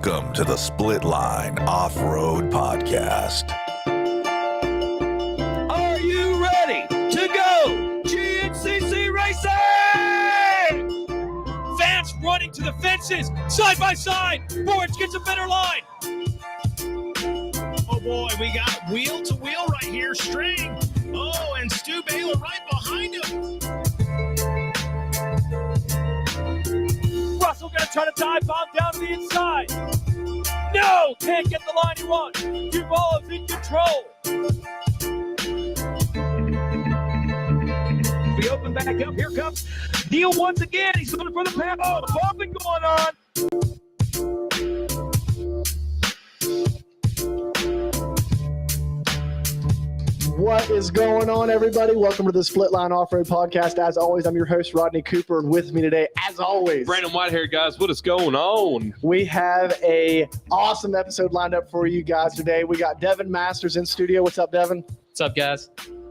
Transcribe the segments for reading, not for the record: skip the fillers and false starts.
Welcome to the Split Line Off-Road Podcast. Are you ready to go GNCC racing? Fans running to the fences, side by side. Forge gets a better line. Oh boy, we got wheel to wheel right here, String. Oh, and Stu Baylor right behind him. Russell gonna try to dive bomb down to the inside. No, can't get the line he wants. Duval is in control. We open back up. Here comes Neal once again. He's looking for the pass. Oh, bumping going on. What is going on, everybody? Welcome to the Split Line Off-Road Podcast. As always, I'm your host, Rodney Cooper, and with me today, as always, Brandon Whitehair, guys. What is going on? we have a awesome episode lined up for you guys today. We got Devin Masters in studio. What's up, Devin? What's up, guys?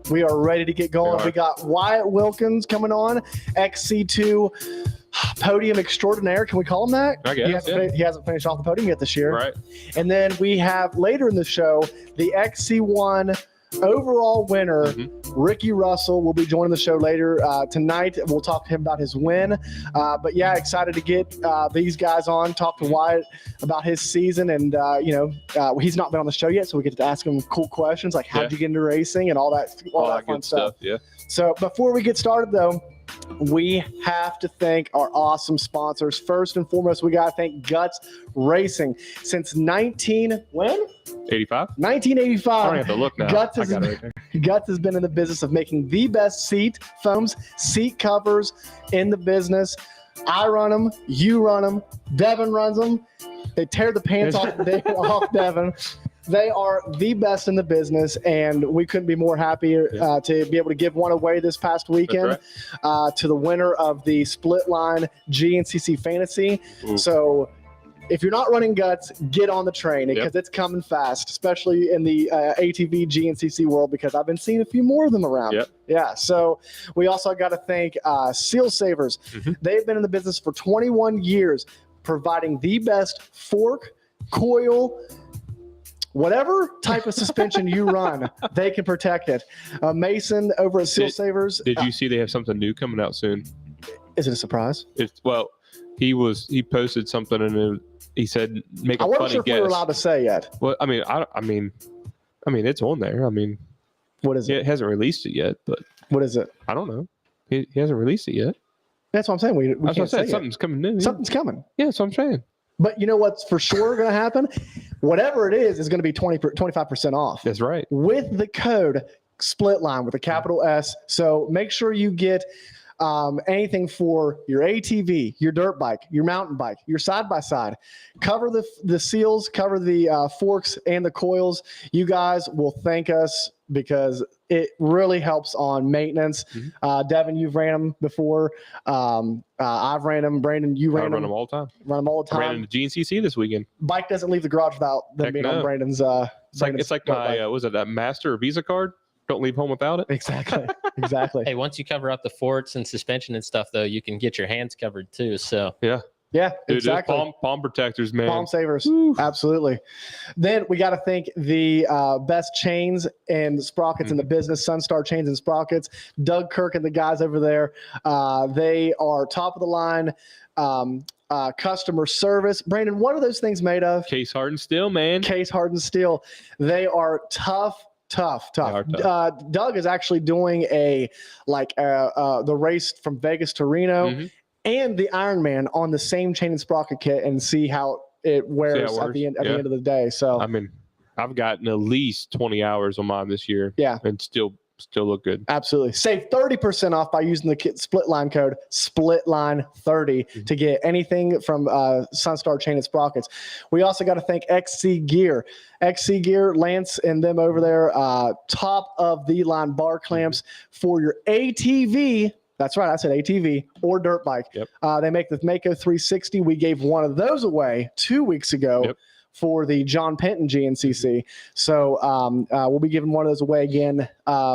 We are ready to get going. We got Wyatt Wilkins coming on, XC2 podium extraordinaire. Can we call him that? I guess, He hasn't finished off the podium yet this year. Right. And then we have later in the show, the XC1 overall winner, Ricky Russell, will be joining the show later tonight. We'll talk to him about his win. But yeah, excited to get these guys on, talk to Wyatt about his season. And, he's not been on the show yet, so we get to ask him cool questions like how'd you get into racing and all that fun good stuff. Yeah. So before we get started, though, we have to thank our awesome sponsors. First and foremost, we got to thank Guts Racing. Since 85? 1985. I don't have to look now. Guts I got it right there. Guts has been in the business of making the best seat foams, seat covers in the business. I run them. You run them. Devin runs them. They tear the pants off Devin. They are the best in the business, and we couldn't be more happy to be able to give one away this past weekend to the winner of the Split Line GNCC Fantasy. Ooh. So if you're not running Guts, get on the train because it's coming fast, especially in the ATV GNCC world, because I've been seeing a few more of them around. Yep. Yeah, so we also got to thank Seal Savers. They've been in the business for 21 years, providing the best fork, coil, whatever type of suspension you run, they can protect it. Mason over at Seal Savers. Did you see they have something new coming out soon? Is it a surprise? He posted something and he said make a I wasn't funny sure if guess. we were allowed to say yet. Well, I mean, it's on there. I mean, what is it? It hasn't released it yet, but What is it? I don't know. He hasn't released it yet. That's what I'm saying. We That's what I can't say said. it. Something's coming new. Something's coming. Yeah, that's what I'm saying. But you know what's for sure going to happen? Whatever it is going to be 25% off. That's right. With the code Split Line with a capital S. So make sure you get anything for your ATV, your dirt bike, your mountain bike, your side-by-side. Cover the seals, cover the forks and the coils. You guys will thank us because it really helps on maintenance. Devin, you've ran them before. I've ran them. Brandon, you ran them. I run them all the time. Run them all the I time. ran into GNCC this weekend. Bike doesn't leave the garage without them being on Brandon's. It's like my was it a Master or Visa card? Don't leave home without it. Exactly. Hey, once you cover up the forks and suspension and stuff, though, you can get your hands covered too. So Yeah. Yeah, Dude, exactly. Palm protectors, man. Palm savers. Absolutely. Then we got to thank the best chains and sprockets in the business, Sunstar Chains and Sprockets. Doug Kirk and the guys over there, they are top of the line customer service. Brandon, what are those things made of? Case hardened steel, man. Case hardened steel. They are tough. Doug is actually doing the race from Vegas to Reno and the Ironman on the same chain and sprocket kit and see how it wears at the end of the day. So I mean, I've gotten at least 20 hours on mine this year. Yeah. And still look good. Absolutely. Save 30% off by using the Split Line code SPLITLINE30 to get anything from Sunstar Chain and Sprockets. We also got to thank XC Gear. XC Gear, Lance and them over there, top of the line bar clamps for your ATV. That's right. I said ATV or dirt bike. Yep. They make the Mako 360. We gave one of those away 2 weeks ago. Yep. for the John Penton GNCC. So we'll be giving one of those away again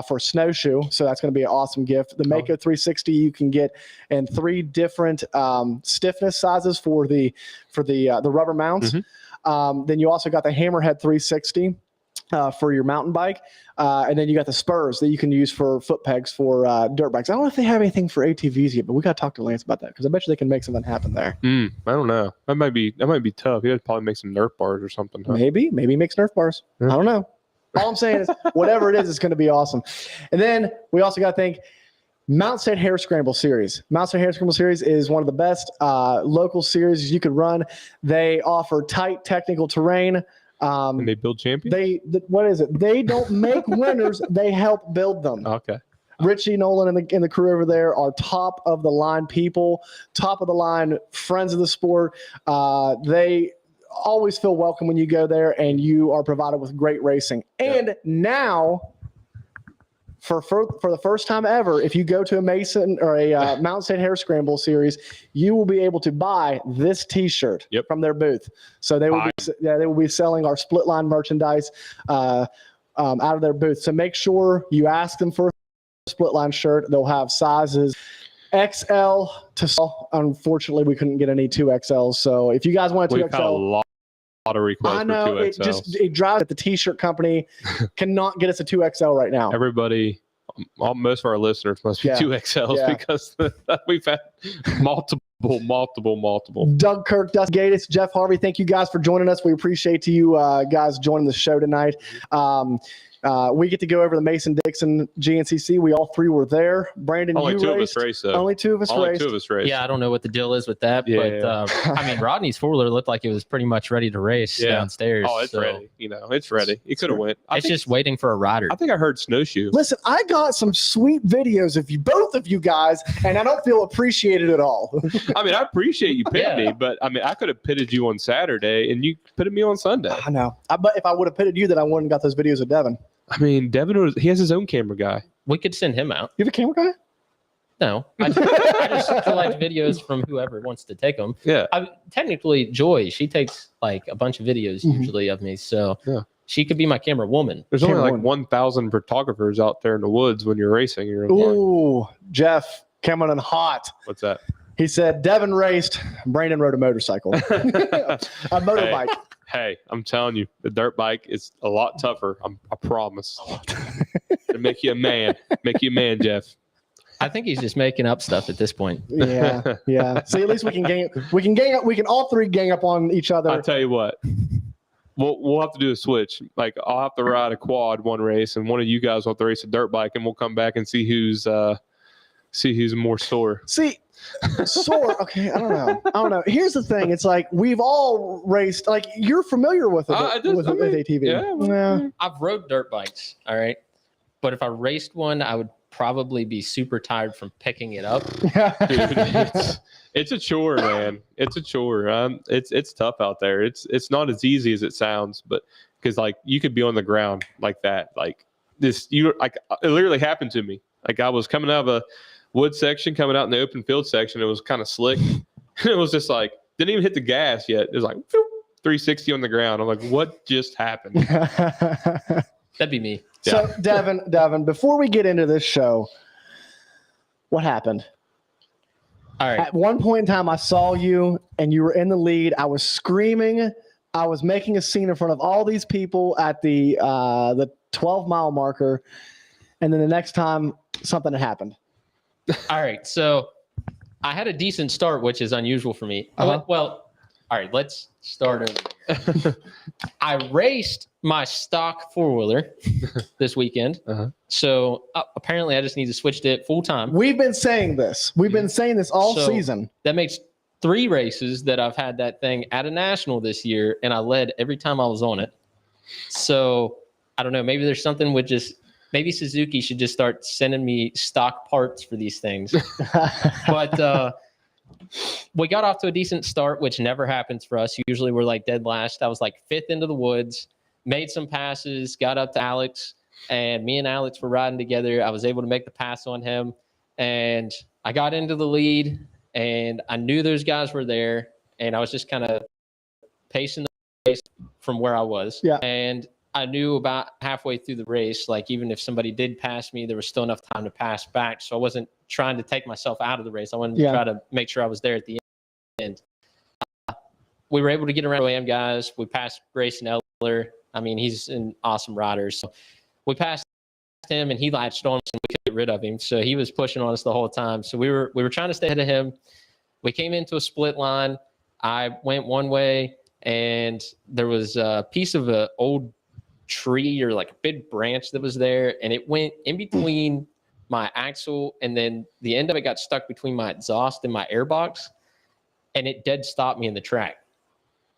for snowshoe. So that's going to be an awesome gift. The Mako 360 you can get in 3 different stiffness sizes for the rubber mounts. Then you also got the Hammerhead 360 for your mountain bike. And then you got the spurs that you can use for foot pegs for dirt bikes. I don't know if they have anything for ATVs yet, but we got to talk to Lance about that because I bet you they can make something happen there. I don't know. That might be tough. He'd probably make some Nerf bars or something. Huh? Maybe he makes Nerf bars. Yeah. I don't know. All I'm saying is whatever it is, it's going to be awesome. And then we also got to think Mount State Hare Scramble Series. Mount State Hare Scramble Series is one of the best local series you could run. They offer tight technical terrain. And they build champions? What is it? They don't make winners. They help build them. Okay. Richie Nolan and the crew over there are top of the line people, top of the line friends of the sport. They always feel welcome when you go there, and you are provided with great racing. And now, for the first time ever, if you go to a Mason or a Mountain State Hare Scramble Series, you will be able to buy this T-shirt from their booth. So they will be selling our split line merchandise out of their booth. So make sure you ask them for a split line shirt. They'll have sizes XL to small. Unfortunately, we couldn't get any 2XLs. So if you guys want a 2XL, we've had a lot of requests. I know for 2XLs. it drives that the T-shirt company cannot get us a 2XL right now. Everybody, most of our listeners must be 2XLs because we've had multiple. Doug Kirk, Dustin Gatis, Jeff Harvey, thank you guys for joining us. We appreciate you guys joining the show tonight. We get to go over the Mason Dixon GNCC. We all 3 were there. Brandon, only you 2 raced. of us raced. Though. Only 2 of us only raced. 2 of us raced. Yeah, I don't know what the deal is with that, but I mean, Rodney's 4-wheeler looked like it was pretty much ready to race downstairs. Oh, it's ready. It's ready. It could have went. It's just waiting for a rider. I think I heard snowshoe. Listen, I got some sweet videos of both of you guys, and I don't feel appreciated at all. I mean, I appreciate you pitting me, but I mean, I could have pitted you on Saturday, and you pitted me on Sunday. I know. But if I would have pitted you, then I wouldn't have got those videos of Devin. I mean, Devin he has his own camera guy. We could send him out. You have a camera guy? No, I just collect videos from whoever wants to take them. Yeah. Technically, Joy, she takes like a bunch of videos usually of me, so she could be my camera woman. There's only like 1,000 photographers out there in the woods when you're racing. Ooh, Jeff coming in hot. What's that? He said Devin raced, Brandon rode a motorcycle, a motorbike. Hey, I'm telling you, the dirt bike is a lot tougher. I promise. To make you a man, Jeff. I think he's just making up stuff at this point. Yeah. See, at least we can gang up. We can all 3 gang up on each other. I'll tell you what. We'll have to do a switch. Like I'll have to ride a quad one race, and one of you guys will have to race a dirt bike, and we'll come back and see who's more sore. Sore. Okay, I don't know. Here's the thing. It's like we've all raced. Like you're familiar with it with ATV. Yeah. I've rode dirt bikes. All right, but if I raced one, I would probably be super tired from picking it up. Dude, it's a chore, man. It's a chore. It's tough out there. It's not as easy as it sounds, but because like you could be on the ground like that, like this. It literally happened to me. Like I was coming out of a wood section, coming out in the open field section. It was kind of slick. It was just like, didn't even hit the gas yet. It was like 360 on the ground. I'm like, what just happened? That'd be me. So Devin, before we get into this show, what happened? All right. At one point in time, I saw you and you were in the lead. I was screaming. I was making a scene in front of all these people at the 12-mile marker. And then the next time something had happened. All right, so I had a decent start, which is unusual for me. Well, all right, let's start over. I raced my stock 4-wheeler this weekend. So apparently I just need to switch to it full time. We've been saying this. We've been saying this all season. That makes 3 races that I've had that thing at a national this year, and I led every time I was on it. So I don't know, maybe there's something with maybe Suzuki should just start sending me stock parts for these things. But we got off to a decent start, which never happens for us. Usually we're like dead last. I was like 5th into the woods, made some passes, got up to Alex, and me and Alex were riding together. I was able to make the pass on him, and I got into the lead, and I knew those guys were there, and I was just kind of pacing the race from where I was. Yeah. And I knew about halfway through the race, like even if somebody did pass me, there was still enough time to pass back. So I wasn't trying to take myself out of the race. I wanted to try to make sure I was there at the end. We were able to get around AM guys. We passed Grayson Eller. I mean, he's an awesome rider. So we passed him and he latched on us and we couldn't get rid of him. So he was pushing on us the whole time. So we were trying to stay ahead of him. We came into a split line. I went one way and there was a piece of an old tree or like a big branch that was there, and it went in between my axle, and then the end of it got stuck between my exhaust and my airbox, and it dead stopped me in the track.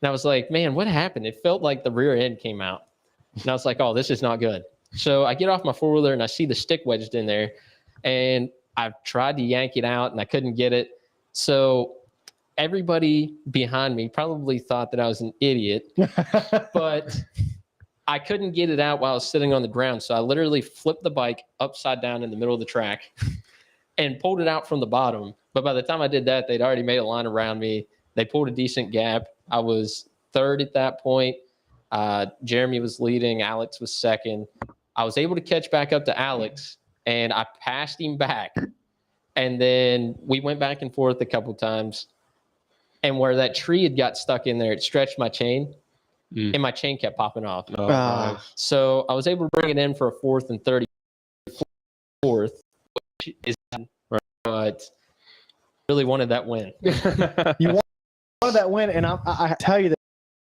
And I was like, man, what happened? It felt like the rear end came out. And I was like, oh, this is not good. So I get off my four-wheeler and I see the stick wedged in there, and I've tried to yank it out and I couldn't get it. So everybody behind me probably thought that I was an idiot, but I couldn't get it out while I was sitting on the ground. So I literally flipped the bike upside down in the middle of the track and pulled it out from the bottom. But by the time I did that, they'd already made a line around me. They pulled a decent gap. I was third at that point. Jeremy was leading. Alex was second. I was able to catch back up to Alex, and I passed him back. And then we went back and forth a couple times. And where that tree had got stuck in there, it stretched my chain. And my chain kept popping off. Oh, nice. So I was able to bring it in for a 4th and 34th, which is right. But really wanted that win. You wanted that win, and I tell you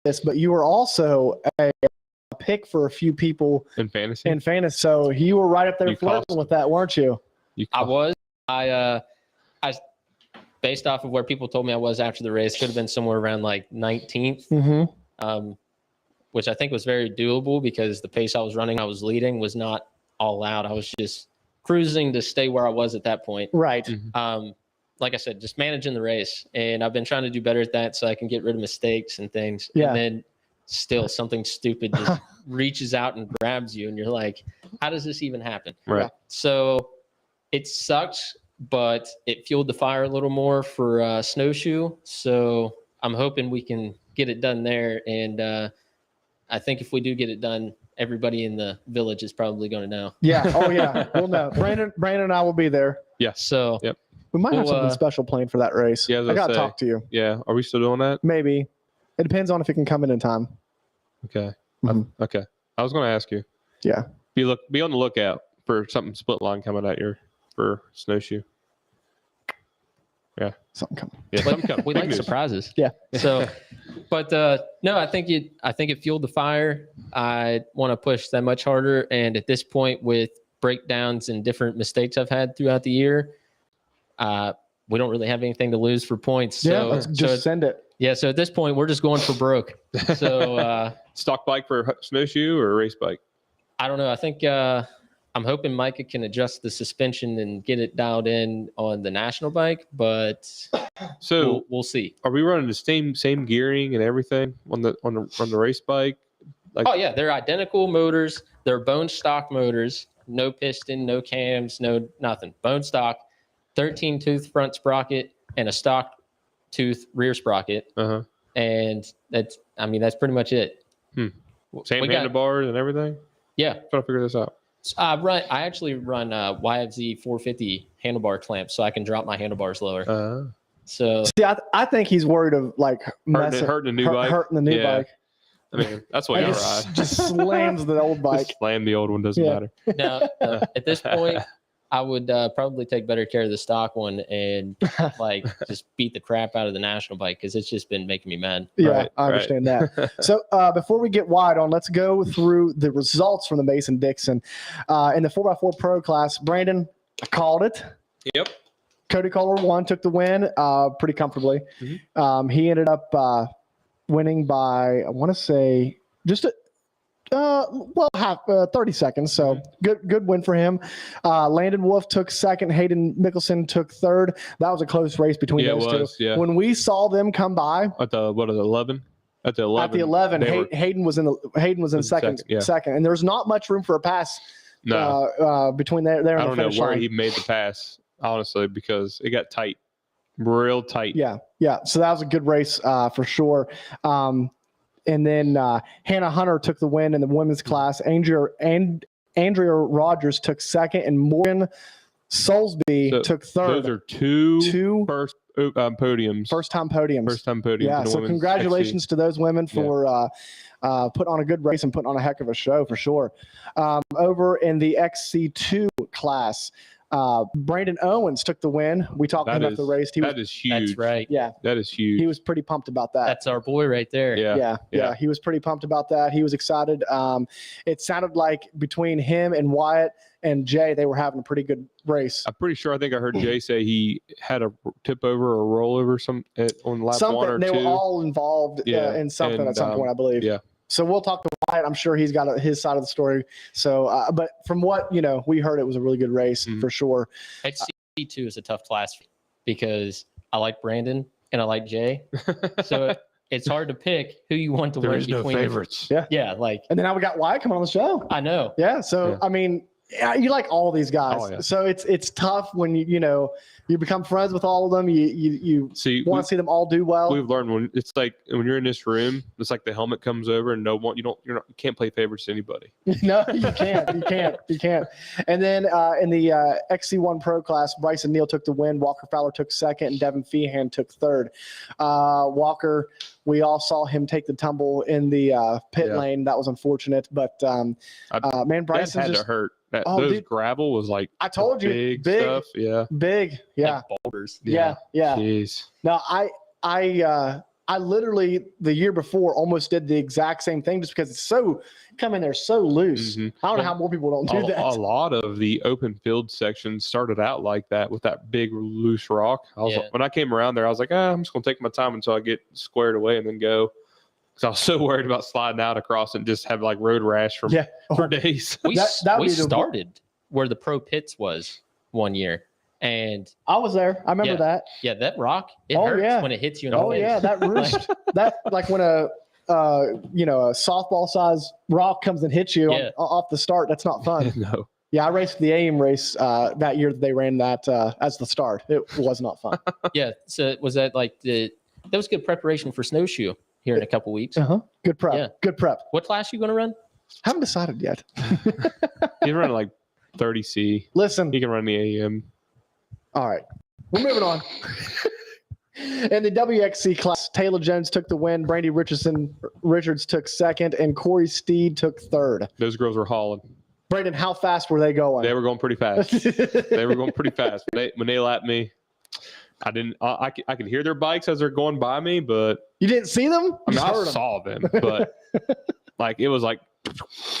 this, but you were also a pick for a few people in fantasy. So you were right up there flirting with that, weren't you? I was. I based off of where people told me I was after the race, could have been somewhere around like 19th. Mm-hmm. Which I think was very doable because the pace I was running, I was leading, was not all out. I was just cruising to stay where I was at that point. Right. Mm-hmm. Like I said, just managing the race. And I've been trying to do better at that so I can get rid of mistakes and things. Yeah. And then still something stupid just reaches out and grabs you. And you're like, how does this even happen? Right. So it sucks, but it fueled the fire a little more for snowshoe. So I'm hoping we can get it done there. And I think if we do get it done, everybody in the village is probably going to know. Yeah. Oh, yeah. We'll know. Brandon and I will be there. Yeah. So yep. We might have something special planned for that race. Yeah, I got to talk to you. Yeah. Are we still doing that? Maybe. It depends on if it can come in time. Okay. Mm-hmm. Okay. I was going to ask you. Yeah. Be on the lookout for something split line coming at you for snowshoe. Yeah. Something coming. Yeah, something coming. We like surprises. Yeah. So, but no, I think it fueled the fire. I want to push that much harder. And at this point, with breakdowns and different mistakes I've had throughout the year, we don't really have anything to lose for points. So, yeah, let's just send it. Yeah. So at this point, we're just going for broke. So stock bike for snowshoe or race bike? I don't know. I think I'm hoping Micah can adjust the suspension and get it dialed in on the national bike, but so we'll see. Are we running the same gearing and everything on the race bike? Like, oh yeah, they're identical motors. They're bone stock motors. No piston, no cams, no nothing. Bone stock, 13 tooth front sprocket and a stock tooth rear sprocket. And that's pretty much it. Same handlebars and everything. Yeah, trying to figure this out. I actually run YFZ 450 handlebar clamps so I can drop my handlebars lower. So see, I think he's worried of like hurting the new bike. Hurting the new bike. I mean, that's what you ride. Just slams the old bike. Just slam the old one, doesn't matter. Now, at this point, I would probably take better care of the stock one and like just beat the crap out of the national bike because it's just been making me mad. Yeah, I understand that. So before we get wide on, let's go through the results from the Mason Dixon in the 4x4 Pro class. Brandon called it. Yep. Cody Kohler won, took the win pretty comfortably. Mm-hmm. He ended up winning by, I want to say, just 30 seconds. So good win for him. Landon Wolf took second. Hayden Mickelson took third. That was a close race between those two. Yeah. When we saw them come by at the 11? At the 11. Hayden was in second. And there's not much room for a pass. Between there and I don't know where he made the pass, honestly, because it got tight, real tight. Yeah. So that was a good race for sure. And then Hannah Hunter took the win in the women's class. Andrea Rogers took second, and Morgan Soulsby took third. Those are two first podiums. First-time podiums. Yeah, in the so women's congratulations to those women for putting on a good race and putting on a heck of a show for sure. Over in the XC2 class, Brandon Owens took the win. We talked about the race. That is huge. That's right. Yeah. That is huge. He was pretty pumped about that. That's our boy right there. Yeah. He was pretty pumped about that. He was excited. It sounded like between him and Wyatt and Jay, they were having a pretty good race. I'm pretty sure. I think I heard Jay say he had a tip over or rollover on lap one or two. They were all involved in something at some point, I believe. Yeah. So we'll talk to Wyatt. I'm sure he's got his side of the story. So, but from what we heard, it was a really good race for sure. XC2 is a tough class because I like Brandon and I like Jay. So it's hard to pick who you want to win between. There is no favorites. Yeah, and then now we got Wyatt coming on the show. I know. Yeah. So I mean, you like all these guys. Oh, yeah. So it's tough when you become friends with all of them. You want to see them all do well. We've learned when you're in this room, it's like the helmet comes over and you can't play favorites to anybody. No, you can't. You can't. And then in the XC1 Pro class, Bryson Neal took the win. Walker Fowler took second, and Devin Feehan took third. Walker, we all saw him take the tumble in the pit lane. That was unfortunate, but man, Bryson had to hurt. Those gravel was like I told you, big stuff. Yeah, big. Yeah, like boulders. Yeah. Jeez. No, I literally the year before almost did the exact same thing just because it's so come in there so loose. I don't know how more people don't do that. A lot of the open field sections started out like that with that big loose rock. When I came around there, I was like, I'm just gonna take my time until I get squared away and then go. Because I was so worried about sliding out across and just have like road rash for days. We started where the pro pits was one year. And I was there. I remember that. Yeah, that rock, it hurts when it hits you in the face. Yeah, that roost. That like when a softball size rock comes and hits you off the start, that's not fun. No. Yeah, I raced the AIM race that year that they ran that as the start. It was not fun. Yeah. So was that like that was good preparation for snowshoe here in a couple weeks. Good prep. Yeah. Good prep. What class you going to run? Haven't decided yet. He's running like 30C. Listen. He can run the AM. All right. We're moving on. In the WXC class, Taylor Jones took the win. Brandy Richards took second, and Corey Steed took third. Those girls were hauling. Brandon, how fast were they going? They were going pretty fast. When they lapped me. I didn't. I could hear their bikes as they're going by me, but you didn't see them. I mean, I saw them, but like it was like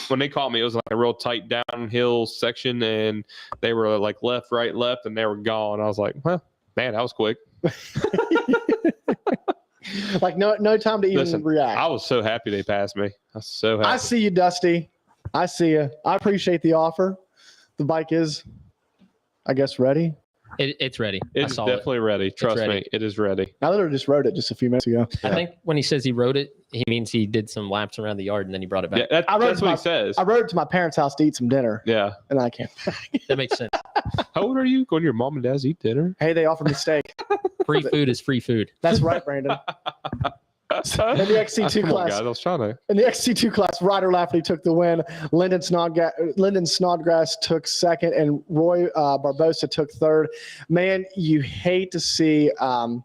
when they caught me, it was like a real tight downhill section, and they were like left, right, left, and they were gone. I was like, well, man, that was quick. Like no time to even react. I was so happy they passed me. I was so happy. I see you, Dusty. I see you. I appreciate the offer. The bike is, I guess, ready. It's ready. It's definitely ready. Trust me, it is ready. I literally just rode it just a few minutes ago. I think when he says he rode it, he means he did some laps around the yard and then he brought it back. Yeah, that's what he says. I rode it to my parents' house to eat some dinner. Yeah. And I can't. That makes sense. How old are you? Going to your mom and dad's eat dinner? Hey, they offered me steak. Free food is free food. That's right, Brandon. In the XC2 class, guys, I was trying to. In the XC2 class, Ryder Lafferty took the win. Lyndon Snodgrass took second, and Roy Barbosa took third. Man, you hate to see Liam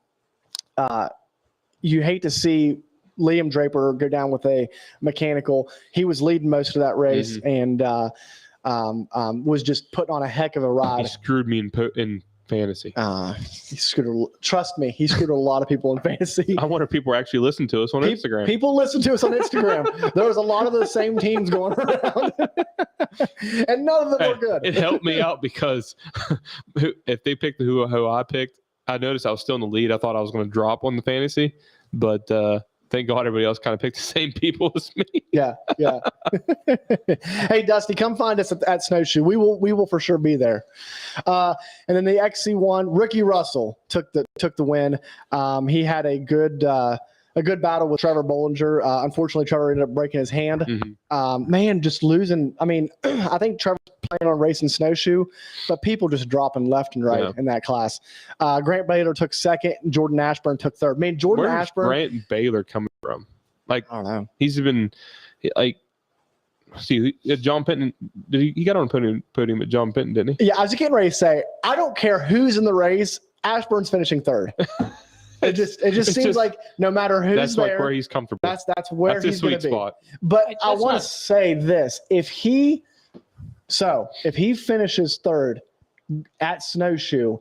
Draper go down with a mechanical. He was leading most of that race and was just putting on a heck of a ride. He screwed me in fantasy. Trust me, he screwed a lot of people in fantasy. I wonder if people are actually listening to us on Instagram. People listen to us on Instagram. There was a lot of the same teams going around, and none of them were good. It helped me out because if they picked who I picked, I noticed I was still in the lead. I thought I was going to drop on the fantasy, but thank God everybody else kind of picked the same people as me. Yeah. Hey, Dusty, come find us at Snowshoe. We will for sure be there. And then the XC1, Ricky Russell took the win. He had a good battle with Trevor Bollinger. Unfortunately, Trevor ended up breaking his hand. Man, just losing. I mean, I think Trevor's planning on racing Snowshoe, but people just dropping left and right in that class. Grant Baylor took second. And Jordan Ashburn took third. Man, Where's Grant Baylor coming from? Like I don't know. he's been like. See, John Penton. He got on the podium at John Penton, didn't he? Yeah, I was getting ready to say, I don't care who's in the race. Ashburn's finishing third. It just seems like no matter who's that's there, like where he's comfortable. that's where That's he's his going to sweet be. spot. But Like, I that's want not- to say this: if he finishes third at Snowshoe,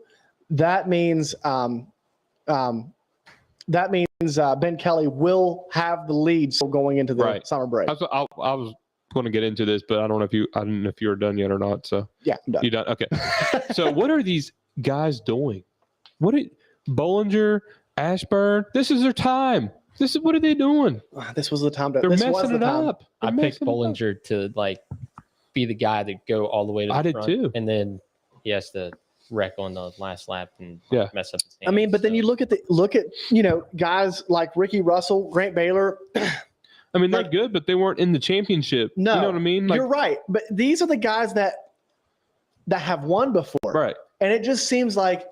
that means Ben Kelly will have the lead still going into the Right. summer break. I was going to get into this, but I don't know if you were done yet or not. So Yeah, I'm done. you done? Okay. So what are these guys doing? Bollinger, Ashburn? This is their time. What are they doing? This was the time to. They're this was messing the it time. up. I They're picked messing it up. Bollinger to like be the guy to go all the way to the I did front, too. and then he has to wreck on the last lap and Yeah. mess up his I mean, but then you look at guys like Ricky Russell, Grant Baylor. I mean, they're like- good, but they weren't in the championship. No, you know what I mean? Like, you're right, but these are the guys that have won before, right. and it just seems like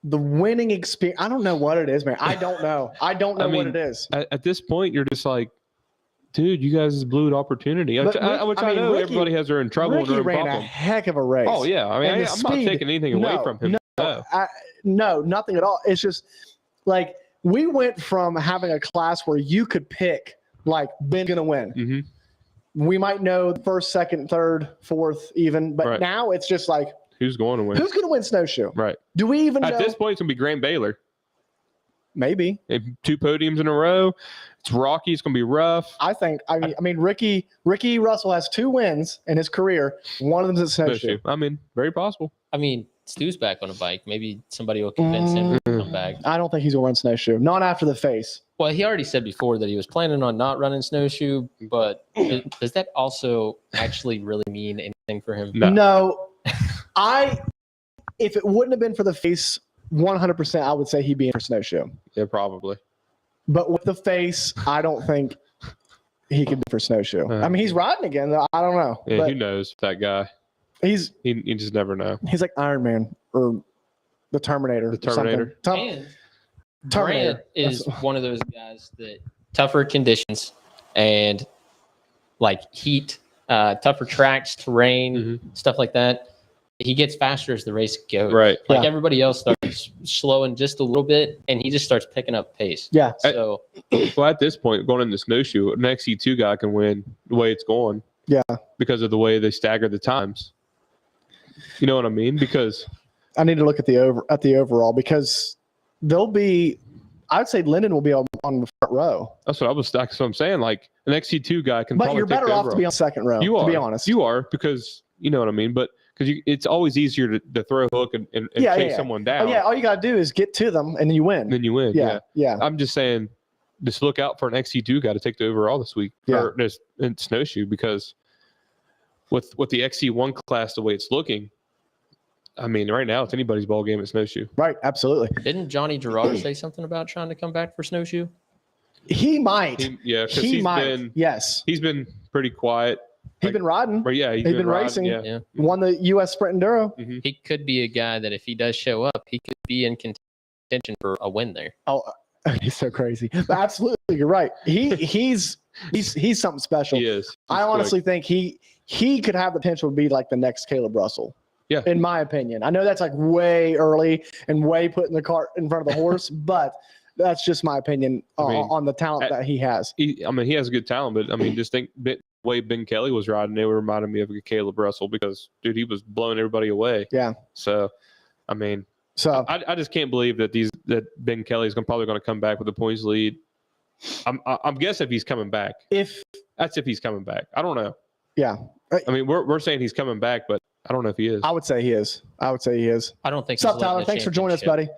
the winning experience. I don't know what it is, man. I don't know. I don't know what mean, it is. At this point, you're just like, dude, you guys blew an opportunity. But I know Ricky- everybody has their own trouble and Ricky their own ran a problem. heck of a race. Oh yeah, I mean, And the I'm not speed- taking anything away no, from him. No. No, nothing at all. It's just like we went from having a class where you could pick like Ben gonna win. Mhm. We might know first, second, third, fourth, even, but Right. now it's just like Who's going to win? who's gonna win snowshoe? Right. Do we even know? At this point, it's gonna be Grant Baylor. Maybe. They have 2 podiums in a row. It's rocky. It's gonna be rough. I mean, Ricky Russell has 2 wins in his career. One of them's at snowshoe. I mean, very possible. I mean, Stu's back on a bike. Maybe somebody will convince him to come back. I don't think he's gonna run snowshoe. Not after the face. Well, he already said before that he was planning on not running snowshoe, but does that also actually really mean anything for him? No. If it wouldn't have been for the face, 100%, I would say he'd be in for snowshoe. Yeah, probably. But with the face, I don't think he could be for snowshoe. I mean, he's riding again. Though. I don't know. Yeah, but who knows that guy? he's You just never know. like Iron Man or the Terminator. The or something. Terminator. And Terminator. Grant is one of those guys that tougher conditions and like heat, tougher tracks, terrain, stuff like that. He gets faster as the race goes. Right. Like Yeah. everybody else starts slowing just a little bit, and he just starts picking up pace. Yeah. So Well, at this point, going into snowshoe, an XC2 guy can win the way it's going. Yeah. Because of the way they stagger the times. You know what I mean? Because I need to look at the overall because I'd say Linden will be on the front row. that's what I'm saying. Like an XC2 guy can. But probably you're take better the off to overall. be on second row. You are. To be honest. You are because you know what I mean. But because it's always easier to throw a hook and chase someone down. Oh, yeah. All you got to do is get to them and then you win. Then you win. Yeah. Yeah. I'm just saying, just look out for an XC2 guy to take the overall this week. Yeah. Or this in snowshoe because with the XC1 class the way it's looking, I mean, right now it's anybody's ball game at snowshoe. Right. Absolutely. didn't Johnny Girard say something about trying to come back for snowshoe? He might. Because He might. Yes. he's been pretty quiet. He's been riding. But yeah, he's been riding, racing. Yeah. Yeah. Won the U.S. Sprint Enduro. He could be a guy that if he does show up, he could be in contention for a win there. Oh, he's so crazy. But absolutely, you're right. He's something special. He is. I honestly think he could have the potential to be like the next Caleb Russell. Yeah. In my opinion. I know that's like way early and way putting the cart in front of the horse, but that's just my opinion on the talent that he has. he has a good talent, but I mean, just think the way Ben Kelly was riding, they were reminding me of Caleb Russell because dude, he was blowing everybody away. Yeah. So, I mean, So I just can't believe that Ben Kelly's probably going to come back with a points lead. I'm guessing if he's coming back. if He's coming back. I don't know. yeah, I mean, we're saying he's coming back, but I don't know if he is. I would say he is. I don't think. What's up, Tyler? Thanks for joining us, buddy.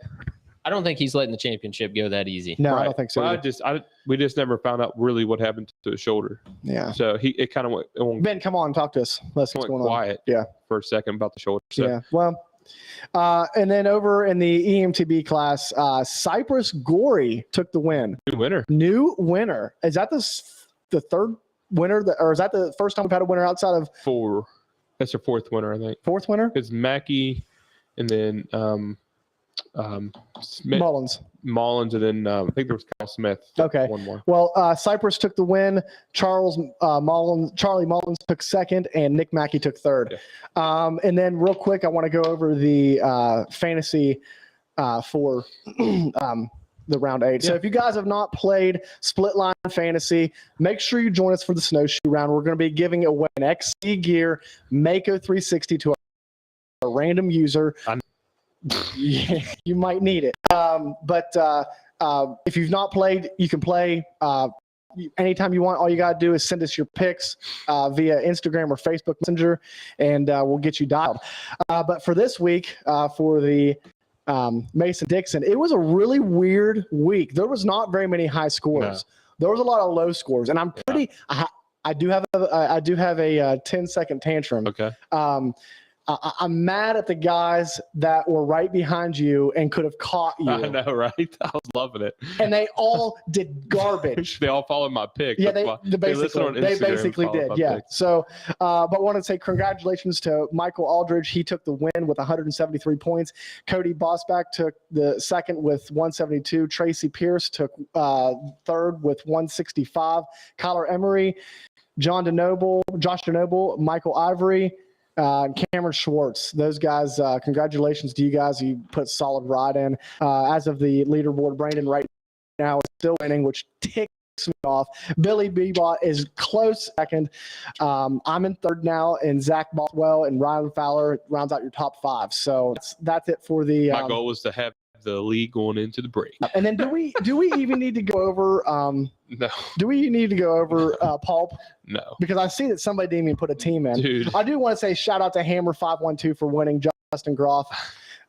I don't think he's letting the championship go that easy. No, I Right. don't think so. Well, either. we just never found out really what happened to his shoulder. Yeah. So it kind of went Ben, come on, talk to us. Let's see what's going on. quiet. Yeah. For a second about the shoulder. So Yeah. Well, and then over in the EMTB class, Cypress Gorey took the win. new winner. New winner. Is that the third winner, or is that the first time we've had a winner outside of That's their fourth winner, I think. fourth winner? It's Mackey, and then Smith, Mullins. Mullins, and then I think there was Kyle Smith. Okay. One more. Well, Cypress took the win. Charlie Mullins took second, and Nick Mackey took third. Yeah. And then real quick, I want to go over the fantasy for the round 8. So if you guys have not played Split Line Fantasy, make sure you join us for the snowshoe round. We're going to be giving away an XC Gear Mako 360 to a random user. Yeah, you might need it. But if you've not played, you can play anytime you want. All you got to do is send us your picks via Instagram or Facebook Messenger, and we'll get you dialed. But for this week, for the Mason Dixon, it was a really weird week. There was not very many high scores. No. There was a lot of low scores, and I'm pretty. I do have a 10-second tantrum. Okay. I'm mad at the guys that were right behind you and could have caught you. I know, right? I was loving it. And they all did garbage. They all followed my pick. Yeah, they basically did. Yeah. Pick. So, but I want to say congratulations to Michael Aldridge. He took the win with 173 points. Cody Bosback took the second with 172. Tracy Pierce took third with 165. Kyler Emery, Josh DeNoble, Michael Ivory, Cameron Schwartz. Those guys, congratulations to you guys. You put solid ride in. As of the leaderboard, Brandon right now is still winning, which ticks me off. Billy Bebot is close second. I'm in third now, and Zach Boswell and Ryan Fowler rounds out your top 5. So that's it for the. My goal was to have the league going into the break. And then do we even need to go over no. Do we need to go over Pulp? No. Because I see that somebody didn't even put a team in. Dude. I do want to say shout out to Hammer512 for winning, Justin Groff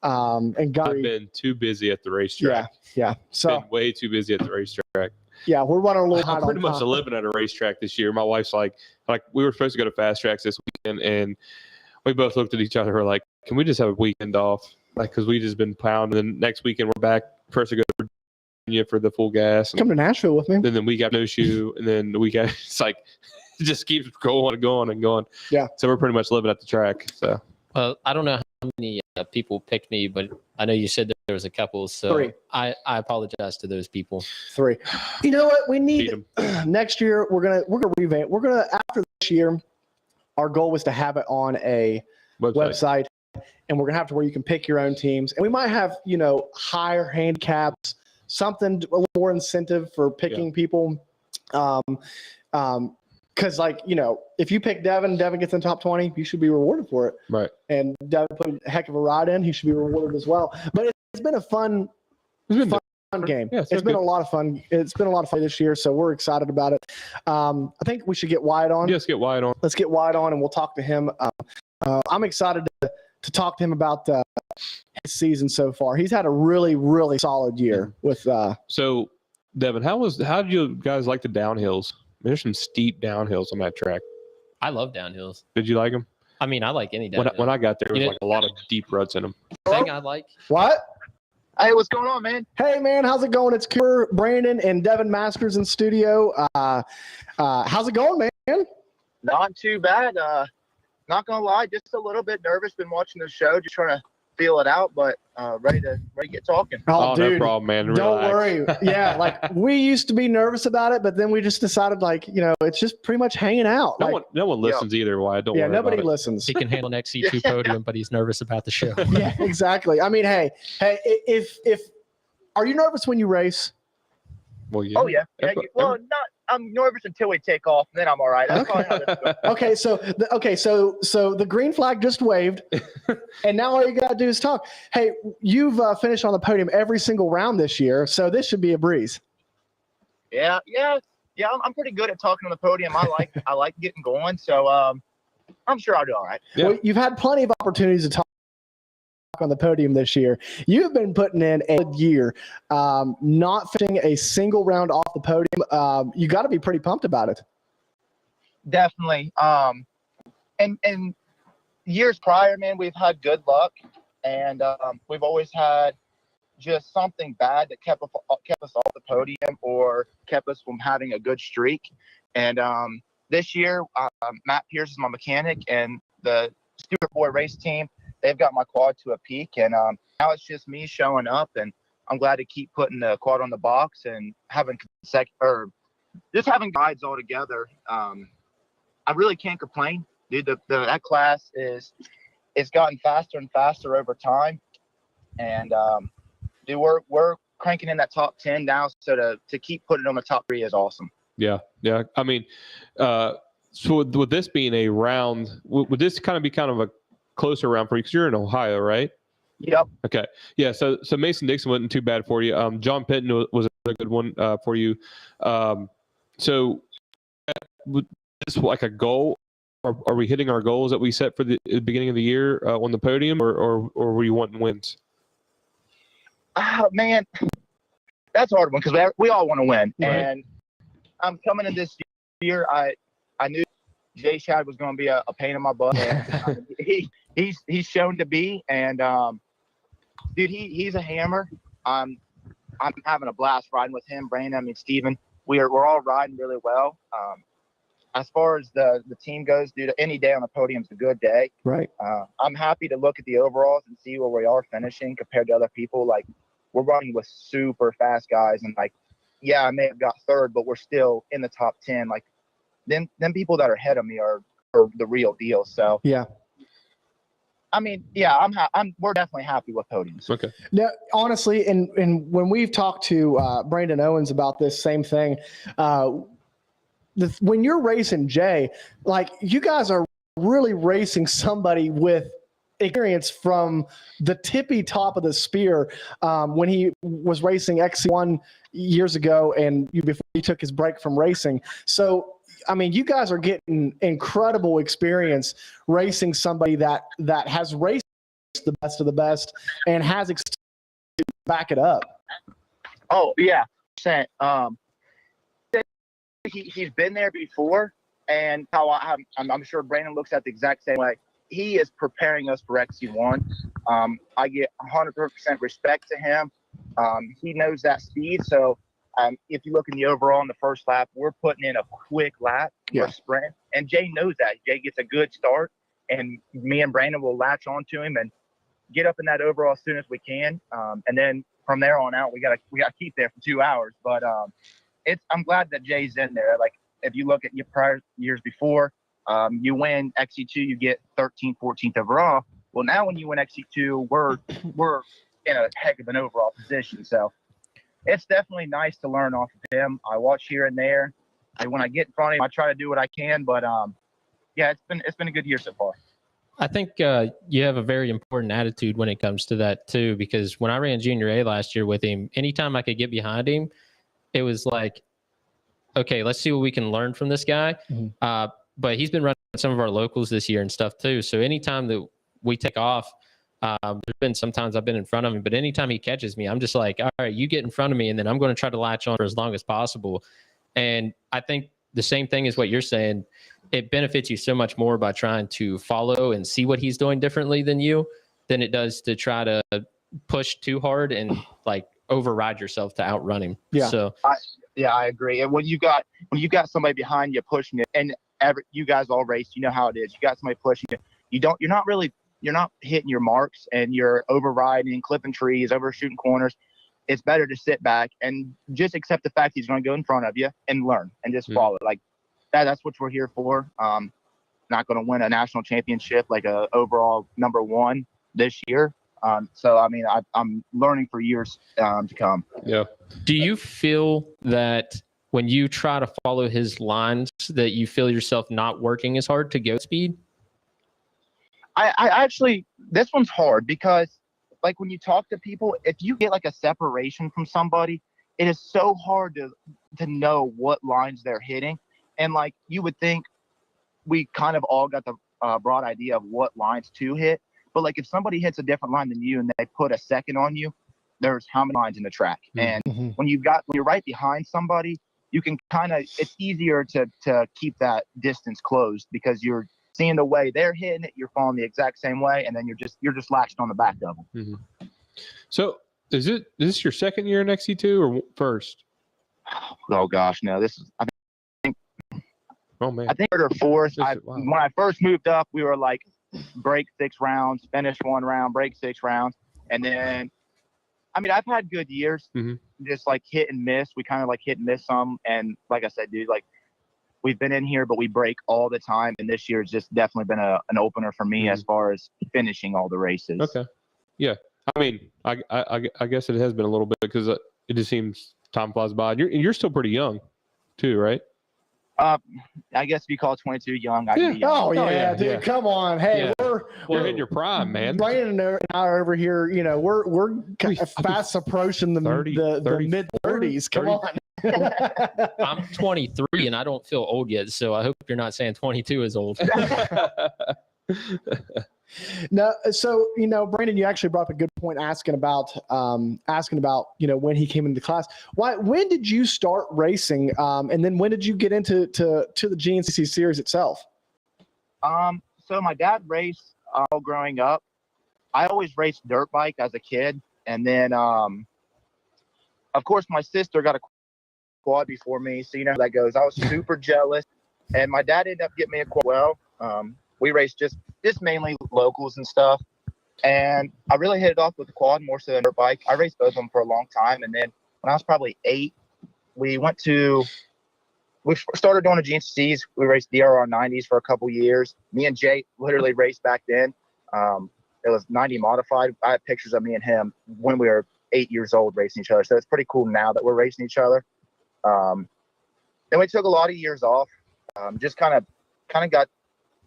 and Gary. I've been too busy at the racetrack. Yeah. So been way too busy at the racetrack. Yeah, we're running a little hot I'm pretty much living at a racetrack this year. My wife's like we were supposed to go to Fast Tracks this weekend, and we both looked at each other. We're like, can we just have a weekend off? Because we just been pounding. And then next weekend we're back. First to go to Virginia for the full gas. Come to Nashville with me. And then we got no shoe, and then the weekend it's like it just keeps going and going and going. Yeah. So we're pretty much living at the track. So. Well, I don't know how many people picked me, but I know you said that there was a couple. So 3. I apologize to those people. 3. You know what? We need next year. We're gonna revamp. We're gonna after this year. Our goal was to have it on a website. And we're going to have to where you can pick your own teams. And we might have, higher handicaps, something a little more incentive for picking people. Because, if you pick Devin gets in the top 20, you should be rewarded for it. Right. And Devin put a heck of a ride in. He should be rewarded as well. But it's been a fun game. Yeah, it's been a lot of fun. It's been a lot of fun this year, so we're excited about it. I think we should get Wyatt on. Yes, get Wyatt on. Let's get Wyatt on, and we'll talk to him. I'm excited to talk to him about his season so far. He's had a really, really solid year with. So, Devin, how did you guys like the downhills? There's some steep downhills on that track. I love downhills. Did you like them? I mean, I like any downhill. When I got there, there was a lot of deep ruts in them. Thing I like. What? Hey, what's going on, man? Hey, man, how's it going? It's Cooper, Brandon, and Devin Masters in studio. How's it going, man? Not too bad. Not gonna lie, just a little bit nervous. Been watching the show, just trying to feel it out, but ready to get talking. Oh, dude, no problem, man. Don't worry. Yeah, we used to be nervous about it, but then we just decided, it's just pretty much hanging out. No one listens either. Why? Don't worry. Yeah, nobody about listens. He can handle an XC2 podium, but he's nervous about the show. Yeah, exactly. I mean, hey, if are you nervous when you race? Well, yeah. Oh yeah. I'm nervous until we take off, and then I'm all right. That's probably how this goes. So the green flag just waved, and now all you gotta do is talk. Hey, you've finished on the podium every single round this year, so this should be a breeze. Yeah. I'm pretty good at talking on the podium. I like getting going, so I'm sure I'll do all right. Yeah. Well, you've had plenty of opportunities to talk on the podium this year. You've been putting in a good year, not finishing a single round off the podium. You got to be pretty pumped about it. Definitely. And years prior, man, we've had good luck, and we've always had just something bad that kept us off the podium or kept us from having a good streak. And this year, Matt Pierce is my mechanic, and the Stewart Boy race team, they've got my quad to a peak, and now it's just me showing up, and I'm glad to keep putting the quad on the box and having just having guides all together. I really can't complain, dude. That class it's gotten faster and faster over time, and dude, we're cranking in that top 10 now. So to keep putting it on the top 3 is awesome. Yeah. I mean, so with this being a round, would this kind of be kind of a closer round for you? Because you're in Ohio, right? Yep. Okay. Yeah. So Mason Dixon wasn't too bad for you. John Pitton was a good one for you. So was this like a goal? Are we hitting our goals that we set for the beginning of the year on the podium, or were you wanting wins? Man, that's a hard one because we all want to win. Right. And I'm coming in this year. I knew Jay Shad was going to be a pain in my butt. And, he's shown to be. And dude, he's a hammer. I'm having a blast riding with him, Brandon, Steven. We're all riding really well. As far as the team goes, dude, any day on the podium is a good day. Right. I'm happy to look at the overalls and see where we are finishing compared to other people. Like, we're running with super fast guys, and like, yeah, I may have got third, but we're still in the top 10. Like, them people that are ahead of me are the real deal. So Yeah. I mean, yeah, we're definitely happy with podiums. Okay. Now, honestly, and when we've talked to Brandon Owens about this same thing, when you're racing Jay, like, you guys are really racing somebody with experience from the tippy top of the spear. When he was racing XC1 years ago and before he took his break from racing. So, I mean, you guys are getting incredible experience racing somebody that has raced the best of the best and has to back it up. Oh yeah, he's been there before, and I'm sure Brandon looks at the exact same way. He is preparing us for XC1. I get 100% respect to him. He knows that speed. So if you look in the overall in the first lap, we're putting in a quick lap for a sprint. And Jay knows that. Jay gets a good start, and me and Brandon will latch onto him and get up in that overall as soon as we can. And then from there on out, we gotta keep there for 2 hours. But I'm glad that Jay's in there. Like, if you look at your prior years before, you win XC2, you get 13th, 14th overall. Well, now when you win XC2, we're in a heck of an overall position. So it's definitely nice to learn off of him. I watch here and there. And when I get in front of him, I try to do what I can. But yeah, it's been a good year so far. I think you have a very important attitude when it comes to that too, because when I ran Junior A last year with him, anytime I could get behind him, it was like, okay, let's see what we can learn from this guy. Mm-hmm. But he's been running some of our locals this year and stuff too. So anytime that we take off, there's been sometimes I've been in front of him, but anytime he catches me, I'm just like, all right, you get in front of me, and then I'm going to try to latch on for as long as possible. And I think the same thing is what you're saying. It benefits you so much more by trying to follow and see what he's doing differently than you than it does to try to push too hard and like override yourself to outrun him. Yeah. So I agree. And when you got somebody behind you pushing it, and you guys all race, you know how it is. You got somebody pushing you. You're not hitting your marks, and you're overriding, clipping trees, overshooting corners. It's better to sit back and just accept the fact he's going to go in front of you and learn and just follow. Like that's what we're here for. Not going to win a national championship like a overall number 1 this year. So I mean, I'm learning for years to come. Yeah. Do you feel that when you try to follow his lines, that you feel yourself not working as hard to go speed? I actually, this one's hard because, like, when you talk to people, if you get like a separation from somebody, it is so hard to know what lines they're hitting. And like, you would think we kind of all got the broad idea of what lines to hit. But like, if somebody hits a different line than you and they put a second on you, there's how many lines in the track. And when you're right behind somebody, you can it's easier to keep that distance closed because you're seeing the way they're hitting it, you're following the exact same way, and then you're just latched on the back of them. Mm-hmm. So is this your second year in XC2 or first? Oh gosh, no, this is I think third or fourth. When I first moved up, we were like break 6 rounds, finish 1 round, break 6 rounds. And then, I mean, I've had good years, just like hit and miss. We kind of like hit and miss some. And like I said, dude, like we've been in here, but we break all the time. And this year has just definitely been an opener for me as far as finishing all the races. Okay. Yeah. I mean, I guess it has been a little bit because it just seems time flies by. You're still pretty young too, right? I guess if you call 22 young, I can be young. Oh yeah, dude, yeah. come on. Hey, Yeah. we're in your prime, man. Brandon and I are over here. You know, we're fast approaching the 30, the mid 30s. Come 30. on. I'm 23 and I don't feel old yet, so I hope you're not saying 22 is old. No, so you know, Brandon, you actually brought up a good point asking about you know when he came into the class. When did you start racing, and then when did you get into the GNCC series itself? So my dad raced all growing up. I always raced dirt bike as a kid, and then of course my sister got a quad before me, so you know how that goes. I was super jealous, and my dad ended up getting me a quad. Well, we raced just mainly locals and stuff. And I really hit it off with the quad more so than dirt bike. I raced both of them for a long time. And then when I was probably 8, we started doing the GNCCs. We raced DRR 90s for a couple years. Me and Jay literally raced back then. It was 90 modified. I have pictures of me and him when we were 8 years old racing each other. So it's pretty cool now that we're racing each other. Then we took a lot of years off. Just kind of got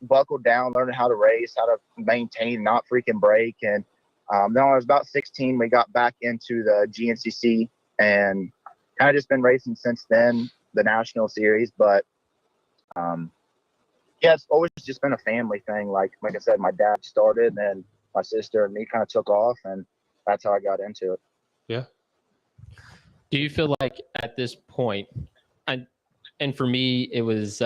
buckled down, learning how to race, how to maintain, not freaking break. And then when I was about 16, we got back into the GNCC and kind of just been racing since then, the national series. But yeah, it's always just been a family thing. Like I said, my dad started, and then my sister and me kind of took off, and that's how I got into it. Yeah. Do you feel like at this point, and for me, it was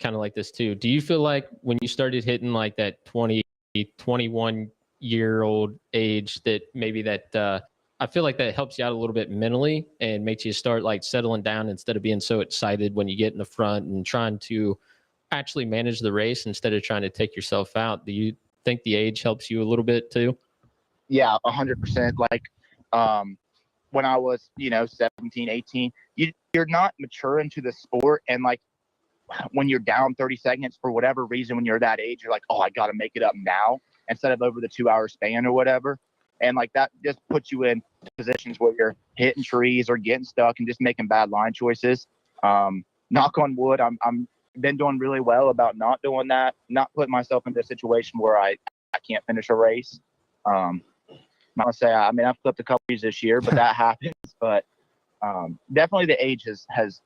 kind of like this too. Do you feel like when you started hitting like that 20, 21-year-old age that maybe that I feel like that helps you out a little bit mentally and makes you start like settling down instead of being so excited when you get in the front and trying to actually manage the race instead of trying to take yourself out? Do you think the age helps you a little bit too? Yeah, 100%. Like when I was, 17, 18, you're not mature into the sport. And like when you're down 30 seconds for whatever reason, when you're that age, you're like, oh, I got to make it up now instead of over the 2-hour span or whatever. And like that just puts you in positions where you're hitting trees or getting stuck and just making bad line choices. Knock on wood, I'm been doing really well about not doing that, not putting myself into a situation where I can't finish a race. I'm not gonna say, I've flipped a couple of this year, but that happens. But definitely the age has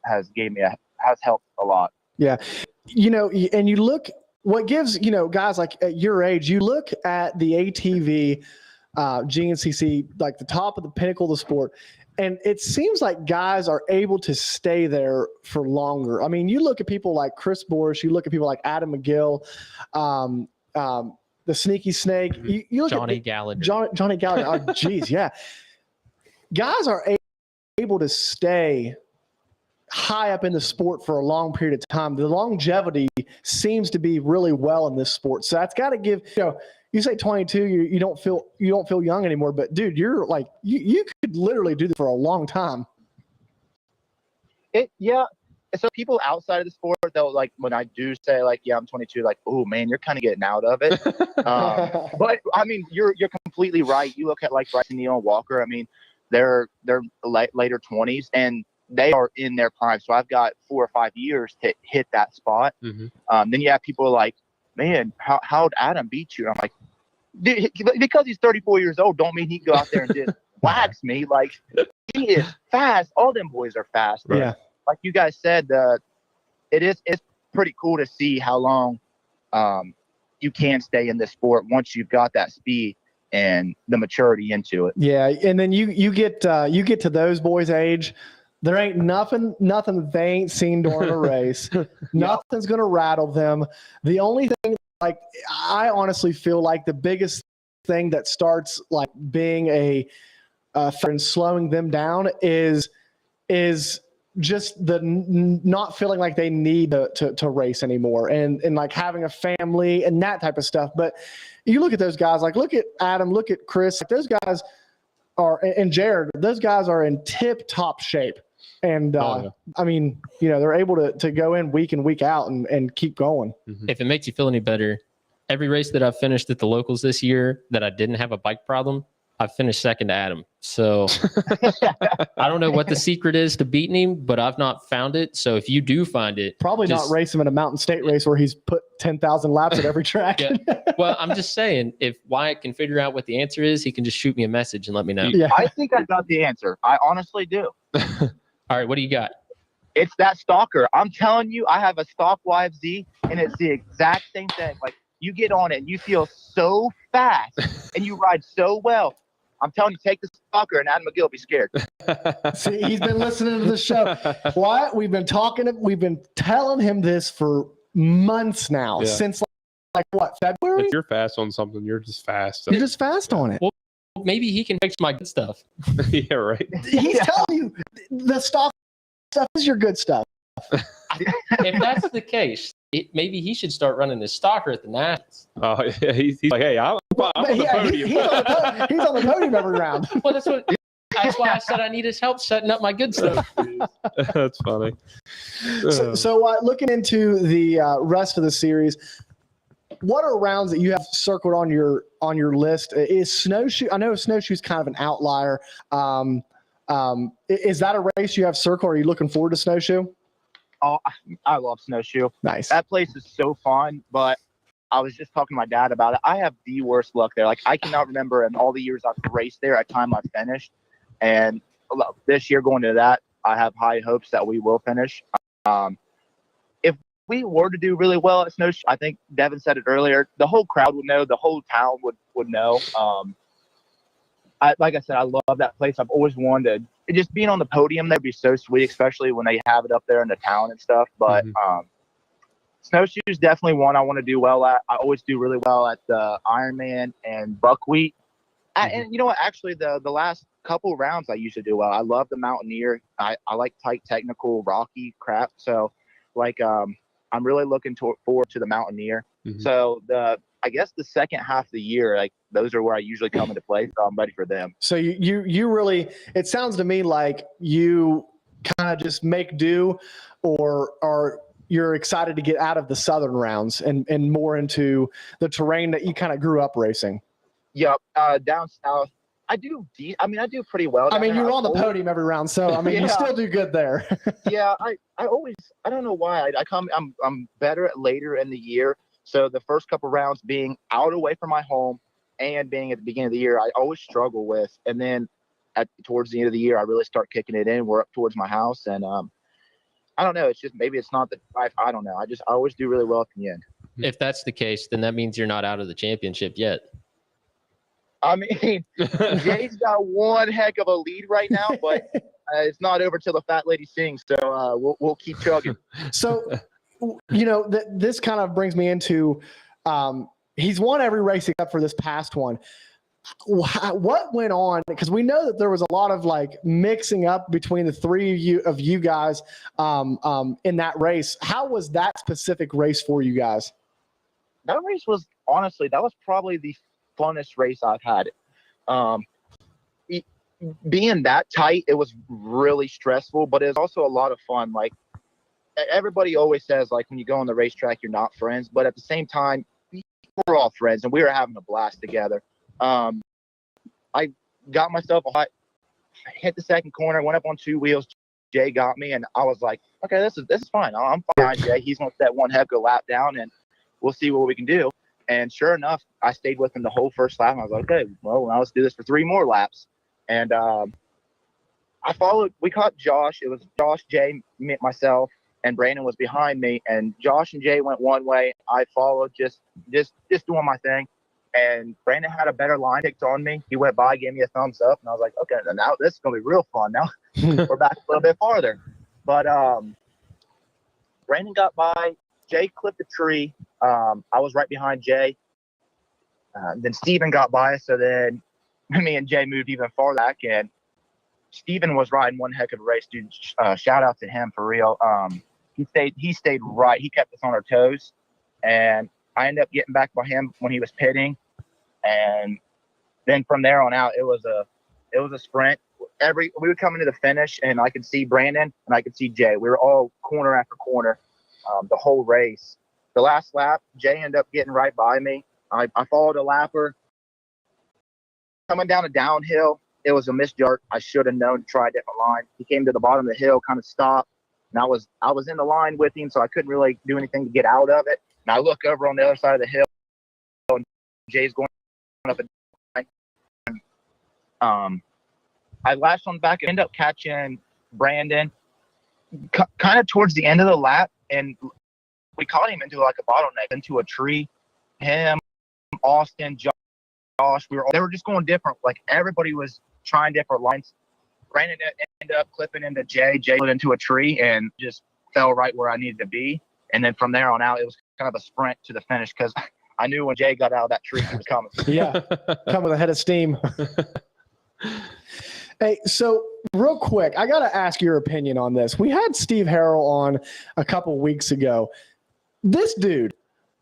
helped a lot. Yeah. And you look, what gives, guys like at your age, you look at the ATV GNCC, like the top of the pinnacle of the sport, and it seems like guys are able to stay there for longer. I mean, you look at people like Chris Boris, you look at people like Adam McGill, the Sneaky Snake, you look Johnny at Gallagher. Johnny Gallagher. Oh, geez, yeah. Guys are able to stay high up in the sport for a long period of time. The longevity seems to be really well in this sport. So that's got to give, you say 22, you don't feel young anymore, but dude, you're like, you could literally do this for a long time. Yeah. So people outside of the sport, they'll like, when I do say like, yeah, I'm 22, like, oh man, you're kind of getting out of it. But I mean, you're completely right. You look at like Bryson Neal and Walker. I mean, they're later 20s and they are in their prime. So I've got 4 or 5 years to hit that spot. Then you have people like, man, how'd Adam beat you? I'm like, dude, because he's 34 years old, don't mean he can go out there and just wax me. Like, he is fast. All them boys are fast. Right? Yeah. Like you guys said, it's pretty cool to see how long you can stay in this sport once you've got that speed and the maturity into it. Yeah, and then you get to those boys' age. There ain't nothing they ain't seen during a race. Nothing's gonna rattle them. The only thing, like, I honestly feel like the biggest thing that starts like being a and slowing them down is just the not feeling like they need to race anymore, and like having a family and that type of stuff. But you look at those guys, like look at Adam, look at Chris, like those guys are, and Jared, those guys are in tip top shape. And I mean, you know, they're able to go in week in, week out and keep going. If it makes you feel any better, every race that I've finished at the locals this year that I didn't have a bike problem, I've finished second to Adam. So I don't know what the secret is to beating him, but I've not found it. So if you do find it, probably not race him in a mountain state race where he's put 10,000 laps at every track. Yeah. Well, I'm just saying, if Wyatt can figure out what the answer is, he can just shoot me a message and let me know. Yeah. I think I got the answer. I honestly do. All right, what do you got? It's that stalker. I'm telling you, I have a stock YFZ, and it's the exact same thing. Like, you get on it, and you feel so fast, and you ride so well. I'm telling you, take the stalker, and Adam McGill will be scared. See, he's been listening to the show. Wyatt, we've been telling him this for months now, since like what, February? If you're fast on something, you're just fast. You're just fast on it. Well, maybe he can fix my good stuff. Yeah, right. He's telling you the stock stuff is your good stuff. If that's the case, maybe he should start running his stalker at the Nationals. Oh, yeah, he's like, hey, I'm on the podium. He's on the podium every round. Well, that's why I said I need his help setting up my good stuff. That's funny. So looking into the rest of the series, what are rounds that you have circled on your list? Is snowshoe? I know snowshoe's kind of an outlier. Is that a race you have circled? Are you looking forward to snowshoe? Oh, I love snowshoe. Nice. That place is so fun, but I was just talking to my dad about it. I have the worst luck there. Like, I cannot remember in all the years I've raced there at time I finished. And this year going to that, I have high hopes that we will finish. If we were to do really well at snowshoe, I think Devin said it earlier, the whole crowd would know, the whole town would know. Like I said, I love that place. I've always wanted just being on the podium. That'd be so sweet, especially when they have it up there in the town and stuff. But snowshoe is definitely one I want to do well at. I always do really well at the Ironman and buckwheat. And you know what? Actually, the last couple rounds I usually do well. I love the Mountaineer. I like tight, technical, rocky crap. So, like, I'm really looking forward to the Mountaineer. So I guess the second half of the year, like, those are where I usually come into play. So I'm ready for them. So you really, it sounds to me like you kind of just make do, or you're excited to get out of the southern rounds and more into the terrain that you kind of grew up racing. Yep. Down south, I do pretty well. I mean, you're on the podium every round, so I mean, you still do good there. Yeah, I always, I don't know why I'm better at later in the year. So the first couple rounds being out away from my home and being at the beginning of the year, I always struggle with. And then towards the end of the year, I really start kicking it in. We're up towards my house, and I don't know. It's just, maybe it's not the drive. I don't know. I always do really well at the end. If that's the case, then that means you're not out of the championship yet. I mean, Jay's got one heck of a lead right now, but it's not over till the fat lady sings. So we'll keep chugging. So, you know, this kind of brings me into he's won every race except for this past one. What went on? Because we know that there was a lot of like mixing up between the three of you guys in that race. How was that specific race for you guys? That race was, honestly, that was probably the funnest race I've had. Being that tight, it was really stressful, but it was also a lot of fun. Like, everybody always says, like, when you go on the racetrack, you're not friends, but at the same time, we're all friends, and we were having a blast together. I got myself hit the second corner, went up on two wheels. Jay got me, and I was like, okay, this is fine. I'm fine, Jay. He's going to set one heck of a lap down, and we'll see what we can do. And sure enough, I stayed with him the whole first lap. And I was like, okay, well, now let's do this for 3 more laps. And we caught Josh. It was Josh, Jay, myself, and Brandon was behind me. And Josh and Jay went one way. I followed, just doing my thing. And Brandon had a better line picked on me. He went by, gave me a thumbs up, and I was like, okay, now this is going to be real fun. Now we're back a little bit farther. But Brandon got by. Jay clipped a tree. I was right behind Jay. Then Steven got by, so then me and Jay moved even farther back. And Steven was riding one heck of a race, dude. Shout out to him for real. He stayed right. He kept us on our toes, and I ended up getting back by him when he was pitting, and then from there on out, it was a sprint. We would come into the finish, and I could see Brandon and I could see Jay. We were all corner after corner, the whole race. The last lap, Jay ended up getting right by me. I followed a lapper coming down a downhill. It was a misjudge. I should have known to try a different line. He came to the bottom of the hill, kind of stopped, and I was in the line with him, so I couldn't really do anything to get out of it. And I look over on the other side of the hill, and Jay's going up and I latched on back and ended up catching Brandon kind of towards the end of the lap, and we caught him into like a bottleneck, into a tree. Him, Austin, Josh, they were just going different. Like everybody was trying different lines. Brandon ended up clipping into Jay. Jay went into a tree and just fell right where I needed to be. And then from there on out, it was kind of a sprint to the finish because I knew when Jay got out of that tree, he was coming. Yeah, come with a head of steam. Hey, so real quick, I got to ask your opinion on this. We had Steve Harrell on a couple weeks ago. This dude,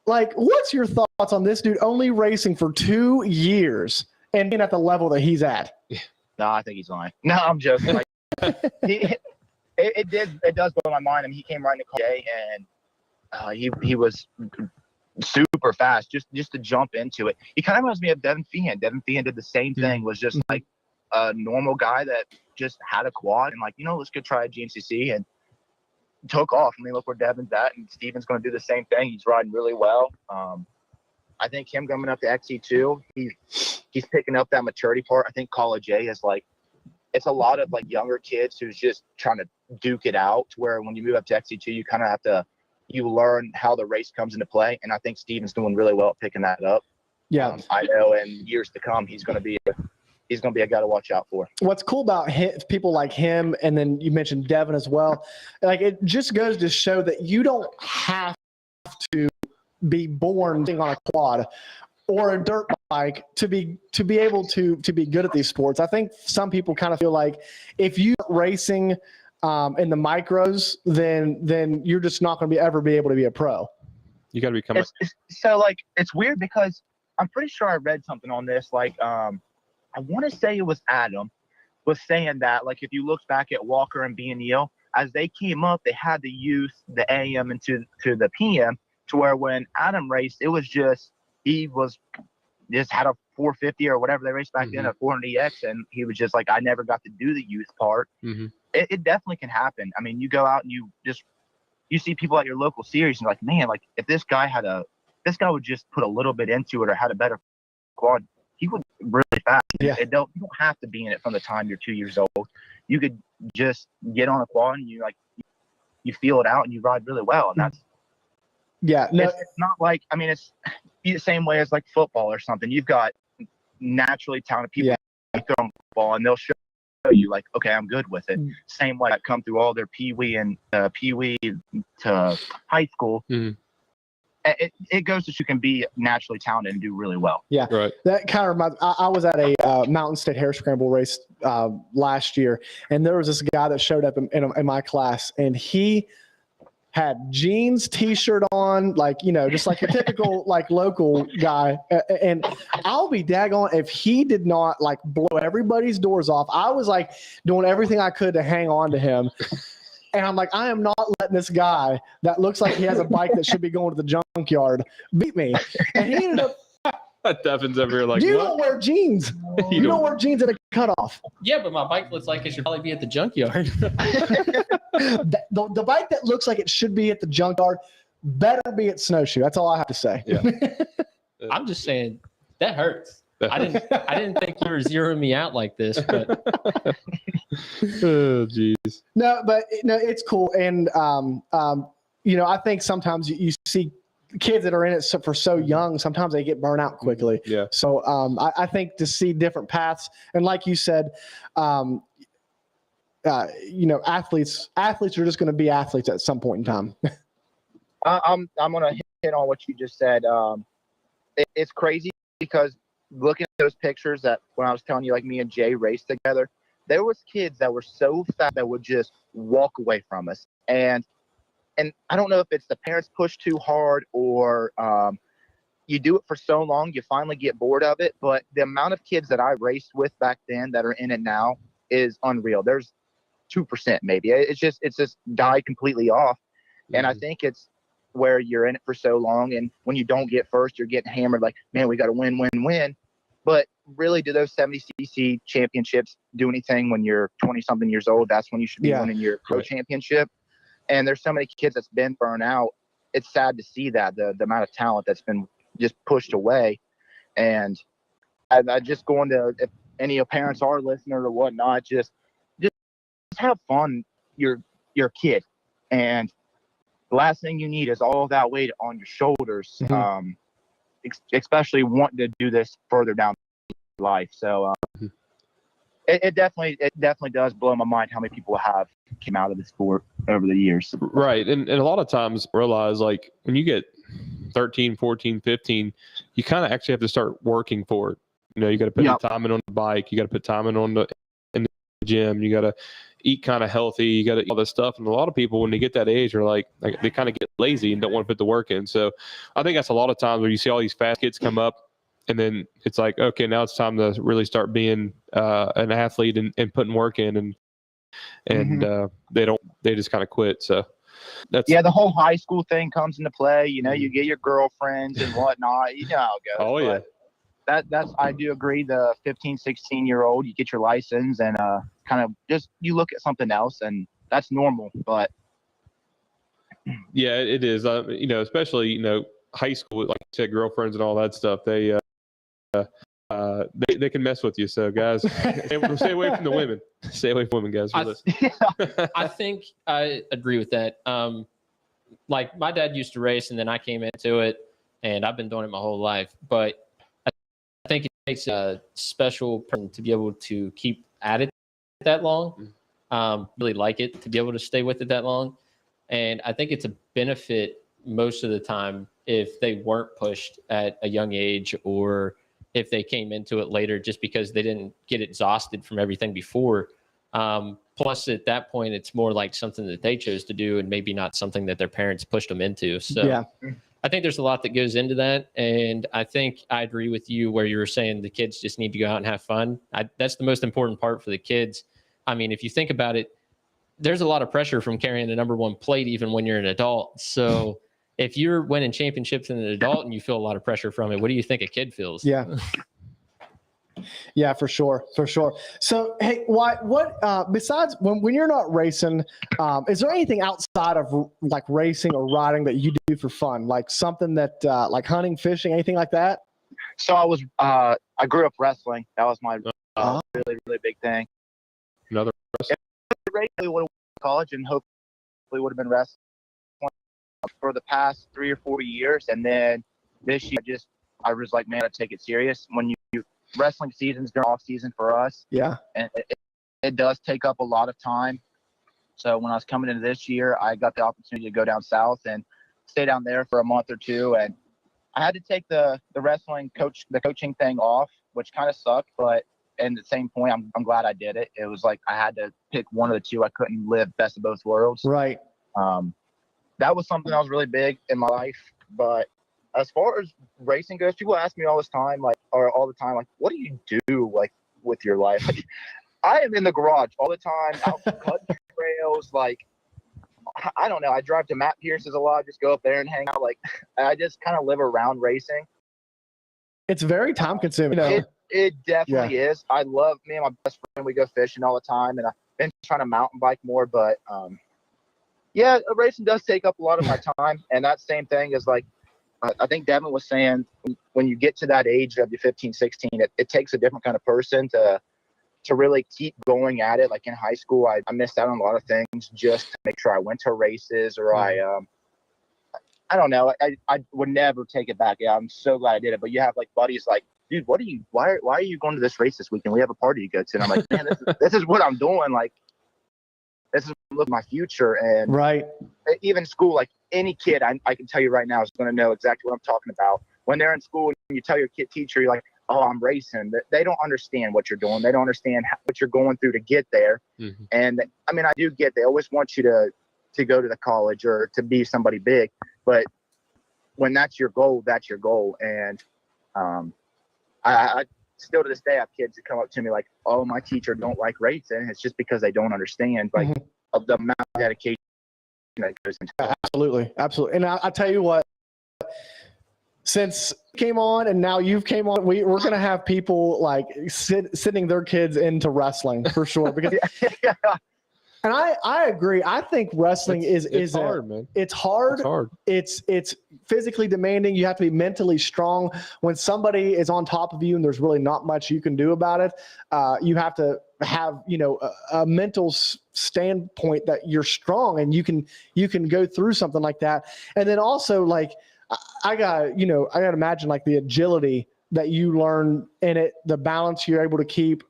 like, what's your thoughts on this dude only racing for 2 years and being at the level that he's at? No, I think he's lying. No, I'm joking. Like, it does blow my mind. I mean, he came right in the car today, and he was super fast just to jump into it. He kind of reminds me of Devin Feehan. Devin Feehan did the same thing, was just like a normal guy that just had a quad and like, let's go try a GNCC, and took off. I mean, look where Devin's at, and Steven's going to do the same thing. He's riding really well. I think him coming up to XC2, he's picking up that maturity part. I think College A is like, it's a lot of like younger kids who's just trying to duke it out, to where when you move up to XC2, you kind of have to, you learn how the race comes into play. And I think Steven's doing really well at picking that up. Yeah. I know in years to come, he's going to be a guy to watch out for. What's cool about people like him, and then you mentioned Devin as well, like it just goes to show that you don't have to be born on a quad or a dirt bike to be able to be good at these sports. I think some people kind of feel like if you racing in the micros, then you're just not going to ever be able to be a pro. You got to become. So like it's weird because I'm pretty sure I read something on this. Like I want to say it was Adam was saying that, like, if you look back at Walker and Biennial, as they came up, they had the youth, the AM into the PM, to where when Adam raced, it was just, he was just had a 450 or whatever they raced back then, a 400EX, and he was just like, I never got to do the youth part. It definitely can happen. I mean, you go out and you see people at your local series, and you're like, man, like, if this guy would just put a little bit into it or had a better quad, he would really fast. Yeah. You don't have to be in it from the time you're 2 years old. You could just get on a quad and you feel it out and you ride really well. And that's it's not like, I mean, it's the same way as like football or something. You've got naturally talented people who throw them football, and they'll show you like, okay, I'm good with it. Same way that come through all their pee-wee to high school. It goes to you can be naturally talented and do really well. Yeah, right. That kind of reminds. I was at a Mountain State Hare Scramble race last year, and there was this guy that showed up in my class, and he had jeans, t-shirt on, like, just like a typical like local guy. And I'll be daggone if he did not like blow everybody's doors off. I was like doing everything I could to hang on to him. And I'm like, I am not letting this guy that looks like he has a bike that should be going to the junkyard beat me. And he ended up. Devin's over here like, you what? don't wear jeans. You don't wear jeans at a cutoff. Yeah, but my bike looks like it should probably be at the junkyard. The bike that looks like it should be at the junkyard better be at Snowshoe. That's all I have to say. Yeah. I'm just saying that hurts. I didn't think you were zeroing me out like this, but oh jeez. No, but it's cool. And I think sometimes you see kids that are in it for so young, sometimes they get burnt out quickly. Yeah. So I think to see different paths, and like you said, athletes are just going to be athletes at some point in time. I'm gonna hit on what you just said. It's crazy because looking at those pictures that when I was telling you, like me and Jay raced together, there was kids that were so fat that would just walk away from us. And I don't know if it's the parents push too hard or you do it for so long, you finally get bored of it. But the amount of kids that I raced with back then that are in it now is unreal. There's 2% maybe. It's just died completely off. And I think it's where you're in it for so long. And when you don't get first, you're getting hammered like, man, we got to win, win, win. But really, do those 70cc championships do anything when you're 20-something years old? That's when you should be winning your pro championship. And there's so many kids that's been burned out. It's sad to see that, the amount of talent that's been just pushed away. And I just going to, if any of parents are listening or whatnot, just have fun. You're a kid. And the last thing you need is all that weight on your shoulders, especially wanting to do this further down life. So it definitely does blow my mind how many people have came out of the sport over the years. Right. And a lot of times realize, like, when you get 13, 14, 15, you kind of actually have to start working for it. You know, you got to put the time in on the bike. You got to put time in the gym. You got to eat kind of healthy. You got to eat all this stuff. And a lot of people, when they get that age, are like they kind of get lazy and don't want to put the work in. So I think that's a lot of times where you see all these fast kids come up, and then it's like, okay, now it's time to really start being an athlete and putting work in, and they just kind of quit. So that's the whole high school thing comes into play. You know, you get your girlfriends and whatnot. You know how it goes. Oh yeah. That's I do agree. The 15, 16-year-old, you get your license and kind of just you look at something else, and that's normal. But yeah, it is. You know, especially, you know, high school, like you said, girlfriends and all that stuff. They can mess with you. So guys, stay away from the women. Stay away from women, guys. I think I agree with that. Like, my dad used to race, and then I came into it, and I've been doing it my whole life. But I think it takes a special person to be able to keep at it that long. Really like it, to be able to stay with it that long. And I think it's a benefit most of the time if they weren't pushed at a young age, or if they came into it later just because they didn't get exhausted from everything before. Plus, at that point, it's more like something that they chose to do and maybe not something that their parents pushed them into. So I think there's a lot that goes into that. And I think I agree with you where you were saying the kids just need to go out and have fun. That's the most important part for the kids. I mean, if you think about it, there's a lot of pressure from carrying the #1 plate, even when you're an adult. So if you're winning championships as an adult and you feel a lot of pressure from it, what do you think a kid feels? Yeah, for sure. So, hey, what besides when you're not racing, is there anything outside of like racing or riding that you do for fun? Like something that like hunting, fishing, anything like that? So I grew up wrestling. That was my really, really big thing. Another wrestling. Really would have went to college and hopefully would have been wrestling for the past 3 or 4 years. And then this year, I was like, man, I take it serious. When you wrestling seasons during off season for us. Yeah. And it does take up a lot of time. So when I was coming into this year, I got the opportunity to go down south and stay down there for a month or two. And I had to take the coaching thing off, which kind of sucked. But at the same point, I'm glad I did it. It was like I had to pick one of the two. I couldn't live best of both worlds. Right. That was something that was really big in my life. But as far as racing goes, people ask me all the time, like, what do you do, like, with your life? Like, I am in the garage all the time, out cutting trails. Like, I don't know. I drive to Matt Pierce's a lot, just go up there and hang out. Like, I just kind of live around racing. It's very time consuming. It definitely is. I love me and my best friend. We go fishing all the time, and I've been trying to mountain bike more, but racing does take up a lot of my time. And that same thing is like, I think Devin was saying, when you get to that age of your 15, 16, it takes a different kind of person to really keep going at it. Like in high school, I missed out on a lot of things just to make sure I went to races, or I don't know. I would never take it back. Yeah, I'm so glad I did it. But you have like buddies like, dude, why are you going to this race this weekend? We have a party to go to. And I'm like, man, this is what I'm doing. Like, this is my future. And even school, like any kid, I can tell you right now is going to know exactly what I'm talking about. When they're in school and you tell your teacher, you're like, oh, I'm racing. They don't understand what you're doing. They don't understand what you're going through to get there. Mm-hmm. And I mean, I do get they always want you to go to the college or to be somebody big, but when that's your goal, that's your goal. And I still to this day have kids that come up to me like, oh, my teacher don't like racing. It's just because they don't understand like of the amount of dedication that goes into it. Absolutely. And I tell you what, since you came on and now you've came on, we're going to have people like sending their kids into wrestling for sure. Because Yeah. And I agree. I think wrestling is hard, man. It's hard. It's hard. It's physically demanding. You have to be mentally strong. When somebody is on top of you and there's really not much you can do about it, you have to have a mental standpoint that you're strong and you can go through something like that. And then also like I got to imagine like the agility that you learn in it, the balance you're able to keep.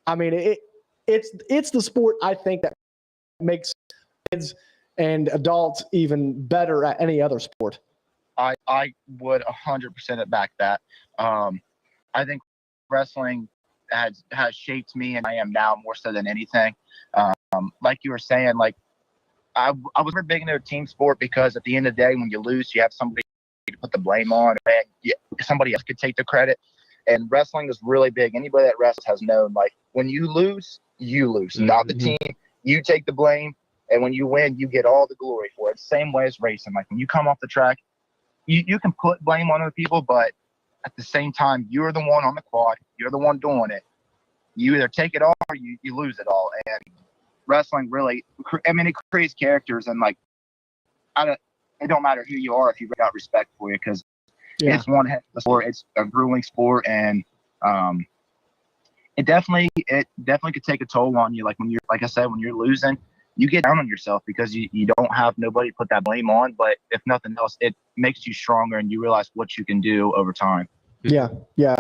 I mean, it's the sport I think that makes kids and adults even better at any other sport. I would 100% back that. I think wrestling has shaped me and I am now more so than anything. Like you were saying, like I was very big into a team sport because at the end of the day, when you lose, you have somebody to put the blame on and somebody else could take the credit. And wrestling is really big. Anybody that wrestles has known, like, when you lose, not the team. You take the blame, and when you win, you get all the glory for it. Same way as racing. Like, when you come off the track, you can put blame on other people, but at the same time, you're the one on the quad. You're the one doing it. You either take it all or you lose it all. And wrestling really, it creates characters, and, like, it don't matter who you are if you've got respect for you, because it's one heck of a sport. It's a grueling sport, and it definitely could take a toll on you. Like I said, when you're losing, you get down on yourself because you don't have nobody to put that blame on. But if nothing else, it makes you stronger, and you realize what you can do over time. Yeah,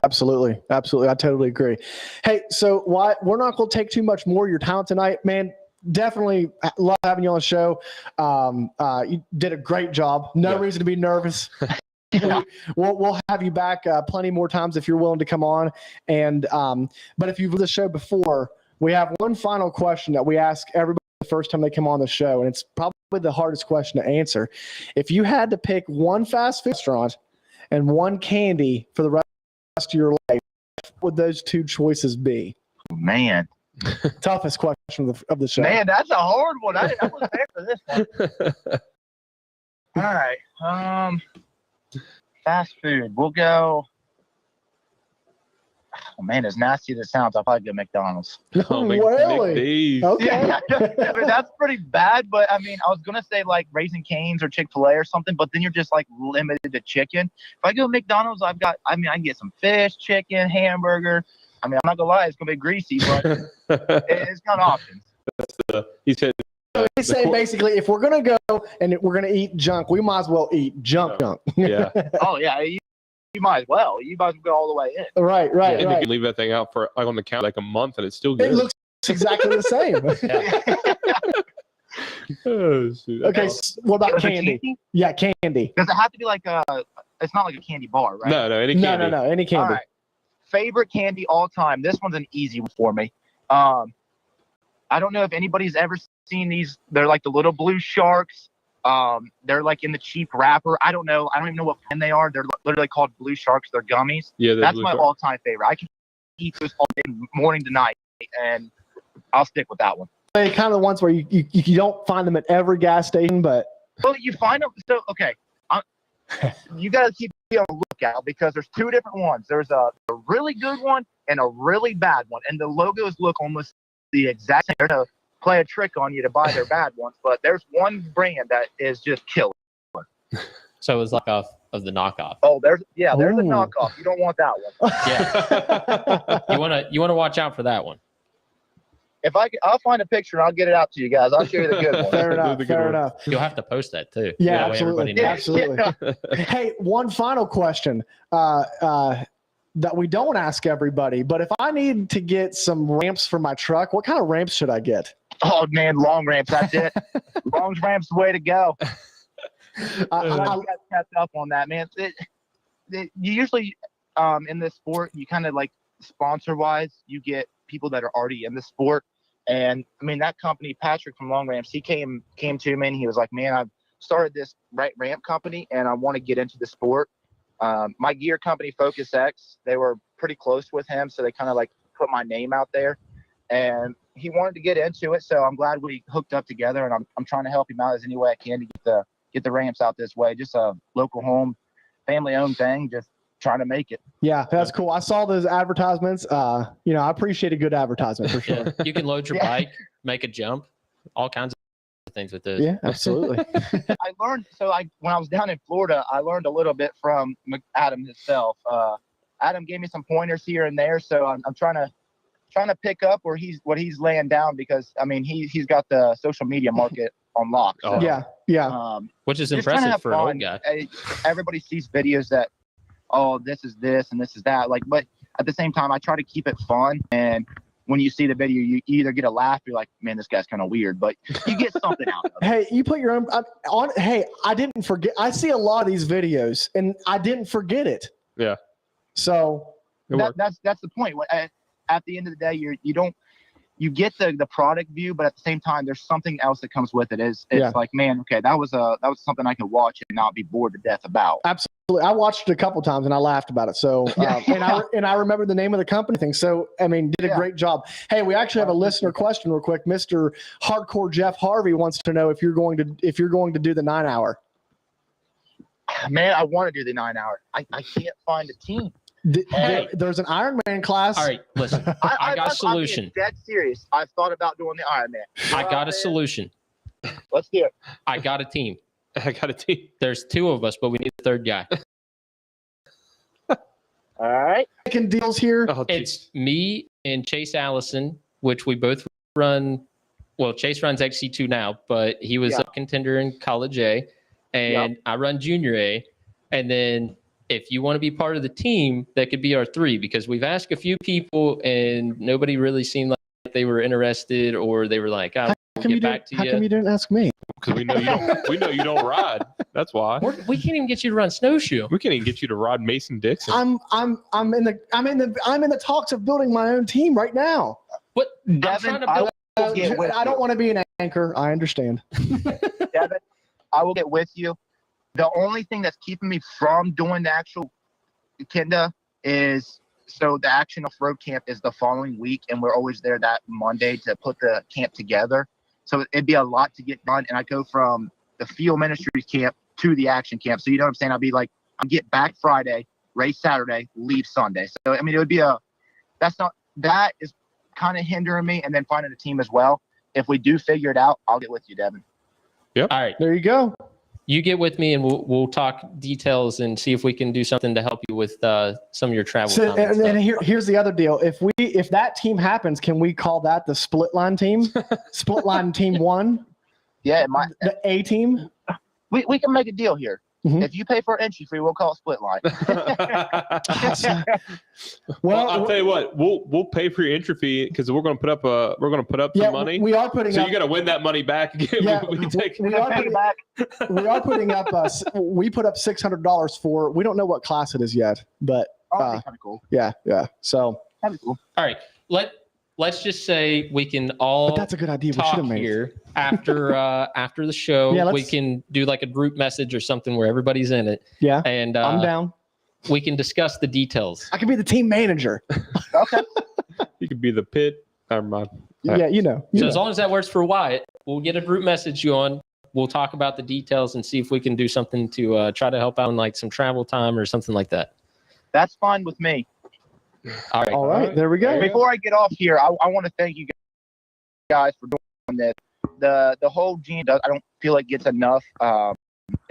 absolutely. I totally agree. Hey, so we're not going to take too much more of your time tonight, man. Definitely love having you on the show. You did a great job. No reason to be nervous. We'll have you back plenty more times if you're willing to come on. And but if you've listened to the show before, we have one final question that we ask everybody the first time they come on the show, and it's probably the hardest question to answer. If you had to pick one fast food restaurant and one candy for the rest of your life, what would those two choices be? Man, toughest question of the show. Man, that's a hard one. I wasn't there for this one. All right. Fast food. We'll go. Oh, man, as nasty as it sounds, I'll probably go McDonald's. Really? Okay. Yeah, I mean, that's pretty bad, but I mean, I was gonna say like Raising Cane's or Chick-fil-A or something, but then you're just like limited to chicken. If I go McDonald's, I can get some fish, chicken, hamburger. I mean, I'm not gonna lie, it's gonna be greasy, but it's got options. He said. So he's saying basically, if we're gonna go and we're gonna eat junk, we might as well eat junk. Yeah. Oh yeah, you might as well. You might as well go all the way in. Right. You can leave that thing out for like on the counter like a month, and it's still good. It looks exactly the same. Oh, shoot. Okay, so what about candy? Yeah, candy. Does it have to be like it's not like a candy bar, right? No, any candy. No, any candy. All right. Favorite candy all time. This one's an easy one for me. I don't know if anybody's ever seen these. They're like the little blue sharks. They're like in the cheap wrapper. I don't know. I don't even know what brand they are. They're literally called blue sharks. They're gummies. Yeah, that's my all-time favorite. I can eat those all day, morning to night, and I'll stick with that one. Kind of the ones where you don't find them at every gas station, but well, you find them. So okay, you got to keep on the lookout because there's two different ones. There's a really good one and a really bad one, and the logos look almost the exact same. They're to play a trick on you to buy their bad ones, but there's one brand that is just killer. So it was like of the knockoff. Oh, there's a knockoff. You don't want that one. Yeah. you wanna watch out for that one. If I'll find a picture and I'll get it out to you guys. I'll show you the good one. Fair enough. You'll have to post that too. Yeah, that absolutely. Absolutely. Hey, one final question that we don't ask everybody, but if I need to get some ramps for my truck, what kind of ramps should I get? Oh man, long ramps. That's it. Long ramps the way to go. I got kept up on that, man. You usually in this sport, you kind of like sponsor wise, you get people that are already in the sport. And I mean, that company, Patrick from Long Ramps, he came to me and he was like, man, I've started this ramp company and I want to get into the sport. My gear company, Focus X, they were pretty close with him. So they kind of like put my name out there and he wanted to get into it. So I'm glad we hooked up together and I'm trying to help him out as any way I can to get the ramps out this way. Just a local home, family owned thing, just trying to make it. Yeah, that's cool. I saw those advertisements. I appreciate a good advertisement for sure. You can load your bike, make a jump, all kinds of things with those. Yeah, absolutely. I learned, when I was down in Florida, I learned a little bit from Adam himself. Adam gave me some pointers here and there, so I'm trying to pick up what he's laying down because I mean he's got the social media market on lock. So, yeah. Which is just trying to impressive have for an old fun. guy. Everybody sees videos that, oh, this is this and this is that. Like, but at the same time, I try to keep it fun. And when you see the video, you either get a laugh, you're like, man, this guy's kind of weird, but you get something out of it. Hey, you put your own on. Hey, I didn't forget. I see a lot of these videos, and I didn't forget it. Yeah. So that's the point. At the end of the day, you get the product view, but at the same time, there's something else that comes with it. It's like, man, okay, that was something I could watch and not be bored to death about. Absolutely. I watched it a couple times and I laughed about it. So, and I remember the name of the company thing. So, I mean, did a great job. Hey, we actually have a listener question real quick. Mr. Hardcore Jeff Harvey wants to know if you're going to do the 9 hour. Man, I want to do the 9 hour. I can't find a team. There's an Ironman class. All right, listen. I got a solution. I'm dead serious. I've thought about doing the Ironman. I got a solution. Let's hear it. I got a team. I got a team. There's two of us, but we need a third guy. All right. Making deals here. Oh, It's me and Chase Allison, which we both run. Well, Chase runs XC2 now, but he was a contender in College A, and I run Junior A. And then if you want to be part of the team, that could be our three, because we've asked a few people and nobody really seemed like they were interested, or they were like, "I'll get back to you." How come you didn't ask me? Because we know you don't. We know you don't ride. That's why. We can't even get you to run snowshoe. We can't even get you to ride Mason Dixon. I'm in the talks of building my own team right now. What? Devin, I don't want to be an anchor. I understand. Devin, I will get with you. The only thing that's keeping me from doing the actual Kinda is, so the Action Off-Road camp is the following week, and we're always there that Monday to put the camp together. So it'd be a lot to get done, and I go from the Field Ministries camp to the Action camp. So you know what I'm saying? I'll be like, I'll get back Friday, race Saturday, leave Sunday. So I mean, it would be that is kind of hindering me, and then finding a team as well. If we do figure it out, I'll get with you, Devin. Yep. All right. There you go. You get with me and we'll talk details and see if we can do something to help you with some of your travel. So, and here's the other deal. If that team happens, can we call that the split line team? Split line team 1? Yeah, the A team? We can make a deal here. Mm-hmm. If you pay for entry fee, we'll call it split line. Well, I'll tell you what, we'll pay for your entry fee, because we're going to put up some money. We are putting. So you got to win that money back. Yeah, we put up $600 for. We don't know what class it is yet, but kind of cool. Yeah. So that'd be cool. All right, let's just say we can all. But that's a good idea. We should talk have made here after the show. Yeah, we can do like a group message or something where everybody's in it. Yeah, and I'm down. We can discuss the details. I can be the team manager. Okay. You could be the pit. Never mind. Yeah, you know. As long as that works for Wyatt, we'll get a group message you on. We'll talk about the details and see if we can do something to try to help out in like some travel time or something like that. That's fine with me. All right. There we go. Before I get off here, I want to thank you guys for doing this. The whole gene I don't feel like gets enough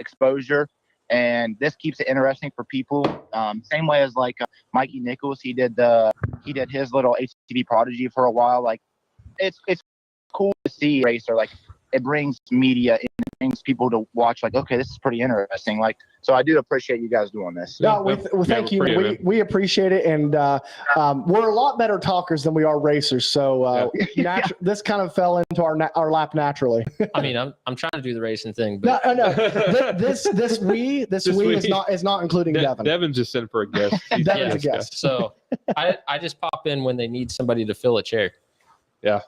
exposure, and this keeps it interesting for people. Same way as like Mikey Nichols, he did his little HTV Prodigy for a while. Like it's cool to see a racer, like it brings media in brings people to watch. Like, okay, this is pretty interesting. Like, so I do appreciate you guys doing this. No, thank you. We appreciate it, and we're a lot better talkers than we are racers. So this kind of fell into our lap naturally. I mean, I'm trying to do the racing thing, but no. This we is not including Devin. Devin's just in for a guest. Devin's a guest. So I just pop in when they need somebody to fill a chair. Yeah.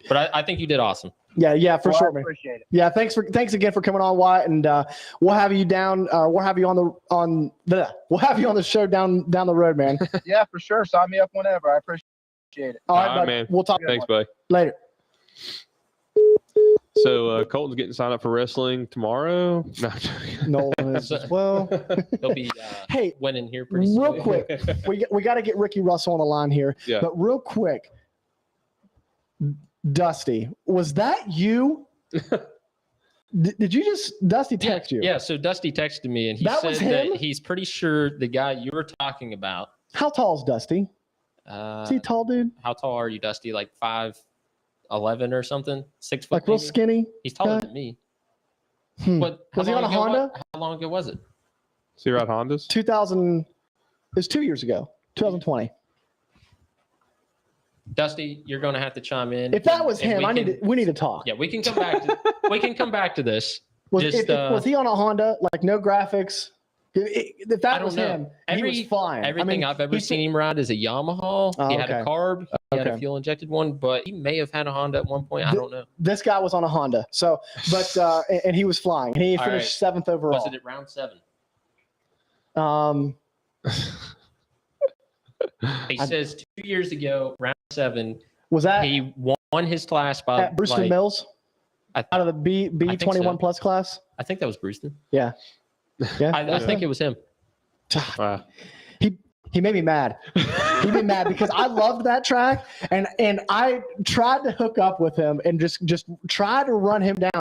But I think you did awesome. Yeah, for sure, I man. appreciate it. Yeah, thanks again for coming on, Wyatt, and we'll have you down. We'll have you on the show down the road, man. Yeah, for sure. Sign me up whenever. I appreciate it. All right, man. We'll talk. Thanks, buddy. Later. So Colton's getting signed up for wrestling tomorrow. No, Nolan is as well. They'll be Hey, winning here pretty soon. real quick, we got to get Ricky Russell on the line here. Yeah. But real quick, Dusty, was that you? Did you just Dusty text you? Yeah, so Dusty texted me and he That said was him? that he's pretty sure the guy you were talking about. How tall is Dusty? Is he a tall dude? How tall are you, Dusty? Like 5'11" or something? 6 foot? Like real maybe? skinny? He's taller guy? than me. Hmm. But Was he on a Honda? How long ago was it? See ride Hondas? 2000. It was 2 years ago. 2020. Dusty, you're going to have to chime in. If that was and him, we need to talk. Yeah, we can come back to this. Was, Just, was he on a Honda? Like no graphics? If that was him, he was flying. Everything I've ever seen him ride is a Yamaha. Oh, he had a okay. carb. He had a Okay. fuel injected one, but he may have had a Honda at one point. I don't know. This guy was on a Honda. So, but and he was flying. He All finished right. 7th overall. Was it at round 7? He says 2 years ago, round 7, Was that he won his class by at Brewston like, Mills I- out of the B think 21 so. plus class? I think that was Brewston. Yeah. I think it was him. Wow. He made me mad. He made me mad because I loved that track and I tried to hook up with him and just try to run him down.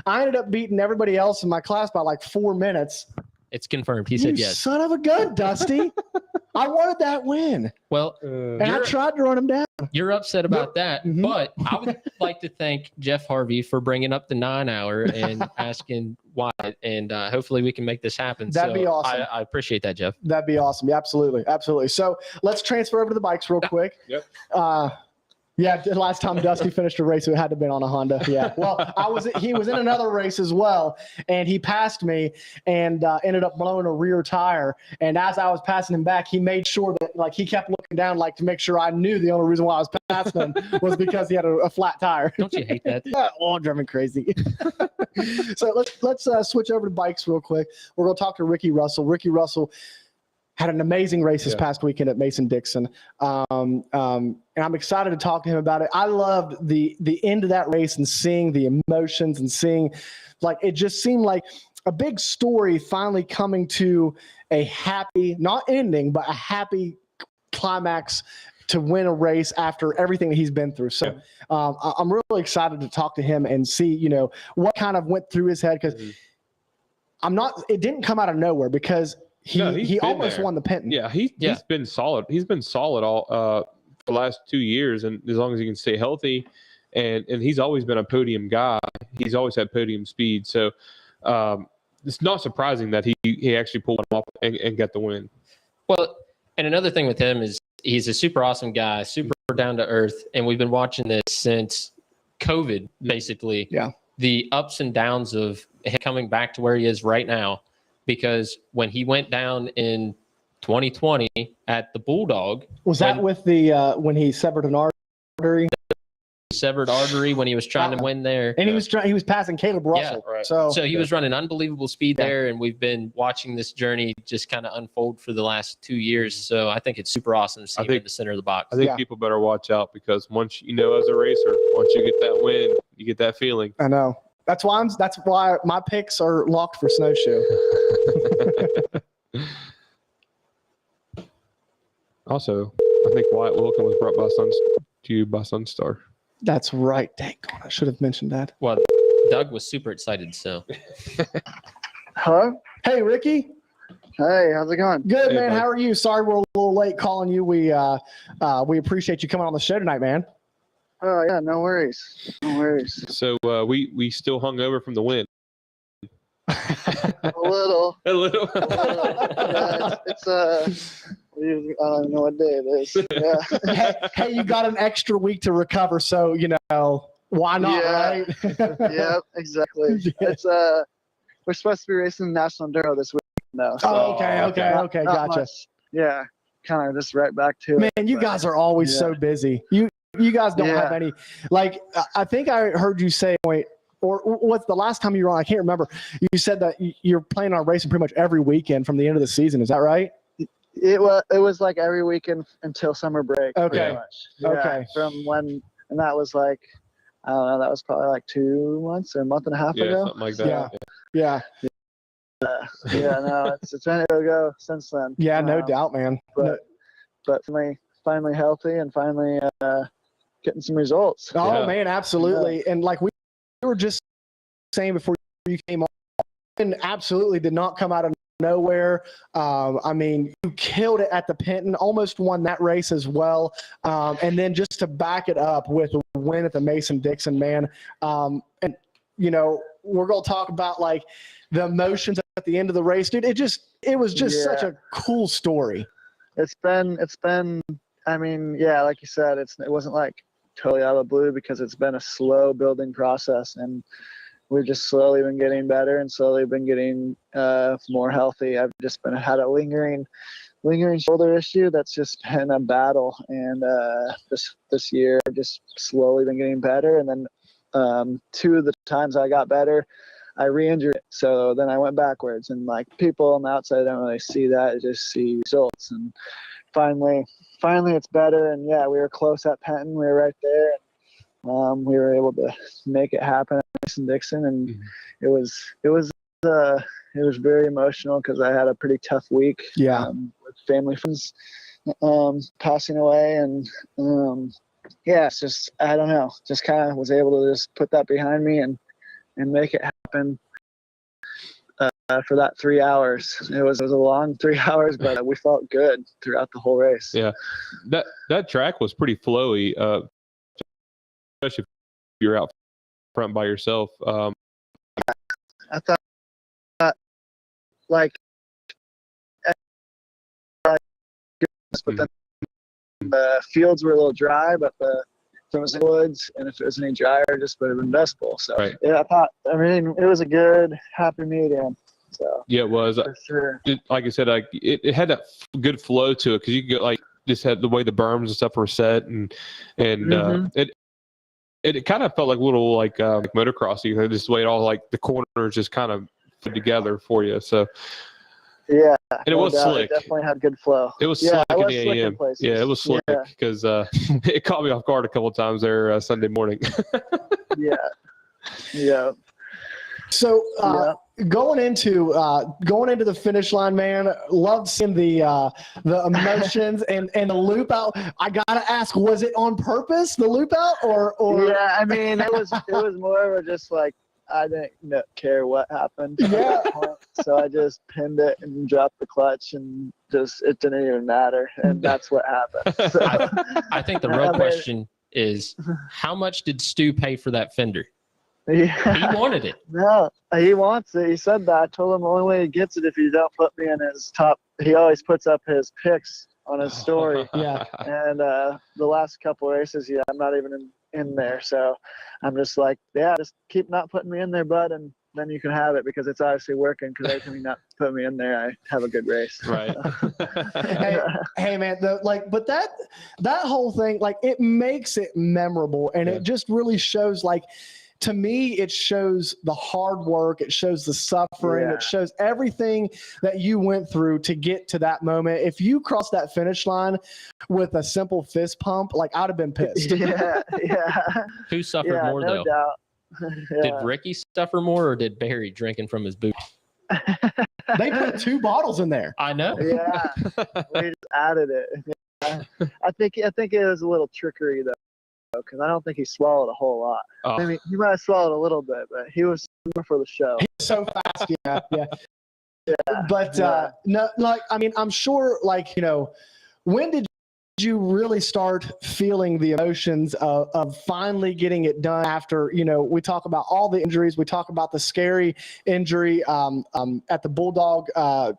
I ended up beating everybody else in my class by like 4 minutes. It's confirmed. He said You yes. son of a gun, Dusty. I wanted that win. Well, And I tried to run him down. you're upset about that, Mhm. but I would like to thank Jeff Harvey for bringing up the 9 hour and asking why, and hopefully we can make this happen. That'd be awesome. I appreciate that, Jeff. That'd be awesome. Yeah, absolutely. Absolutely. So let's transfer over to the bikes real quick. Yep. Yeah, the last time Dusty finished a race, it had to have been on a Honda. Yeah. Well, he was in another race as well, and he passed me and ended up blowing a rear tire. And as I was passing him back, he made sure that like he kept looking down like to make sure I knew the only reason why I was passing him was because he had a flat tire. Don't you hate that? Oh, I'm driving crazy. So let's switch over to bikes real quick. We're going to talk to Ricky Russell. Ricky Russell had an amazing race this past weekend at Mason Dixon. And I'm excited to talk to him about it. I loved the end of that race and seeing the emotions and seeing like it just seemed like a big story finally coming to a happy, not ending, but a happy climax to win a race after everything that he's been through. So I'm really excited to talk to him and see, what kind of went through his head because it didn't come out of nowhere because he almost won the Penton. Yeah, he's been solid. He's been solid all for the last 2 years, and as long as he can stay healthy, and he's always been a podium guy. He's always had podium speed. So it's not surprising that he actually pulled him off and got the win. Well, and another thing with him is he's a super awesome guy, super down to earth, and we've been watching this since COVID, basically. Yeah. The ups and downs of him coming back to where he is right now. Because when he went down in 2020 at the Bulldog, was that with the when he severed an artery? Severed artery when he was trying to win there, and he was passing Caleb Russell. right. So he was running unbelievable speed there, and we've been watching this journey just kind of unfold for the last 2 years. So I think it's super awesome to see him in the center of the box. I think people better watch out because once as a racer, once you get that win, you get that feeling. I know. That's why my picks are locked for Snowshoe. Also, I think Wyatt Wilkin was brought to you by Sunstar. That's right. Dang God, I should have mentioned that. Well, Doug was super excited. So, Hello? Hey, Ricky. Hey, how's it going? Good, Hey, man. bud. How are you? Sorry we're a little late calling you. We appreciate you coming on the show tonight, man. Oh yeah, no worries. No worries. So we still hung over from the win. A little. A little. Yeah, it's I don't even know what day it is. Yeah. Hey, you got an extra week to recover, so why not, Yeah. right? Yep, exactly. It's we're supposed to be racing National Enduro this week now. So Oh, okay, not gotcha. much. Yeah, kind of just right back to it. Man, you guys are always so busy. You guys don't have any, like, I think I heard you say, or what's the last time you were on? I can't remember. You said that you're planning on racing pretty much every weekend from the end of the season. Is that right? It was like every weekend until summer break. Okay. Pretty much. Yeah, Okay. From when, and that was like, I don't know, that was probably like 2 months or a month and a half ago. Something like that. Yeah. Yeah, no, it's been a go since then. Yeah, no doubt, man. But finally healthy and finally getting some results. Oh, man, absolutely. And like we were just saying before you came on, and absolutely did not come out of nowhere. I mean, you killed it at the Penton, almost won that race as well. And then just to back it up with a win at the Mason Dixon, man. And, we're going to talk about like the emotions at the end of the race, dude. It was just such a cool story. It's been, I mean, yeah, like you said, it wasn't like totally out of the blue because it's been a slow building process, and we've just slowly been getting better and slowly been getting more healthy. I've just had a lingering shoulder issue that's just been a battle, and this year I've just slowly been getting better. And then 2 of the times I got better, I re-injured it. So then I went backwards, and like people on the outside don't really see that, they just see results. And finally it's better. And yeah, we were close at Penton. We were right there. We were able to make it happen at Mason Dixon, and it was very emotional because I had a pretty tough week. With family friends passing away, and it's just, I don't know, just kind of was able to just put that behind me and make it happen for that 3 hours. It was a long 3 hours, but we felt good throughout the whole race. Yeah, that track was pretty flowy, especially if you're out front by yourself. I thought like, but then the fields were a little dry, but if it was in woods and if it was any drier, it just would have been Dust Bowl. So yeah, I mean, it was a good, happy medium. So yeah, it was for sure. Like I said, it had that good flow to it because you could like just had the way the berms and stuff were set, and it kind of felt like a little like motocrossy. Just the way it all like the corners just kind of put together for you. So yeah, and it was slick. It definitely had good flow. It was slick in the AM. Yeah, it was slick because it caught me off guard a couple of times there Sunday morning. Yeah. So going into the finish line, man, loved seeing the emotions and the loop out. I gotta ask, was it on purpose, the loop out, or? Yeah, I mean, it was more of just like, I didn't care what happened. Yeah. So I just pinned it and dropped the clutch, and it didn't even matter, and that's what happened. So, I think the real question is, how much did Stu pay for that fender? Yeah. He wanted it. No, he wants it. He said that. I told him the only way he gets it if you don't put me in his top. He always puts up his picks on his story. Yeah. And the last couple races, I'm not even in there. So I'm just like, just keep not putting me in there, bud, and then you can have it because it's obviously working. Because every time you not put me in there, I have a good race. Right. hey man, but that whole thing, like, it makes it memorable, and it just really shows, like, to me, it shows the hard work. It shows the suffering. Yeah. It shows everything that you went through to get to that moment. If you crossed that finish line with a simple fist pump, like, I'd have been pissed. Yeah. Who suffered more, no though? Doubt. Did Ricky suffer more, or did Barry drinking from his boot? They put 2 bottles in there. I know. Yeah, we just added it. Yeah. I think it was a little trickery though, because I don't think he swallowed a whole lot. Oh. I mean, he might have swallowed a little bit, but he was more for the show. So fast, yeah. But no, like, I mean, I'm sure, like, when did you really start feeling the emotions of finally getting it done after, we talk about all the injuries. We talk about the scary injury at the Bulldog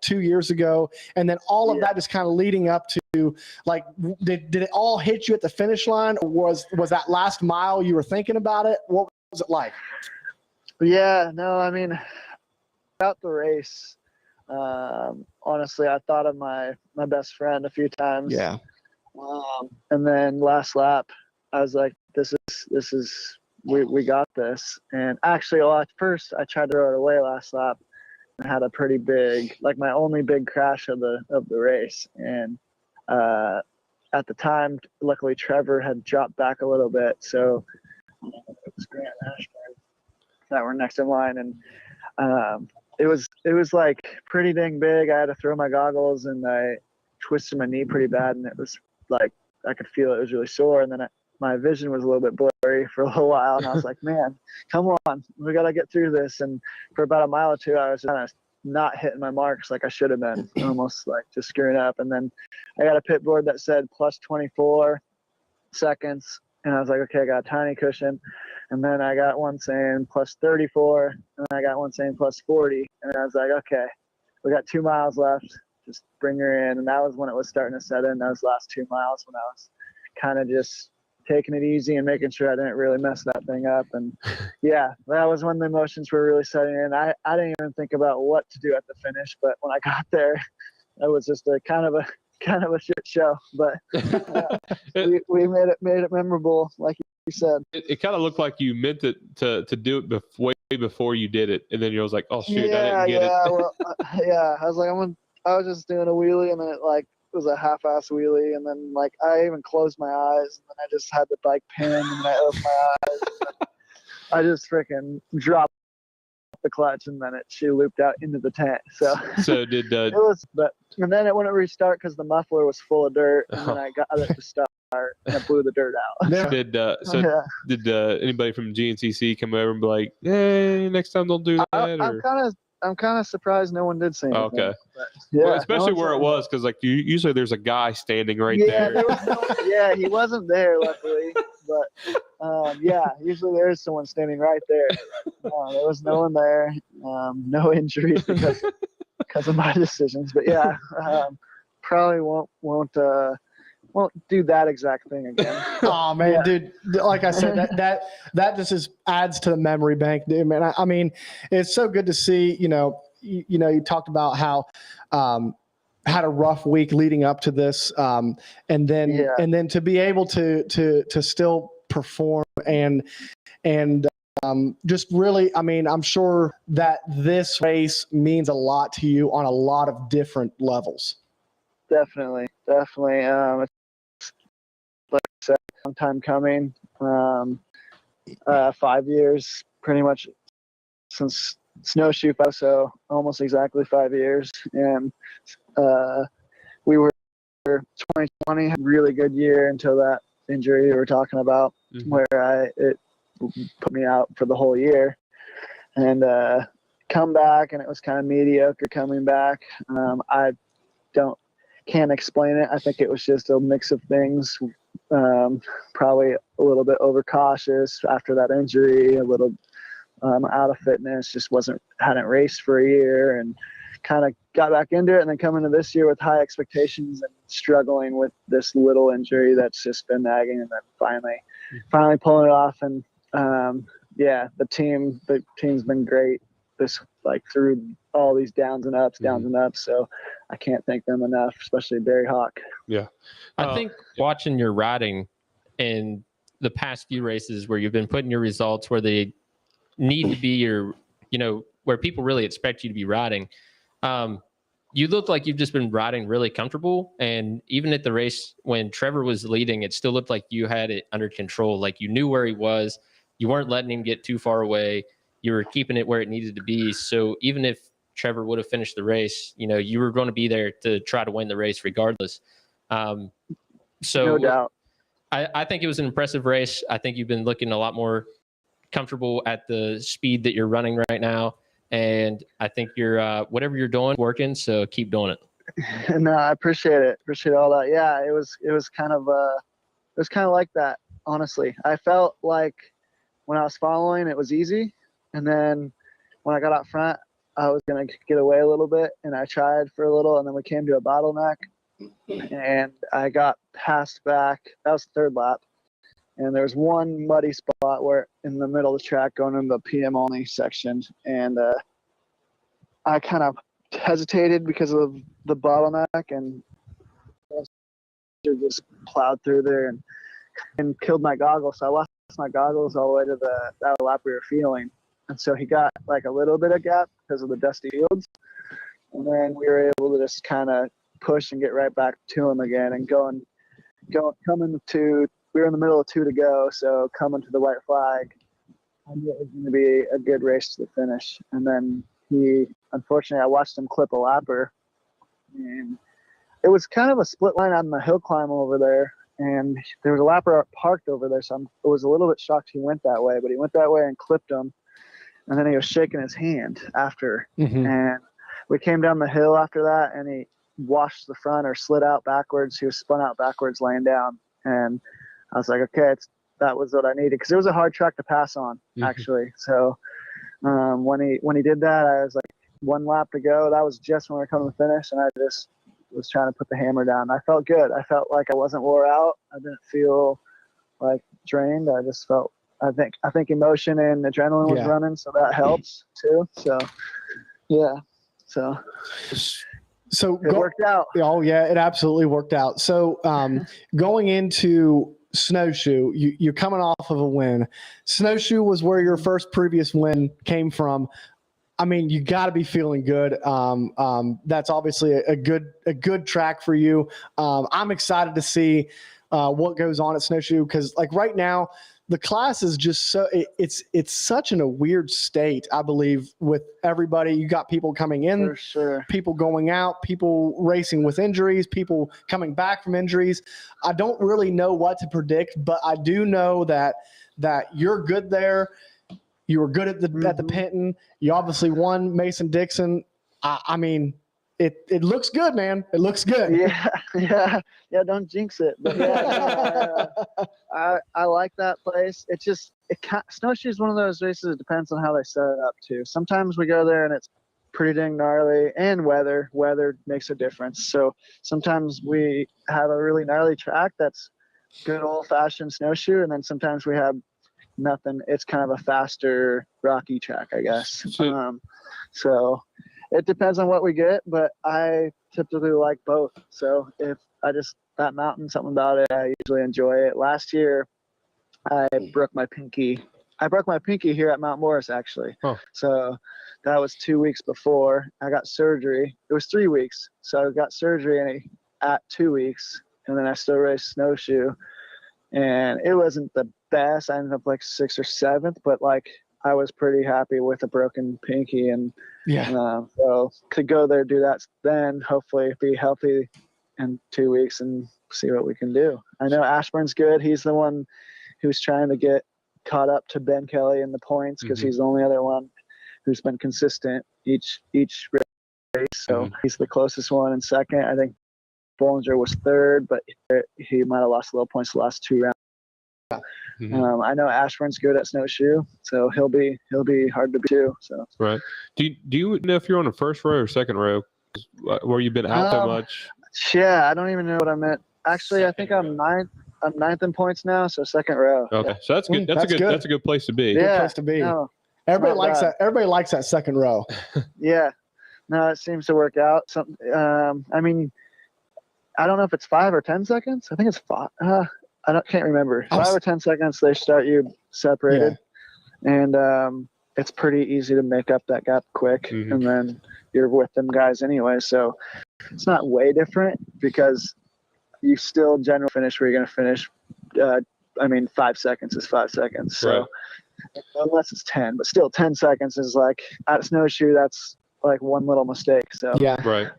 2 years ago. And then all of that is kind of leading up to, like, did it all hit you at the finish line? Or was that last mile you were thinking about it? What was it like? Yeah, no, I mean, about the race, honestly, I thought of my best friend a few times. Yeah. And then last lap, I was like, we got this. And actually, at first I tried to throw it away last lap. I had a pretty big, like my only big crash of the race. And at the time, luckily Trevor had dropped back a little bit. So it was Grant Ashburn that were next in line. And it was like pretty dang big. I had to throw my goggles and I twisted my knee pretty bad. And it was like, I could feel it was really sore. And then my vision was a little bit blurry for a little while. And I was like, man, come on, we got to get through this. And for about a mile or two, I was kind of not hitting my marks like I should have been, almost like just screwing up. And then I got a pit board that said plus 24 seconds. And I was like, okay, I got a tiny cushion. And then I got one saying plus 34. And I got one saying plus 40. And I was like, okay, we got 2 miles left. Just bring her in. And that was when it was starting to set in, those last 2 miles, when I was kind of just taking it easy and making sure I didn't really mess that thing up. And yeah, that was when the emotions were really setting in. I didn't even think about what to do at the finish, but when I got there, it was just a kind of a shit show. But we made it memorable, like you said. It kind of looked like you meant it to do it way before you did it, and then you was like, oh shoot, I didn't get it. Well, I was like, I was just doing a wheelie, and then it was a half-ass wheelie, and then I even closed my eyes, and then I just had the bike pin, and then I opened my eyes, and I just freaking dropped the clutch, and then she looped out into the tank. So did it was, and then it wouldn't restart because the muffler was full of dirt, and then I got it to start, and it blew the dirt out. Did anybody from GNCC come over and be like, hey, next time don't do that? I'm kind of surprised no one did say anything. Okay. But, yeah, well, especially where it was, because usually there's a guy standing right there. Yeah, he wasn't there, luckily. But usually there is someone standing right there. There was no one there. No injuries because of my decisions. But yeah, probably won't do that exact thing again. Oh man, dude! Like I said, that just adds to the memory bank, dude. Man, I mean, it's so good to see. You talked about how had a rough week leading up to this, and then to be able to still perform and just really, I mean, I'm sure that this race means a lot to you on a lot of different levels. Definitely. It's, like I said, a long time coming. 5 years, pretty much since snowshoe, so almost exactly 5 years. And we were 2020, had a really good year until that injury we were talking about, where it put me out for the whole year. And come back, and it was kind of mediocre coming back. I can't explain it. I think it was just a mix of things. Probably a little bit overcautious after that injury, a little out of fitness, just hadn't raced for a year, and kind of got back into it. And then coming to this year with high expectations and struggling with this little injury that's just been nagging, and then finally pulling it off. And the team's been great through all these downs and ups. So I can't thank them enough, especially Barry Hawk. Yeah. I think watching your riding in the past few races where you've been putting your results where they need to be where people really expect you to be riding, you look like you've just been riding really comfortable. And even at the race when Trevor was leading, it still looked like you had it under control. Like you knew where he was. You weren't letting him get too far away. You were keeping it where it needed to be. So even if Trevor would have finished the race, you were going to be there to try to win the race regardless. So no doubt. I think it was an impressive race. I think you've been looking a lot more comfortable at the speed that you're running right now. And I think you're whatever you're doing, working. So keep doing it. No, I appreciate it. Appreciate all that. Yeah, it was kind of like that, honestly. I felt like when I was following, it was easy, and then when I got out front, I was gonna get away a little bit, and I tried for a little, and then we came to a bottleneck, and I got passed back. That was the third lap, and there was one muddy spot where in the middle of the track going into the PM only section, and I kind of hesitated because of the bottleneck, and just plowed through there and killed my goggles. So I lost my goggles all the way to that lap we were feeling, and so he got like a little bit of gap because of the dusty fields, and then we were able to just kind of push and get right back to him again, and coming to. We were in the middle of 2 to go, so coming to the white flag, I knew it was going to be a good race to the finish. And then unfortunately, I watched him clip a lapper, and it was kind of a split line on the hill climb over there, and there was a lapper parked over there, so I was a little bit shocked he went that way, but he went that way and clipped him, and then he was shaking his hand after, and we came down the hill after that, and he washed the front or slid out backwards. He was spun out backwards laying down, and I was like, okay, that was what I needed, because it was a hard track to pass on, actually. So when he did that, I was like, 1 lap to go. That was just when we were coming to finish, and I just was trying to put the hammer down. I felt good. I felt like I wasn't wore out. I didn't feel like drained. I just felt, I think emotion and adrenaline was running, so that helps too. So yeah, so it worked out. Oh yeah, it absolutely worked out. So going into Snowshoe, you're coming off of a win. Snowshoe was where your first previous win came from. I mean, you got to be feeling good. That's obviously a good track for you. I'm excited to see what goes on at Snowshoe, because like right now, the class is just it's such in a weird state, I believe, with everybody. You got people coming in, for sure, people going out, people racing with injuries, people coming back from injuries. I don't really know what to predict, but I do know that you're good there. You were good at the Penton. You obviously won Mason Dixon. I mean, it looks good, man. It looks good. Yeah. Don't jinx it. But I like that place. Snowshoe is one of those races. It depends on how they set it up too. Sometimes we go there and it's pretty dang gnarly, and weather makes a difference. So sometimes we have a really gnarly track that's good old fashioned snowshoe, and then sometimes we have nothing. It's kind of a faster, rocky track, I guess. So it depends on what we get, but I typically like both. So if that mountain, something about it, I usually enjoy it. Last year, I broke my pinky. I broke my pinky here at Mount Morris, actually. Oh. So that was 2 weeks before I got surgery. It was 3 weeks. So I got surgery at 2 weeks, and then I still raced Snowshoe. And it wasn't the best. I ended up like 6th or 7th, but like I was pretty happy with a broken pinky, and so could go there, do that, then hopefully be healthy in 2 weeks and see what we can do. I know Ashburn's good. He's the one who's trying to get caught up to Ben Kelly in the points, because he's the only other one who's been consistent each race. So he's the closest one in second. I think Bollinger was third, but he might have lost a little points the last 2 rounds. I know Ashburn's good at Snowshoe, so he'll be hard to beat too. So right. Do you know if you're on the first row or second row, where you've been out so much? Yeah, I don't even know what I meant. Actually, I think I'm ninth. I'm ninth in points now, so second row. Okay, so that's good. That's a good place to be. Yeah, good place to be. No, everybody likes that. Everybody likes that second row. Yeah, no, it seems to work out. I mean, I don't know if it's 5 or 10 seconds. I think it's 5. Can't remember. 5 or 10 seconds, they start you separated, and it's pretty easy to make up that gap quick, and then you're with them guys anyway. So it's not way different, because you still general finish where you're going to finish. 5 seconds is 5 seconds. So unless it's 10, but still 10 seconds is like at Snowshoe, that's like one little mistake. So yeah, right.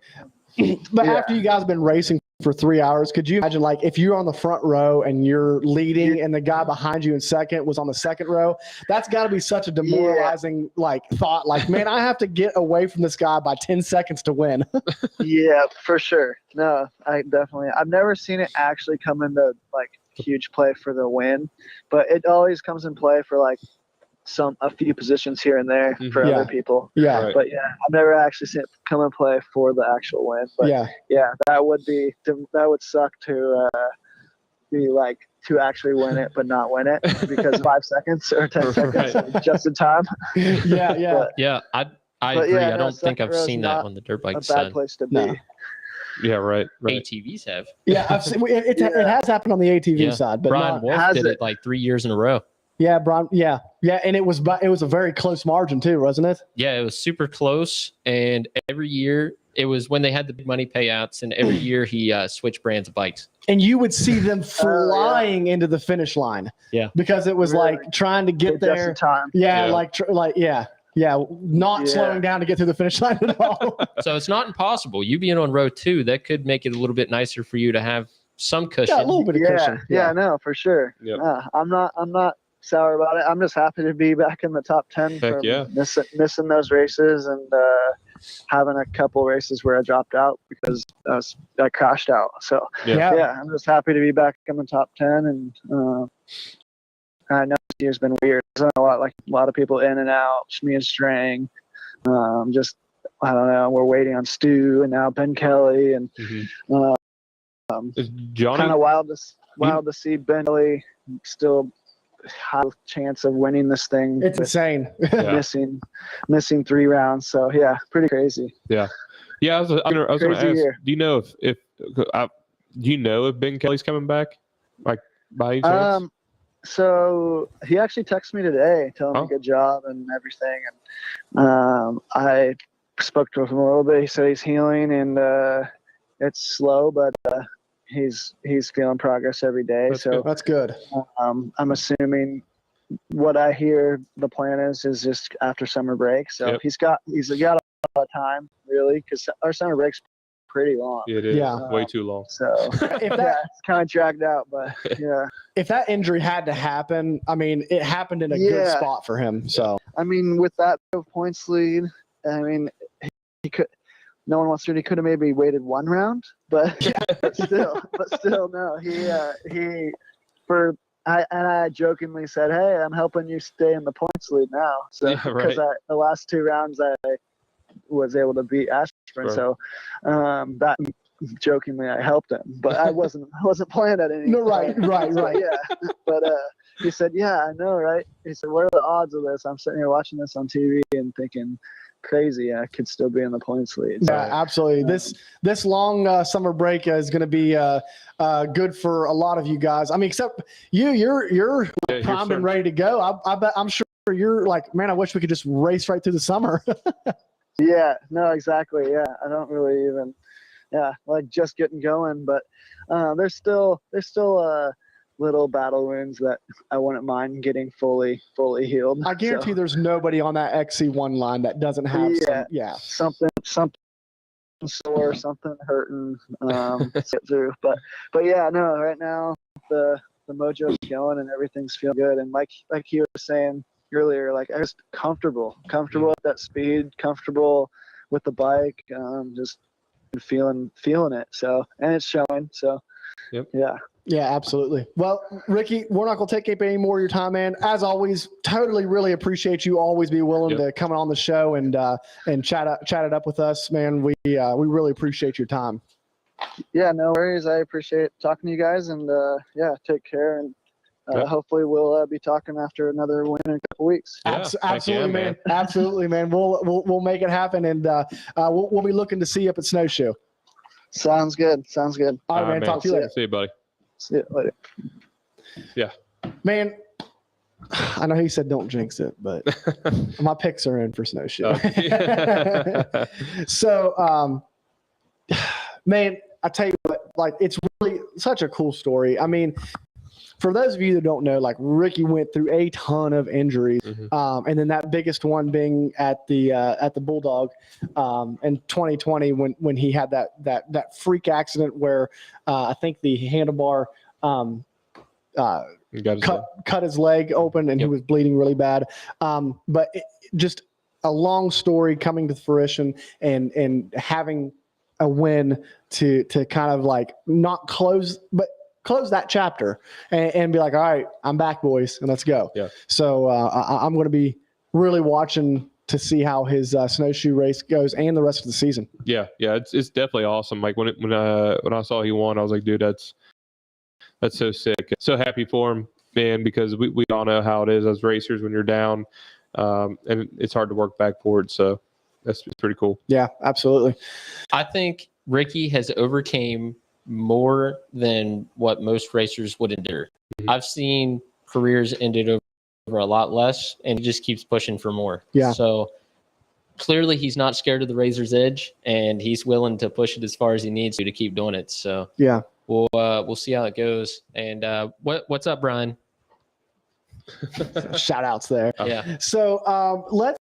But after you guys have been racing for 3 hours. Could you imagine, like, if you're on the front row and you're leading and the guy behind you in second was on the second row? That's got to be such a demoralizing like thought. Like, man, I have to get away from this guy by 10 seconds to win. Yeah, for sure. No, I've never seen it actually come into like huge play for the win, but it always comes in play for like a few positions here and there for other people. Yeah. Right. But yeah, I've never actually seen it come in play for the actual win. But yeah, that would suck to be like to actually win it but not win it because 5 seconds or 10 seconds just in time. Yeah. Yeah, I agree. I don't think I've seen that on the dirt bike a side. bad place to be. No. Yeah, right. ATVs have. Yeah, I've seen, it has happened on the ATV side, but Brian Wolf did it like 3 years in a row. Yeah, Brian. Yeah, and it was a very close margin too, wasn't it? Yeah, it was super close, and every year it was when they had the big money payouts, and every year he switched brands of bikes. And you would see them flying into the finish line. Yeah, because it was like trying to get there. Just in time. Yeah, not slowing down to get through the finish line at all. So it's not impossible. You being on row 2, that could make it a little bit nicer for you to have some cushion. Yeah, a little bit of cushion. Yeah, no, for sure. Yep. I'm not sour about it. I'm just happy to be back in the top 10 from missing those races and having a couple races where I dropped out because I crashed out. So yeah, I'm just happy to be back in the top 10. And I know this year's been weird. There's a lot of people in and out. Just me and Strang. Just I don't know. We're waiting on Stu and now Ben Kelly and Johnny kind of wild to see Ben Kelly still high chance of winning this thing. It's insane. missing 3 rounds. So yeah, pretty crazy. Yeah. I was going to ask, do you know if Ben Kelly's coming back, like by any chance? So he actually texted me today, telling me good job and everything. And I spoke to him a little bit. He said he's healing and it's slow, but he's feeling progress every day. That's good. I'm assuming what I hear the plan is just after summer break. So he's got a lot of time really because our summer break's pretty long. It is way too long. So it's kind of dragged out, but yeah. If that injury had to happen, I mean, it happened in a good spot for him. So I mean, with that points lead, I mean, he could. No one wants to. He could have maybe waited 1 round, but still, no. I jokingly said, "Hey, I'm helping you stay in the points lead now." So because the last 2 rounds I was able to beat Ashburn, so that jokingly I helped him, but I wasn't playing at any. No, right. Yeah, but he said, "Yeah, I know, right?" He said, "What are the odds of this?" I'm sitting here watching this on TV and thinking, crazy, I could still be in the points lead. Yeah, absolutely. This long summer break is going to be good for a lot of you guys. I mean, except you're primed and ready to go. I'm sure you're like, man, I wish we could just race right through the summer. Yeah, no, exactly. Yeah, I don't really even, like just getting going, but there's still little battle wounds that I wouldn't mind getting fully healed. I guarantee there's nobody on that XC1 line that doesn't have something sore, something hurting to get through. But yeah, no, right now the mojo's going and everything's feeling good. And like he was saying earlier, like I'm just comfortable at that speed, comfortable with the bike, just feeling it. So, and it's showing. So, Yeah, absolutely. Well, Ricky, we're not going to take up any more of your time, man. As always, totally really appreciate you always be willing to come on the show and chat it up with us, man. We really appreciate your time. Yeah, no worries. I appreciate talking to you guys, and take care. And hopefully we'll be talking after another win in a couple weeks. Absolutely, man. Absolutely, man. We'll make it happen, and we'll be looking to see you up at Snowshoe. Sounds good. All right, man. Talk to you later. See you, buddy. See you later. Yeah. Man, I know he said don't jinx it, but my picks are in for Snowshoe. So, man, I tell you what, like, it's really such a cool story. I mean, for those of you that don't know, like Ricky went through a ton of injuries, and then that biggest one being at the Bulldog in 2020 when he had that freak accident where I think the handlebar cut his leg open and he was bleeding really bad. But just a long story coming to fruition and having a win to kind of like not close, but close that chapter and be like, all right, I'm back, boys, and let's go. Yeah. So I'm going to be really watching to see how his snowshoe race goes and the rest of the season. Yeah, it's definitely awesome. Like when I saw he won, I was like, dude, that's so sick. So happy for him, man, because we all know how it is as racers when you're down, and it's hard to work back forward. So that's pretty cool. Yeah, absolutely. I think Ricky has overcame more than what most racers would endure. I've seen careers ended over a lot less, and he just keeps pushing for more. Yeah. So clearly he's not scared of the razor's edge, and he's willing to push it as far as he needs to keep doing it. So yeah, we'll see how it goes. And what's up, Brian? Shout outs there. Yeah. So let's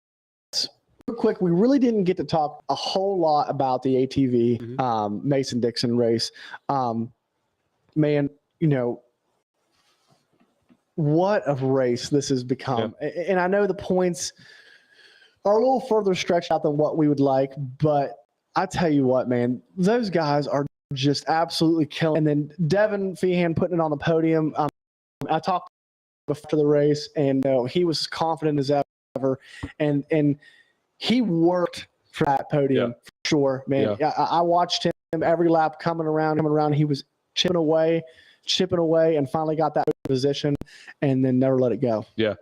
real quick. We really didn't get to talk a whole lot about the ATV Mason Dixon race. Man, you know, what a race this has become. Yeah. And I know the points are a little further stretched out than what we would like, but I tell you what, man, those guys are just absolutely killing. And then Devin Feehan putting it on the podium. I talked before the race, and he was confident as ever, and he worked for that podium for sure, man. Yeah. I watched him every lap coming around. He was chipping away, and finally got that position, and then never let it go. Yeah.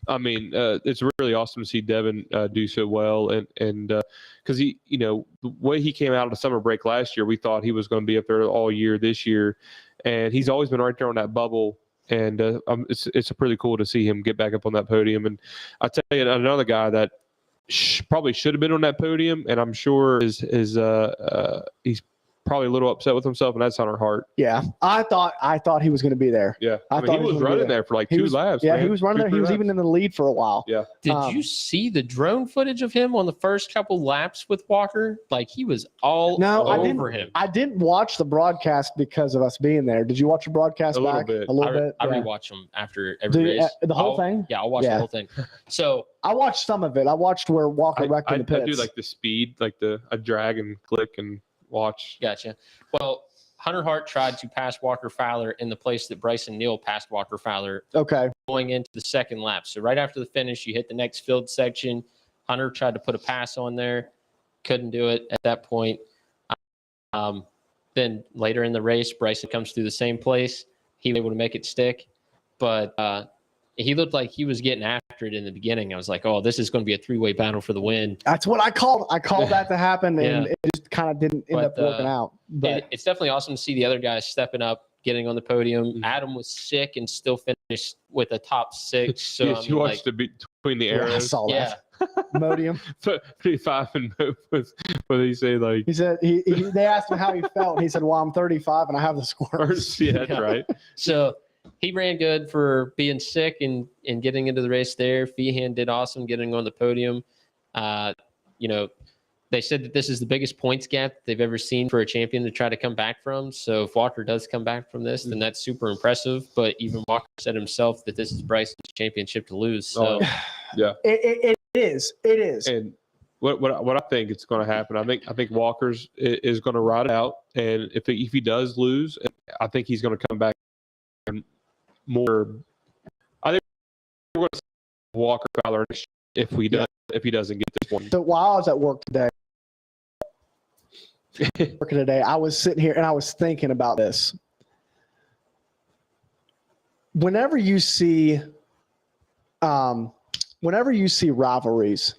I mean, it's really awesome to see Devin do so well, and because he, you know, the way he came out of the summer break last year, we thought he was going to be up there all year this year, and he's always been right there on that bubble, and it's pretty cool to see him get back up on that podium. And I tell you, another guy that probably should have been on that podium, and I'm sure he's probably a little upset with himself, and that's Hunter Hart. Yeah, I thought he was going to be there. Yeah, I mean, he was running there for like two laps. Yeah, man. He was running there. He was even in the lead for a while. Yeah. Did you see the drone footage of him on the first couple laps with Walker? Like, he was all over him. I didn't watch the broadcast because of us being there. Did you watch the broadcast back? A little bit. I rewatch them after every race. The whole thing? Yeah, I'll watch the whole thing. So I watched some of it. I watched where Walker wrecked in the pits. I do like the speed, like I drag and click and watch. Gotcha. Well, Hunter Hart tried to pass Walker Fowler in the place that Bryson Neal passed Walker Fowler. Okay. Going into the second lap. So right after the finish, you hit the next field section. Hunter tried to put a pass on there. Couldn't do it at that point. Then later in the race, Bryson comes through the same place. He was able to make it stick. But he looked like he was getting after it in the beginning. I was like, oh, this is going to be a three-way battle for the win. That's what I called. I called that to happen, and it just kind of didn't end up working out. But it's definitely awesome to see the other guys stepping up, getting on the podium. Adam was sick and still finished with a top 6. So yes, you watched between the arrows. I saw that. Modium. 35 and what did he say? Like he said, they asked him how he felt. He said, well, I'm 35 and I have the scores. Yeah, that's right. So he ran good for being sick and getting into the race there. Feehan did awesome getting on the podium. You know, they said that this is the biggest points gap they've ever seen for a champion to try to come back from. So if Walker does come back from this, then that's super impressive. But even Walker said himself that this is Bryson's championship to lose. So yeah, it is. It is. And what I think it's going to happen, I think Walker's is going to ride it out, and if he does lose, I think he's going to come back more. I think we're going to see Walker Fowler if he doesn't get this one. So while I was at work today, I was sitting here and I was thinking about this. Whenever you see rivalries,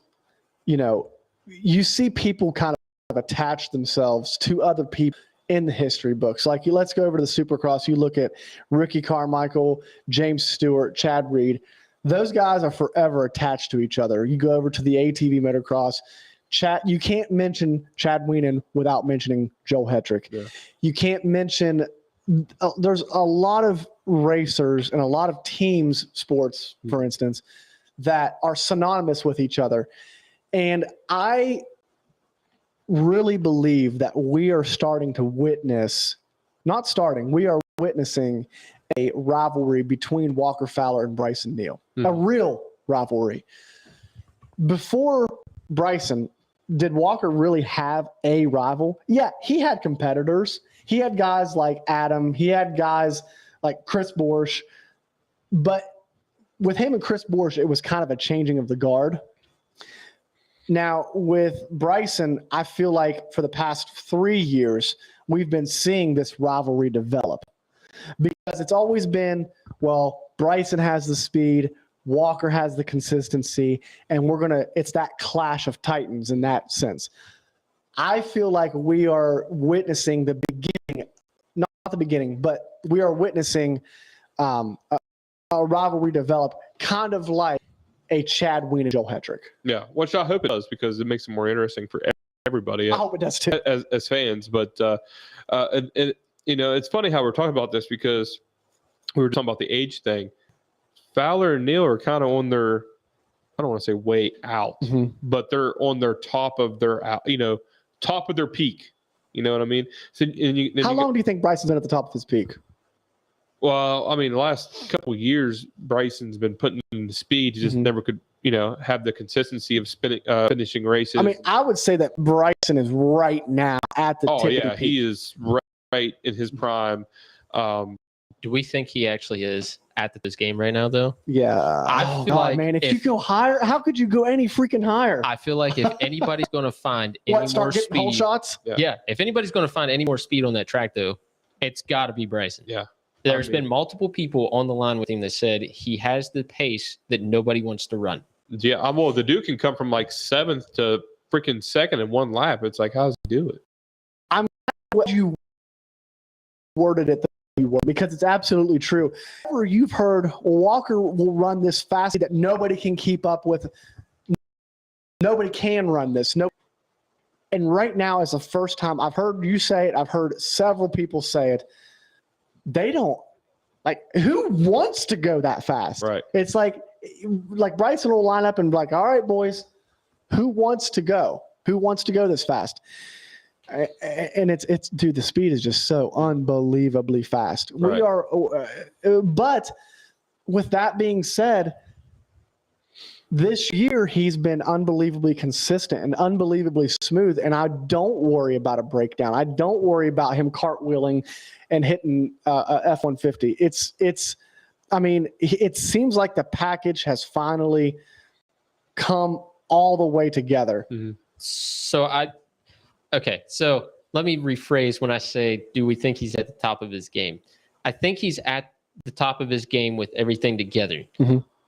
you know, you see people kind of attach themselves to other people in the history books. Like, let's go over to the Supercross. You look at Ricky Carmichael, James Stewart, Chad Reed. Those guys are forever attached to each other. You go over to the ATV motocross. You can't mention Chad Wienen without mentioning Joel Hetrick. Yeah. You can't mention there's a lot of racers and a lot of teams sports, for instance, that are synonymous with each other. And I really believe that we are starting to witness, not starting, we are witnessing a rivalry between Walker Fowler and Bryson Neal, a real rivalry. Before Bryson, did Walker really have a rival? Yeah, he had competitors. He had guys like Adam. He had guys like Chris Borsch. But with him and Chris Borsch, it was kind of a changing of the guard. Now, with Bryson, I feel like for the past 3 years, we've been seeing this rivalry develop. Because it's always been, well, Bryson has the speed, Walker has the consistency, and it's that clash of titans in that sense. I feel like we are witnessing the beginning, not the beginning, but we are witnessing a rivalry develop, kind of like a Chad Ween and Joel Hetrick. Yeah, which I hope it does, because it makes it more interesting for everybody. I hope it does too, as fans. But it's funny how we're talking about this, because we were talking about the age thing. Fowler and Neal are kind of on their, I don't want to say way out, but they're on their top of their peak. You know what I mean? So, how long do you think Bryson's been at the top of his peak? Well, I mean, the last couple of years, Bryson's been putting in the speed. He just never could, have the consistency of finishing races. I mean, I would say that Bryson is right now at the tip of the peak. He is right in his prime. Do we think he actually is at this game right now, though? Yeah. I feel like man, if you go higher, how could you go any freaking higher? I feel like if anybody's going to find any more speed, hole shots? Yeah. If anybody's going to find any more speed on that track, though, it's got to be Bryson. Yeah. There's been multiple people on the line with him that said he has the pace that nobody wants to run. Yeah, well, the dude can come from like 7th to freaking 2nd in one lap. It's like, how does he do it? I'm glad you worded it the way you were, because it's absolutely true. Whenever you've heard Walker will run this fast that nobody can keep up with, nobody can run this. No. And right now is the first time I've heard you say it. I've heard several people say it. They don't, like, who wants to go that fast? Right. It's like Bryson will line up and be like, all right, boys, who wants to go? Who wants to go this fast? And it's dude, the speed is just so unbelievably fast. Right. We are, but with that being said, this year he's been unbelievably consistent and unbelievably smooth, and I don't worry about a breakdown. I don't worry about him cartwheeling and hitting a F-150. I mean, it seems like the package has finally come all the way together. So let me rephrase when I say, do we think he's at the top of his game? I think he's at the top of his game with everything together.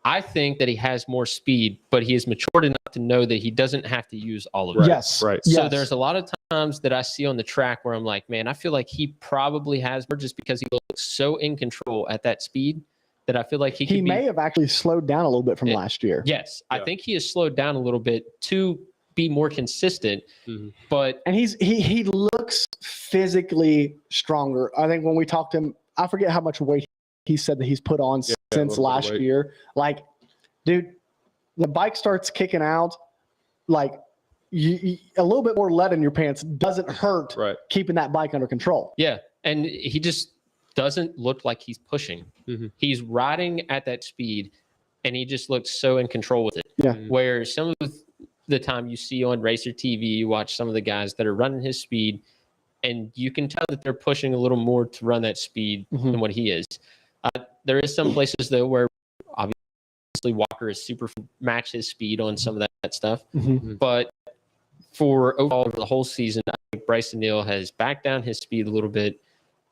I think that he has more speed, but he is matured enough to know that he doesn't have to use all of it. Yes. Right. So there's a lot of times that I see on the track where I'm like, man, I feel like he probably has more, just because he looks so in control at that speed that I feel like he may have actually slowed down a little bit from last year. Yes. I think he has slowed down a little bit to be more consistent, but he looks physically stronger. I think when we talked to him, I forget how much weight he said that he's put on since last year. Like, dude, the bike starts kicking out, like a little bit more lead in your pants doesn't hurt keeping that bike under control. Yeah. And he just doesn't look like he's pushing. He's riding at that speed, and he just looks so in control with it. Yeah. Where some of the time you see on Racer TV, you watch some of the guys that are running his speed, and you can tell that they're pushing a little more to run that speed than what he is. There is some places, though, where obviously Walker is super match his speed on some of that stuff. But for overall the whole season, I think Bryson Neal has backed down his speed a little bit,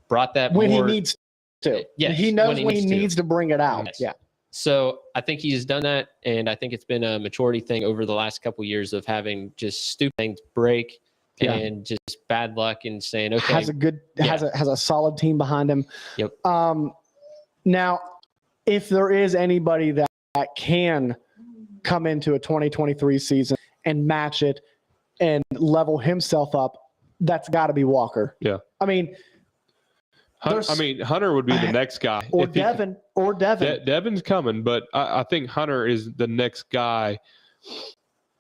brought that when more, he needs to. Yes, he knows when he needs to bring it out. Yes. Yeah. So I think he's done that, and I think it's been a maturity thing over the last couple of years of having just stupid things break and just bad luck and saying, okay, has a solid team behind him. Yep. Now, if there is anybody that can come into a 2023 season and match it and level himself up, that's got to be Walker. Yeah. I mean, Hunter would be the next guy. Or If he- Devin. Devin's coming, but I think Hunter is the next guy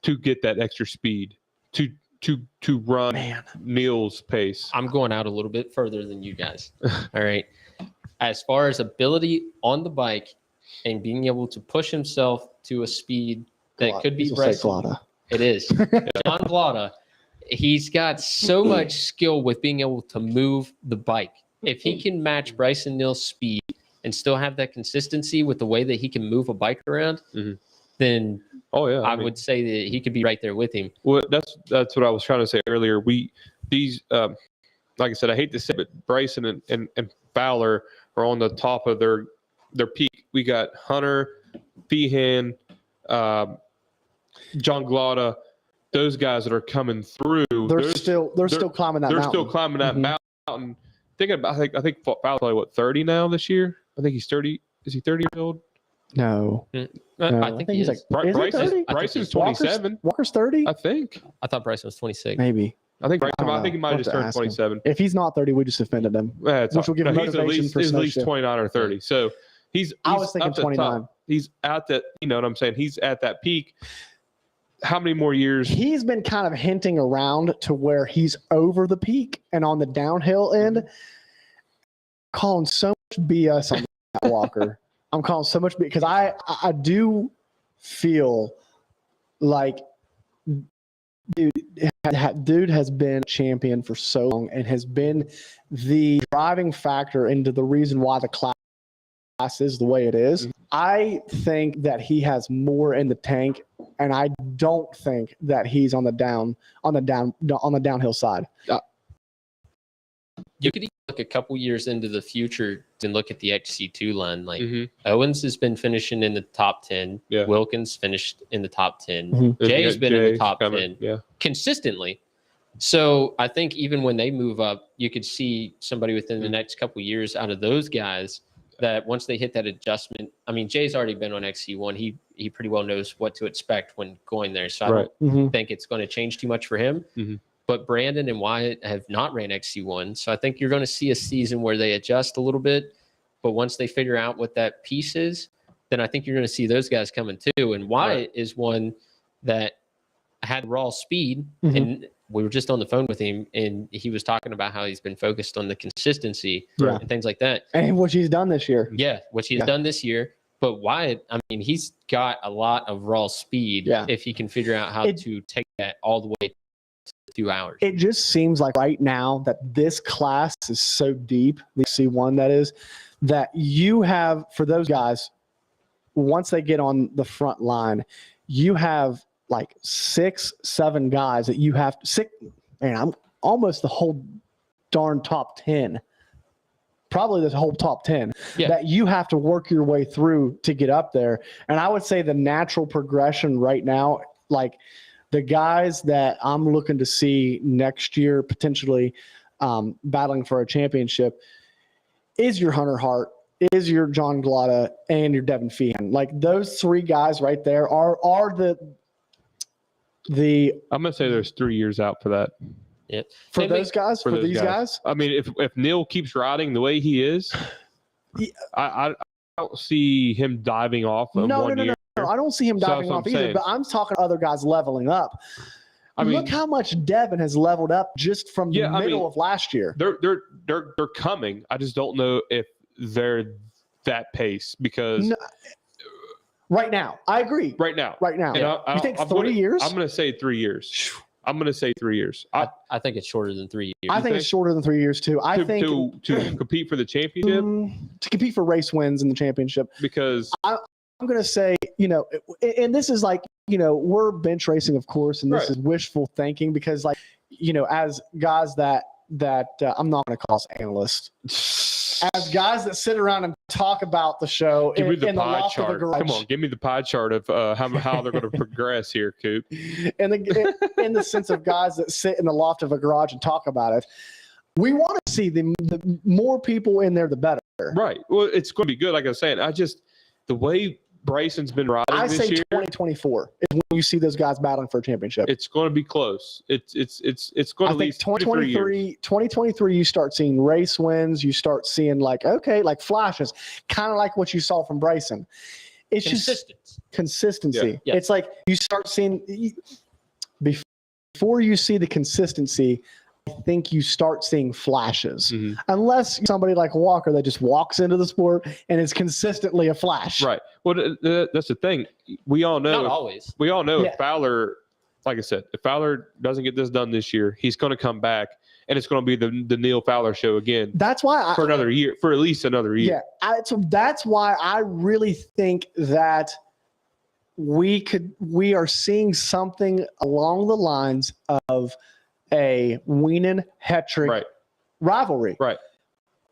to get that extra speed to run Neil's pace. I'm going out a little bit further than you guys. All right. As far as ability on the bike and being able to push himself to a speed that could be Bryson. It is. John Glada, he's got so much skill with being able to move the bike. If he can match Bryson Neal's speed and still have that consistency with the way that he can move a bike around, then I would say that he could be right there with him. Well, that's what I was trying to say earlier. Like I said, I hate to say it, but Bryson and Fowler are on the top of their peak. We got Hunter, Feehan, John Glada, those guys that are coming through. They're still climbing that mountain. They're still climbing that mountain. Thinking about, I think Fowler's probably 30 now this year. I think he's 30. Is he 30 years old? No. I think he's like Bryson's 27. Walker's 30? I think. I thought Bryson was 26. Maybe. I think he might have just turned 27. If he's not 30, we just offended him. Which will give him motivation he's at least 29 or 30. So I was thinking 29. He's at that, you know what I'm saying? He's at that peak. How many more years? He's been kind of hinting around to where he's over the peak and on the downhill end, calling so much BS on that Walker. I'm calling so much because I do feel like dude has been champion for so long and has been the driving factor into the reason why the class is the way it is. I think that he has more in the tank, and I don't think that he's on the downhill side. You could even look a couple years into the future and look at the XC2 line. Like Owens has been finishing in the top 10. Yeah. Wilkins finished in the top 10. Jay's been in the top 10 consistently. So I think even when they move up, you could see somebody within the next couple years out of those guys that once they hit that adjustment. I mean, Jay's already been on XC1. He pretty well knows what to expect when going there. So I don't think it's going to change too much for him. But Brandon and Wyatt have not ran XC1. So I think you're going to see a season where they adjust a little bit. But once they figure out what that piece is, then I think you're going to see those guys coming too. And Wyatt is one that had raw speed. And we were just on the phone with him, and he was talking about how he's been focused on the consistency and things like that. And what he's done this year. Yeah, what he's done this year. But Wyatt, I mean, he's got a lot of raw speed if he can figure out how to take that all the way 2 hours. It just seems like right now that this class is so deep, the C1 that is, that you have, for those guys, once they get on the front line, you have like 6, 7 guys that you have I'm almost the whole darn top 10. Probably the whole top 10 that you have to work your way through to get up there. And I would say the natural progression right now, like the guys that I'm looking to see next year potentially battling for a championship is your Hunter Hart, is your John Glada, and your Devin Feehan. Like those 3 guys right there are the I'm gonna say there's 3 years out for that. Yeah. For these guys. I mean, if Neil keeps riding the way he is, I don't see him diving off in 1 year. No, I don't see him diving off either, but I'm talking other guys leveling up. I mean, look how much Devin has leveled up just from the middle of last year. They're coming. I just don't know if they're that pace because right now, I agree. Right now. And you think 3 years? I'm going to say 3 years. I'm going to say 3 years. I think it's shorter than 3 years. I think it's shorter than 3 years too. I think to compete for the championship, to compete for race wins in the championship, because I'm going to say, and this is like, we're bench racing, of course, and this is wishful thinking because, like, as guys that I'm not going to call us analysts, as guys that sit around and talk about the show give me the in pie the loft chart. of a garage. Come on, give me the pie chart of how they're going to progress here, Coop. In the sense of guys that sit in the loft of a garage and talk about it, we want to see the more people in there, the better. Right. Well, it's going to be good. Like I was saying, the way Bryson's been riding I this say year. 2024 is when you see those guys battling for a championship. It's going to be close. It's going I to think least 2 to 3 years. 2023, you start seeing race wins. You start seeing like flashes, kind of like what you saw from Bryson. It's just consistency. Yeah. It's like you start seeing before you see the consistency. I think you start seeing flashes, unless somebody like Walker that just walks into the sport and is consistently a flash. Right. Well, that's the thing. We all know. Not always. We all know if Fowler, like I said, if Fowler doesn't get this done this year, he's going to come back, and it's going to be the Neil Fowler show again. That's why for another year, for at least another year. Yeah. So that's why I really think that we are seeing something along the lines of a Wienen-Hetrick rivalry. Right.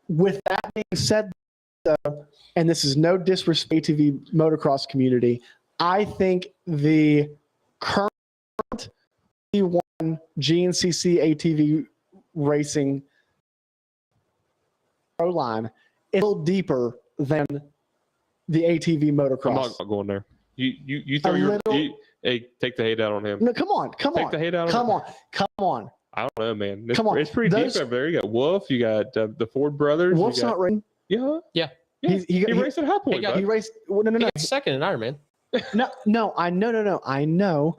With that being said, though, and this is no disrespect to the motocross community, I think the current T1 GNCC ATV racing pro line is a little deeper than the ATV motocross. I'm not going there. You throw hey, take the hate out on him. No, come on. Take the hate out on him. Come on. I don't know, man. Come on. It's pretty deep over there. You got Wolf. You got the Ford brothers. Wolf's not racing. Yeah. He raced at High Point. He raced. No. He got second in Ironman. No. I know.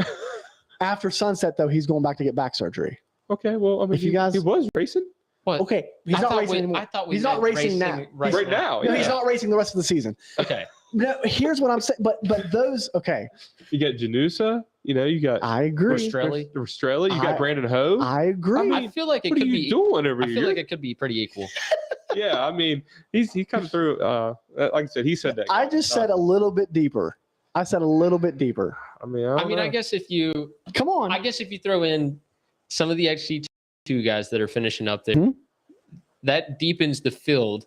After sunset, though, he's going back to get back surgery. Okay. Well, I mean, he was racing. What? Okay. He's not racing anymore. I thought he's not racing now. Right now. No, he's not racing the rest of the season. Okay. No, here's what I'm saying. But those, okay. You got Janusa. You got. I agree. Rastrelli. You got Brandon Ho. I agree. I feel like it what could are you be doing every year? I feel like it could be pretty equal. Yeah, I mean, he kind of threw. Like I said, he said that. I just said a little bit deeper. I said a little bit deeper. I mean, I guess if you come on, I guess if you throw in some of the XC2 guys that are finishing up there, that deepens the field.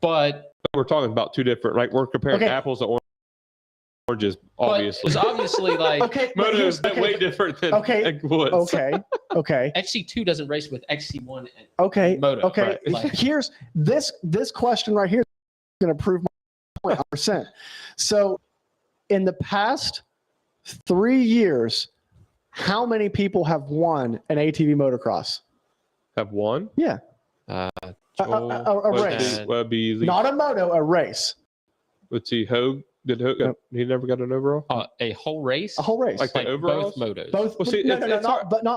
But we're talking about two different. Like we're comparing apples to oranges, obviously. It's obviously like Moto is way different than Woods. Okay. XC2 doesn't race with XC1 and Moto. Okay. Right. Here's this question right here is going to prove my point 100%. So, in the past 3 years, how many people have won an ATV motocross? Have won? Yeah. A race. Webby, not a moto, a race. Let's see. Hogue. Did Hogue? He never got an overall? A whole race? A whole race. Like both motos. Both. Well, see, not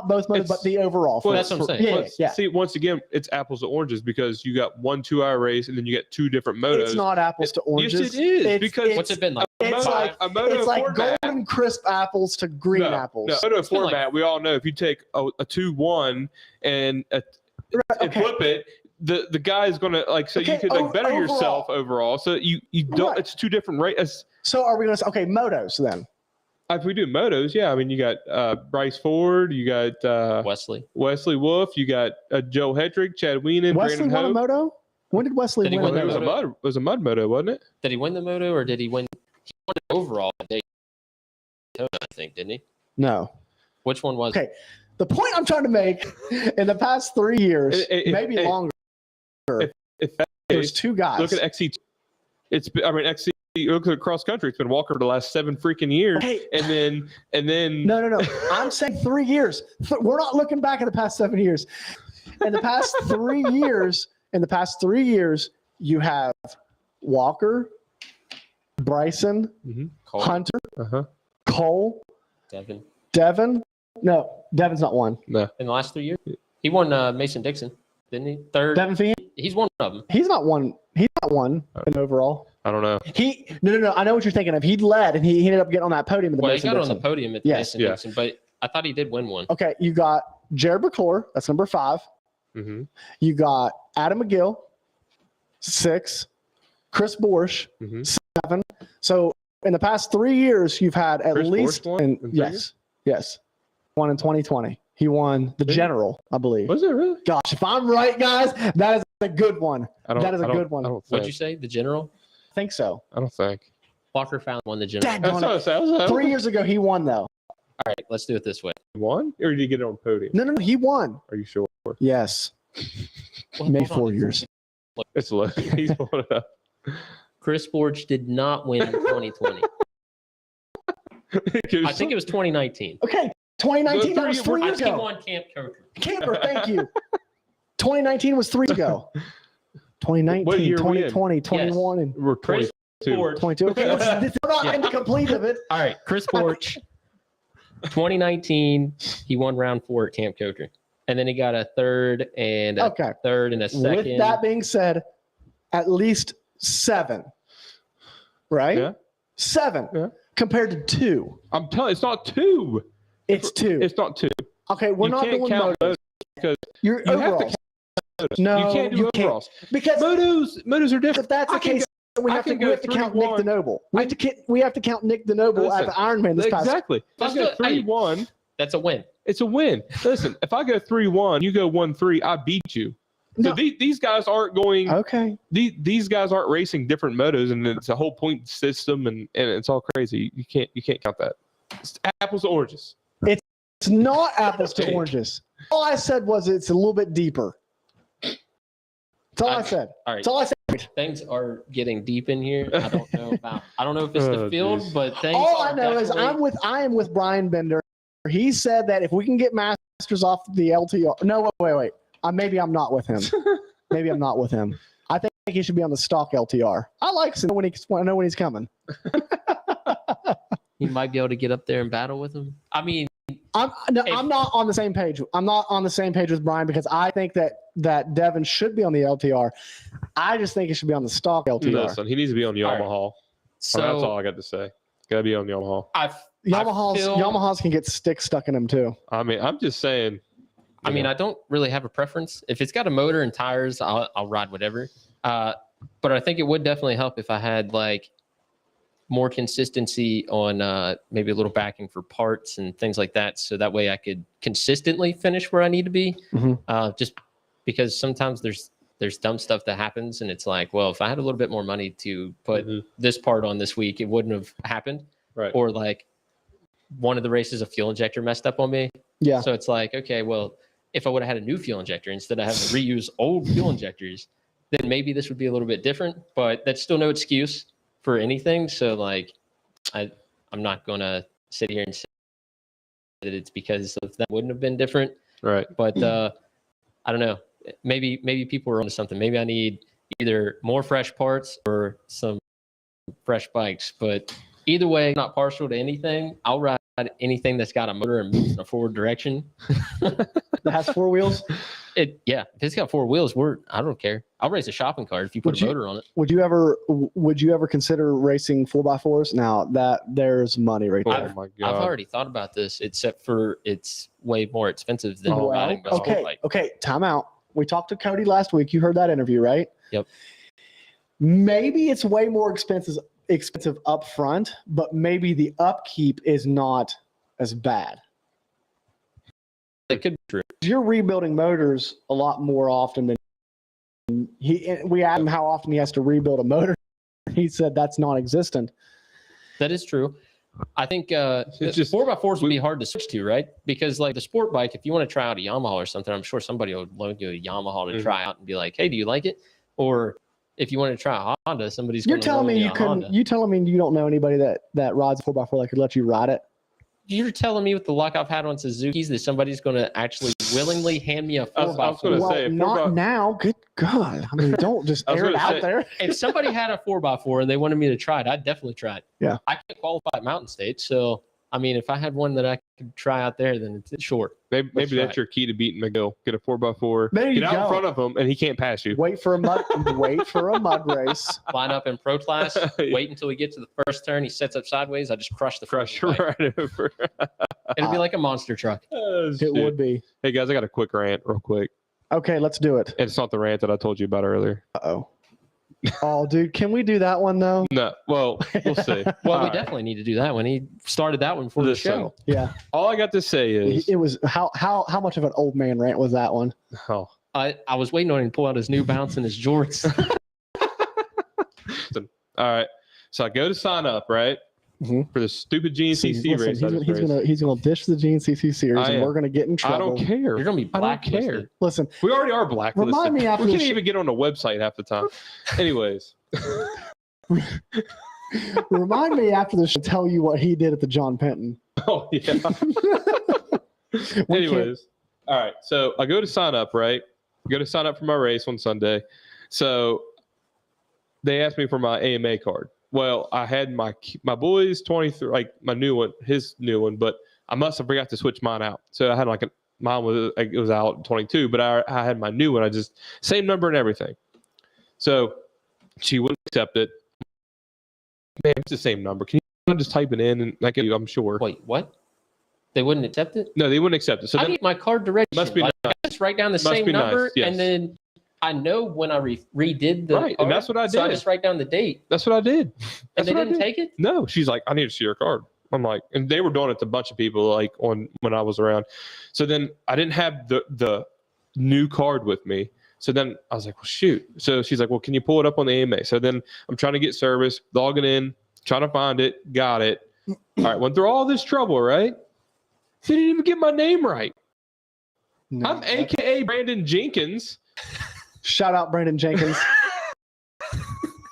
both motos, but the overall. Well, that's what I'm saying. Yeah. See, once again, it's apples to oranges because you got 1 2-hour race and then you get two different motos. It's not apples to oranges. Yes, it is. Because what's it been like? It's like golden crisp apples to green apples. No, moto format, we all know if you take a 2-1 and flip it, the guy is going to you could better yourself overall. So you don't. It's two different races. So are we going to say motos then? If we do motos, yeah. I mean, you got Bryce Ford, you got Wesley Wolf, you got Joe Hetrick, Chad Wienen, Wesley Brandon won Hogue. a moto. When did Wesley win? It was a mud moto, wasn't it? Did he win the moto or did he win? He won it overall at Daytona, I think, didn't he? No. Which one was? Okay. The point I'm trying to make in the past 3 years, maybe longer. There's two guys. Look at XC. XC. Look at cross country. It's been Walker for the last 7 freaking years. Okay. And then. No. I'm saying 3 years. We're not looking back at the past 7 years. In the past 3 years, you have Walker, Bryson, Hunter, Cole, Devin. No, Devin's not one. No. In the last 3 years, he won Mason Dixon, didn't he? Third. Devin Fee. He's one of them. He's not one. He's not one in overall. I don't know. No. I know what you're thinking of. He led and he ended up getting on that podium. He got on the podium at Mason Dixon, but I thought he did win one. Okay, you got Jared McClure. That's number 5. Mm-hmm. You got Adam McGill, 6. Chris Borsch, 7. So in the past 3 years, you've had at Chris least yes, one in 2020. He won the general, I believe. Was it really? Gosh, if I'm right, guys, that is a good one. That is a good one. What'd you say? The general? I think so. I don't think. Walker found won the general. That's what I was 3 years ago, he won though. All right, let's do it this way. He won, or did he get it on the podium? No, he won. Are you sure? Yes. Maybe 4 years. It's low. He's pulling it up. Chris Borge did not win in 2020. I think it was 2019. Okay, 2019. That was 3 I years came ago. on Camp Coker. Camper, thank you. 2019 was 3 years ago. 2019, What year are we in? 2020, 21, and We're Chris 22. Borch. 22. Okay, we're not incomplete of it. All right, Chris Borch. 2019, he won round 4 at Camp Coker, and then he got a third and a Okay. third and a second. With that being said, at least 7, right? Yeah. 7 Yeah. compared to 2. I'm telling you, it's not 2. It's 2. It's not 2. Okay, we're You not can't doing count motos. because You're you have to overalls. count motos. No, you can't do you can't. overalls. Because Motos are if different. that's the I can case, we I have to can go count Nick 3-1. DeNoble. We have to count Nick DeNoble Listen, at the Ironman this past. Exactly. If I Let's go go- hey. 3-1, That's a win. it's a win. Listen, if I go 3-1, you go 1-3, I beat you. So No. these guys aren't going. Okay. These guys aren't racing different motos, and it's a whole point system, and it's all crazy. You can't count that. It's apples to oranges. It's not apples to oranges. All I said was it's a little bit deeper. That's all I said. All right, That's all I said. things are getting deep in here. I don't know if it's the Oh, field, geez. but things. All are I know is definitely- I am with Brian Bender. He said that if we can get Masters off the LTR. No, wait. Maybe I'm not with him. Maybe I'm not with him. I think he should be on the stock LTR. I like to know when he's coming. He might be able to get up there and battle with him. I mean, I'm not on the same page. I'm not on the same page with Brian because I think that Devin should be on the LTR. I just think he should be on the stock LTR. Listen, he needs to be on Yamaha. All So that's all so I got to say. Got to be on Yamaha. Yamahas can get sticks stuck in them too. I mean, I'm just saying. I don't really have a preference. If it's got a motor and tires, I'll ride whatever. But I think it would definitely help if I had like more consistency on maybe a little backing for parts and things like that. So that way I could consistently finish where I need to be. Just because sometimes there's dumb stuff that happens and it's like, well, if I had a little bit more money to put this part on this week, it wouldn't have happened. Right. Or like one of the races, a fuel injector messed up on me. Yeah. So it's like, okay, well, if I would have had a new fuel injector instead of having to reuse old fuel injectors, then maybe this would be a little bit different. But that's still no excuse for anything. So like, I'm not gonna sit here and say that it's because of that wouldn't have been different. Right. But I don't know. Maybe people are onto something. Maybe I need either more fresh parts or some fresh bikes. But either way, I'm not partial to anything. I'll ride anything that's got a motor and moves in a forward direction. That has 4 wheels. If it's got 4 wheels, I don't care. I'll race a shopping cart if you put a motor on it. Would you ever consider racing 4x4s? Now there's money right there. Oh my God. I've already thought about this, except for it's way more expensive than riding a sport bike. Okay, time out. We talked to Cody last week. You heard that interview, right? Yep. Maybe it's way more expensive up front, but maybe the upkeep is not as bad. It could be true. You're rebuilding motors a lot more often than we asked him how often he has to rebuild a motor. He said that's non-existent. That is true. I think It's just- 4x4s would be hard to switch to, right? Because like the sport bike, if you want to try out a Yamaha or something, I'm sure somebody will loan you a Yamaha to try out and be like, hey, do you like it? Or if you want to try a Honda, somebody's You're gonna telling loan me you you a couldn't? Honda. You telling me you don't know anybody that rides a 4x4 that could let you ride it? You're telling me with the luck I've had on Suzuki's that somebody's going to actually willingly hand me a I was 4x4? gonna Well, say, if not 4x4 now. Good God! I mean, don't just I was air it gonna out say- there. If somebody had a 4x4 and they wanted me to try it, I'd definitely try it. Yeah. I can't qualify at Mountain State, so I mean, if I had one that I could try out there, then it's sure. maybe Let's that's try your key to beating McGill. Get a 4x4. There you Get out go. in front of him, and he can't pass you. Wait for a mud race. Line up in pro class, wait until we get to the first turn. He sets up sideways. I just crush the front Crush of the bike. right over. It'll be like a monster truck. Oh, It shit. would be. Hey guys, I got a quick rant, real quick. Okay, let's do it. It's not the rant that I told you about earlier. Uh-oh. Oh, dude, can we do that one though? No, well, we'll see. Well, All we right. definitely need to do that one. He started that one for the Listen. show. Yeah. All I got to say is, It was how much of an old man rant was that one? oh, I was waiting on him to pull out his New Balance and his jorts. all right. So I go to sign up, right, Mhm. for the stupid GNCC Listen, race. I just he's raced. gonna dish the GNCC series, I and am. we're gonna get in I trouble. don't care. You're gonna be I don't blacklisted. care. Listen, We already are blacklisted. Remind me after we the can't even get on the website half the time. Anyways, Remind me after this to tell you what he did at the John Penton. Oh yeah. Anyways, all right. So I go to sign up, right? I go to sign up for my race on Sunday. So they asked me for my AMA card. Well, I had my boy's 23, like my new one, his new one, but I must have forgot to switch mine out. So I had mine was out 22, but I had my new one. I just same number and everything. So she wouldn't accept it. Man, it's the same number. Can you just type it in and I get you? I'm sure. Wait, what? They wouldn't accept it? No, they wouldn't accept it. So I need my card to register. Must be like, nice. I just write down the Must same be number, nice, yes. and then I know when I redid the right, card, and that's what I did. So I just write down the date. That's what I did. And they didn't take it? No, she's like, I need to see your card. I'm like, and they were doing it to a bunch of people like when I was around. So then I didn't have the new card with me. So then I was like, well, shoot. So she's like, well, can you pull it up on the AMA? So then I'm trying to get service, logging in, trying to find it, got it. All right, went through all this trouble, right? Didn't even get my name right. No, I'm AKA Brandon Jenkins. Shout out Brandon Jenkins.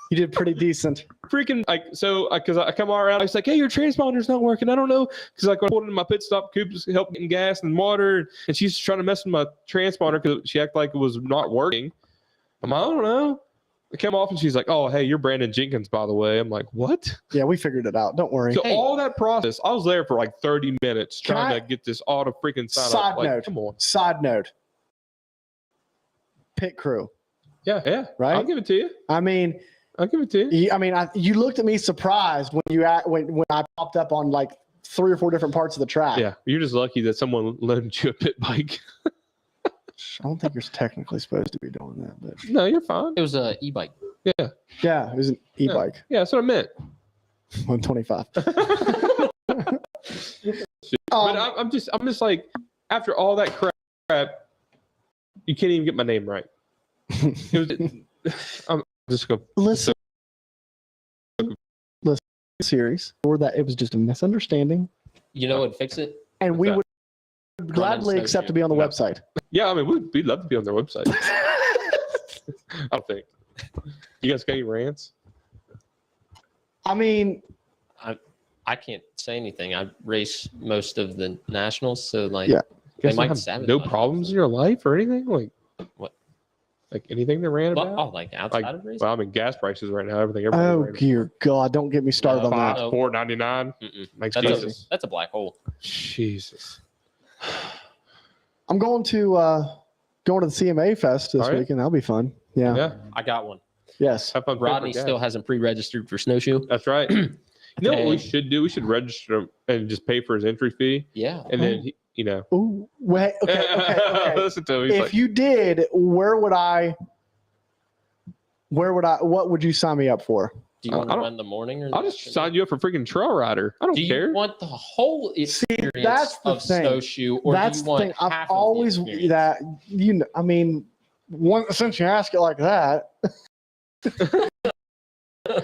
You did pretty decent. Freaking like so because I come all around. I was like, hey, your transponder's not working. I don't know because like when I pulled into my pit stop, Coop's helped getting gas and water, and she's trying to mess with my transponder because she acted like it was not working. I don't know. I came off and she's like, oh, hey, you're Brandon Jenkins, by the way. I'm like, what? Yeah, we figured it out. Don't worry. So all that process, I was there for like 30 minutes trying to get this auto freaking sign Side up. Like, note. come on. Side note. Pit crew. Yeah. Right? I'll give it to you. I mean, I'll give it to you. you looked at me surprised when when I popped up on like 3 or 4 different parts of the track. Yeah, you're just lucky that someone loaned you a pit bike. I don't think you're technically supposed to be doing that, but No, you're fine. It was an e-bike. Yeah. yeah, it was an e-bike. Yeah, that's what I meant. 125. But I'm just like, after all that crap, you can't even get my name right. I'm just going. Listen, series, or that it was just a misunderstanding, You know what? Fix it. and we Okay. would gladly accept to be on the website. Yeah, I mean, we'd love to be on their website. I don't think. You guys got any rants? I mean, I can't say anything. I race most of the nationals, so like, Yeah. You they guys might don't have sabotage no it. problems in your life or anything? Like What? Like anything they ran Well, about? oh, like outside Like, of racing? well, I mean, gas prices right now, everything. oh everything dear God, don't get me started on that. No. $4.99. Mm-mm. Makes That's Jesus. that's a black hole. Jesus. I'm going to the CMA Fest this Are you? weekend. That'll be fun. Yeah. Yeah. I got one. Yes. Have fun paying for Rodney gas. still hasn't pre-registered for snowshoe. That's right. You know what we Okay. should do? We should register him and just pay for his entry fee, Yeah. and then you know. Ooh, wait. Okay. Listen to him. He's If like, you did, what would you sign me up for? Do you want I to don't- run the morning or? I'll the just afternoon? sign you up for freaking trail rider. I don't Do you care. want the whole experience that's the of thing. snowshoe, or That's do you the want thing. half I've of the always experience? I mean, since you ask it like that,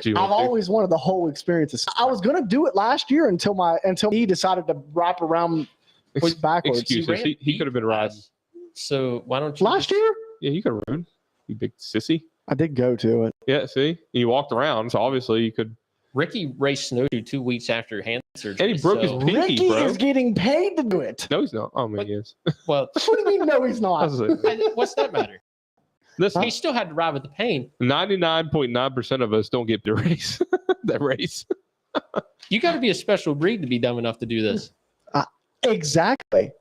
Do you I've want to? always wanted the whole experience. I was gonna do it last year until he decided to wrap around backwards. Excuses. ran He could have been riding. So why don't you Last year. Yeah, you could have ridden. You big sissy. I did go to it. Yeah, see? You walked around, so obviously you could. Ricky raced snowshoe 2 weeks after hand surgery. And he broke his so- pinky, Ricky bro. is getting paid to do it. No, he's not. Oh, my What? he is. Well, What do you mean? No, he's I not. was like, what's that matter? listen, He still had to ride with the pain. 99.9% of us don't get to race that race. You got to be a special breed to be dumb enough to do this. Exactly.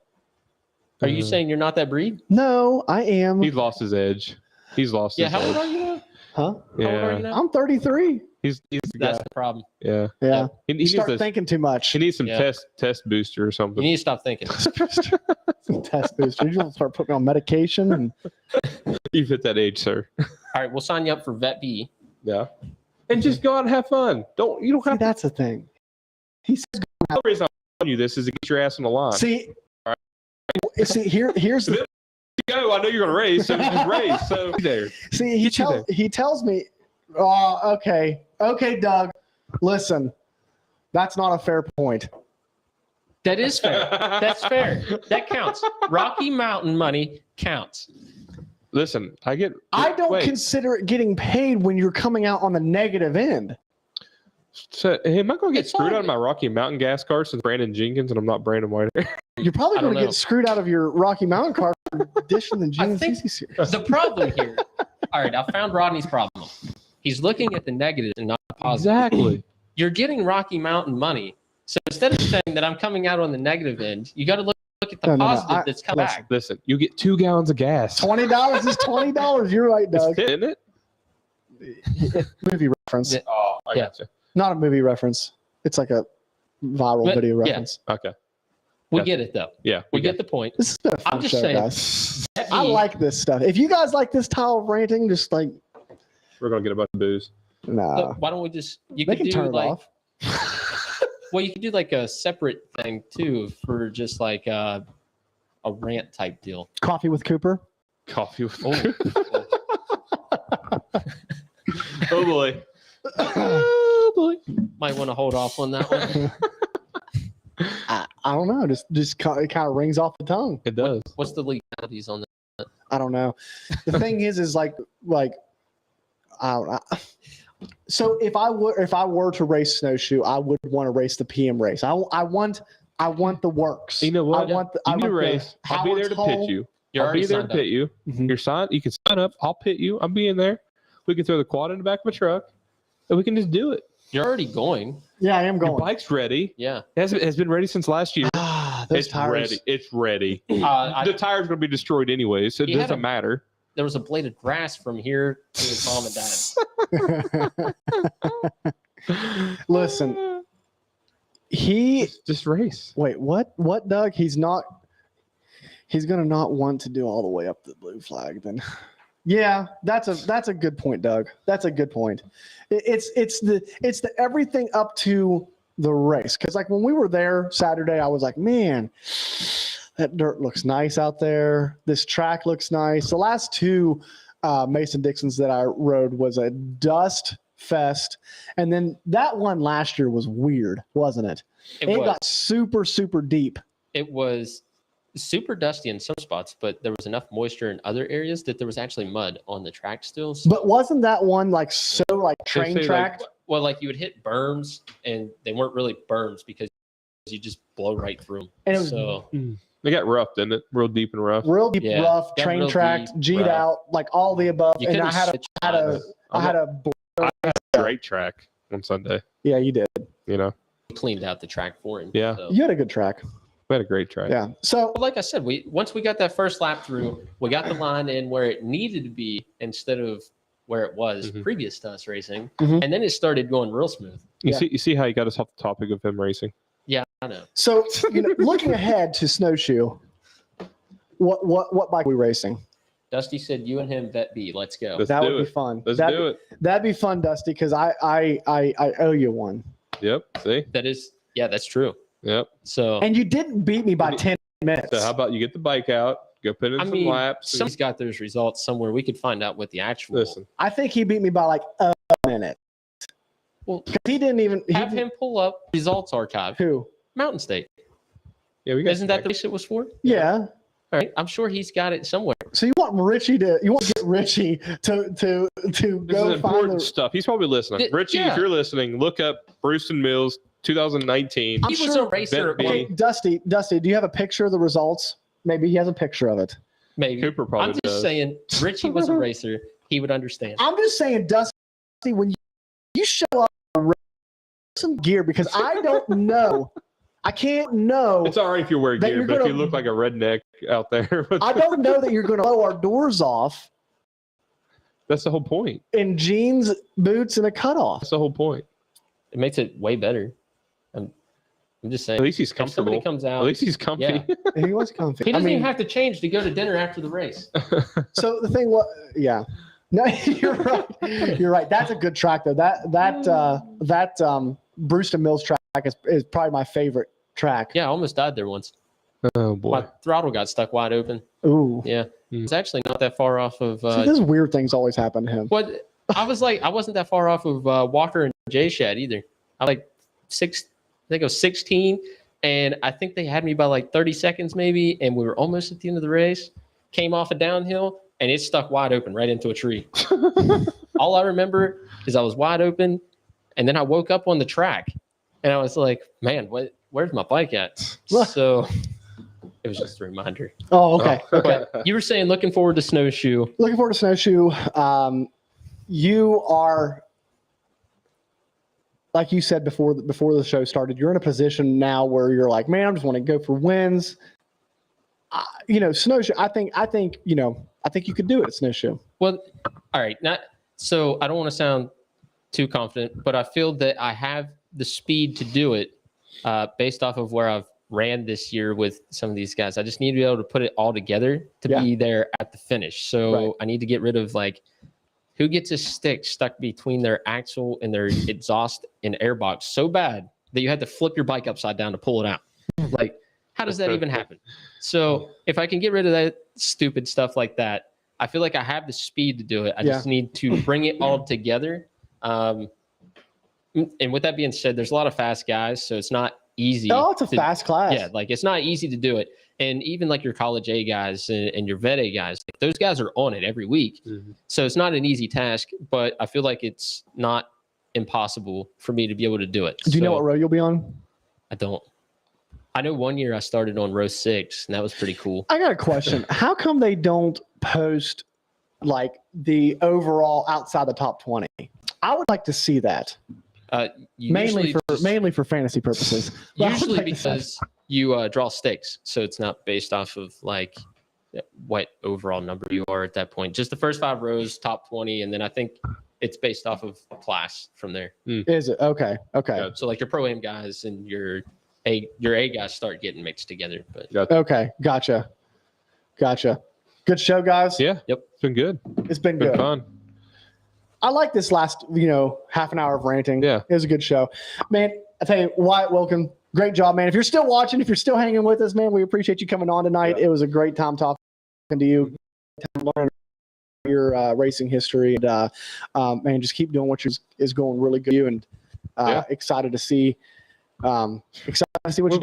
Are you saying you're not that breed? No, I am. He's lost his edge. He's lost Yeah. his How edge. old are you now? Huh? How old are you Yeah. now? I'm 33. He's the That's guy. the problem. Yeah. Yeah. He You needs start this. thinking too much. He needs some Yeah. test booster or You something. need to stop thinking. Some test booster. You start putting me on medication. And You've hit that age, sir. All right, we'll sign you up for Vet B. Yeah. And just go out and have fun. You don't see, have to. that's the thing. He says, The reason I'm telling you this is to get your ass on the line. see, here's the Go. I know you're going to race, so just race. So there. see. Get you there. He tells me, "Oh, okay, Doug. Listen, that's not a fair point. That is fair. That's fair. That counts. Rocky Mountain money counts. Listen, I don't wait. consider it getting paid when you're coming out on the negative end. So, hey, am I going to get It's screwed fine. out of my Rocky Mountain gas car since Brandon Jenkins and I'm not Brandon White? You're probably I don't going to know. get screwed out of your Rocky Mountain car for dishing the I think GNCC series. the problem here. All right, I found Rodney's problem. He's looking at the negative and not the positive. Exactly. You're getting Rocky Mountain money. So instead of saying that I'm coming out on the negative end, you got to look at the No. positive that's come Listen. back. Listen, you get 2 gallons of gas. $20 is $20. You're right, It's Doug. fit, isn't it? Movie reference. Yeah. Oh, I Yeah. gotcha. Not a movie reference. It's like a viral But- video yeah. reference. Okay. We Gotcha. get it though. Yeah. We get the point. This has been a fun I'm just show, saying. guys. That I means- like this stuff. If you guys like this style of ranting, just like, We're going to get a bunch of booze. nah. Look, why don't we just? You They could can do turn it like. off. Well, you could do like a separate thing too for just like a rant type deal. Coffee with Cooper. Coffee with Oh, Oh, boy. Oh, boy. might want to hold off on that one. I don't know. Just it kind of rings off the tongue. It does. What's the legalities on that? I don't know. The thing is like I don't know. So if I were to race snowshoe, I would want to race the PM race. I want the works. You know what? I want the, I You want can the race. I'll be there to Howard's pit Hole. you. You're I'll be already there to signed up. pit you. Mhm. You're signed. You can sign up. I'll pit you. I'm being there. We can throw the quad in the back of a truck, and we can just do it. You're already going. Yeah, I am Your going. bike's ready. Yeah. It has been ready since last year. Those It's tires. ready. It's ready. I- The tire's going to be destroyed anyway, so it He had doesn't a- matter. There was a blade of grass from here to his mom and dad. Listen, he Just race. wait. What, Doug? He's not. He's gonna not want to do all the way up the blue flag. Then, yeah, that's a good point, Doug. That's a good point. It's the everything up to the race. Because like when we were there Saturday, I was like, man, that dirt looks nice out there. This track looks nice. The last two Mason Dixons that I rode was a dust fest, and then that one last year was weird, wasn't it? It got super deep. It was super dusty in some spots, but there was enough moisture in other areas that there was actually mud on the track still. So, But wasn't that one like so like They train say, tracked? well, like you would hit berms, and they weren't really berms because you just blow right through them. And it was So They got rough, didn't it? Real deep and rough. real deep, Yeah, rough, got train real tracked, deep, G'd rough. out, like all the above. you And could I had a Great track on Sunday. yeah, you did. You know, cleaned out the track for him. Yeah. So. You had a good track. we had a great track. Yeah. So But like I said, once we got that first lap through, we got the line in where it needed to be instead of where it was Mhm. previous to us racing, Mhm. and then it started going real smooth. You Yeah. see how you got us off the topic of him racing. Yeah, I know. looking ahead to snowshoe, what bike are we racing? Dusty said, "You and him vet B. Let's go." Let's That do would it. be fun. Let's that'd, do it. That'd be fun, Dusty, because I owe you one. Yep. See. That's true. Yep. So And you didn't beat me by 10 minutes. So how about you get the bike out, go put in I some mean, laps. and- somebody's got those results somewhere. We could find out what the actual. Listen, I think he beat me by like a minute. Well, 'Cause he didn't even have him pull up results archive. Who? Mountain State. yeah, we got. Isn't that the race it was for? Yeah. All right. I'm sure he's got it somewhere. So you want Richie to get Richie to This go is find important the stuff. He's probably listening. Yeah. Richie, if you're listening, look up Brewston Mills 2019. I'm He was sure- a racer. Bet B. Okay, Dusty, do you have a picture of the results? Maybe he has a picture of it. Maybe. Cooper probably I'm just does. saying, Richie was a racer. He would understand. I'm just saying, Dusty, when you show up with some gear, because I don't know. I can't know. It's all right if you wear That gear, you're but if gonna- you look like a redneck out there, I don't know that you're going to blow our doors off that's the whole point. in jeans, boots, and a cutoff. That's the whole point. It makes it way better. I'm just saying. At least he's If somebody comfortable. comes At out, least he's comfy. Yeah. He was comfy. he I doesn't mean, even have to change to go to dinner after the race. so the thing was, yeah. No, you're right. You're right. That's a good track, though. That Brewston Mills track is probably my favorite track. Yeah, I almost died there once. Oh boy. My throttle got stuck wide open. Ooh. Yeah, it's actually not that far off of. See, those weird things always happen to him. What I wasn't that far off of Walker and Jay Shad either. I like I think I was 16, and I think they had me by like 30 seconds maybe, and we were almost at the end of the race. Came off a downhill, and it stuck wide open right into a tree. All I remember is I was wide open, And then I woke up on the track and I was like, man, where's my bike at? So it was just a reminder. Oh, okay. Okay. But you were saying looking forward to snowshoe. Looking forward to snowshoe. You are, like you said before the show started, you're in a position now where you're like, man, I just want to go for wins. Snowshoe. I think you could do it at snowshoe. Well, all right. So I don't want to sound too confident, but I feel that I have the speed to do it based off of where I've ran this year with some of these guys. I just need to be able to put it all together to be there at the finish. So I need to get rid of who gets a stick stuck between their axle and their exhaust and airbox so bad that you had to flip your bike upside down to pull it out. How does that even happen? So if I can get rid of that stupid stuff like that, I feel like I have the speed to do it. I just need to bring it all together. And with that being said, there's a lot of fast guys, so it's not easy. Oh, it's a fast class. Yeah, it's not easy to do it. And even your college A guys and your vet A guys, those guys are on it every week. Mm-hmm. So it's not an easy task, but I feel like it's not impossible for me to be able to do it. Do you know what row you'll be on? I don't. I know one year I started on row 6, and that was pretty cool. I got a question. How come they don't post the overall outside the top 20? I would like to see that. Mainly for fantasy purposes. Usually because you draw stakes, so it's not based off of what overall number you are at that point. Just the first 5 rows, top 20, and then I think it's based off of class from there. Is it? Okay. Yeah, so your pro am guys and your A guys start getting mixed together. But okay, gotcha. Good show, guys. Yeah. Yep. It's been good. It's been good. Fun. I like this last, half an hour of ranting. Yeah. It was a good show. Man, I tell you, Wyatt Wilkin, great job, man. If you're still watching, if you're still hanging with us, man, we appreciate you coming on tonight. Yeah. It was a great time talking to you, learning your racing history. And, man, just keep doing what is going really good. And excited to see what you do.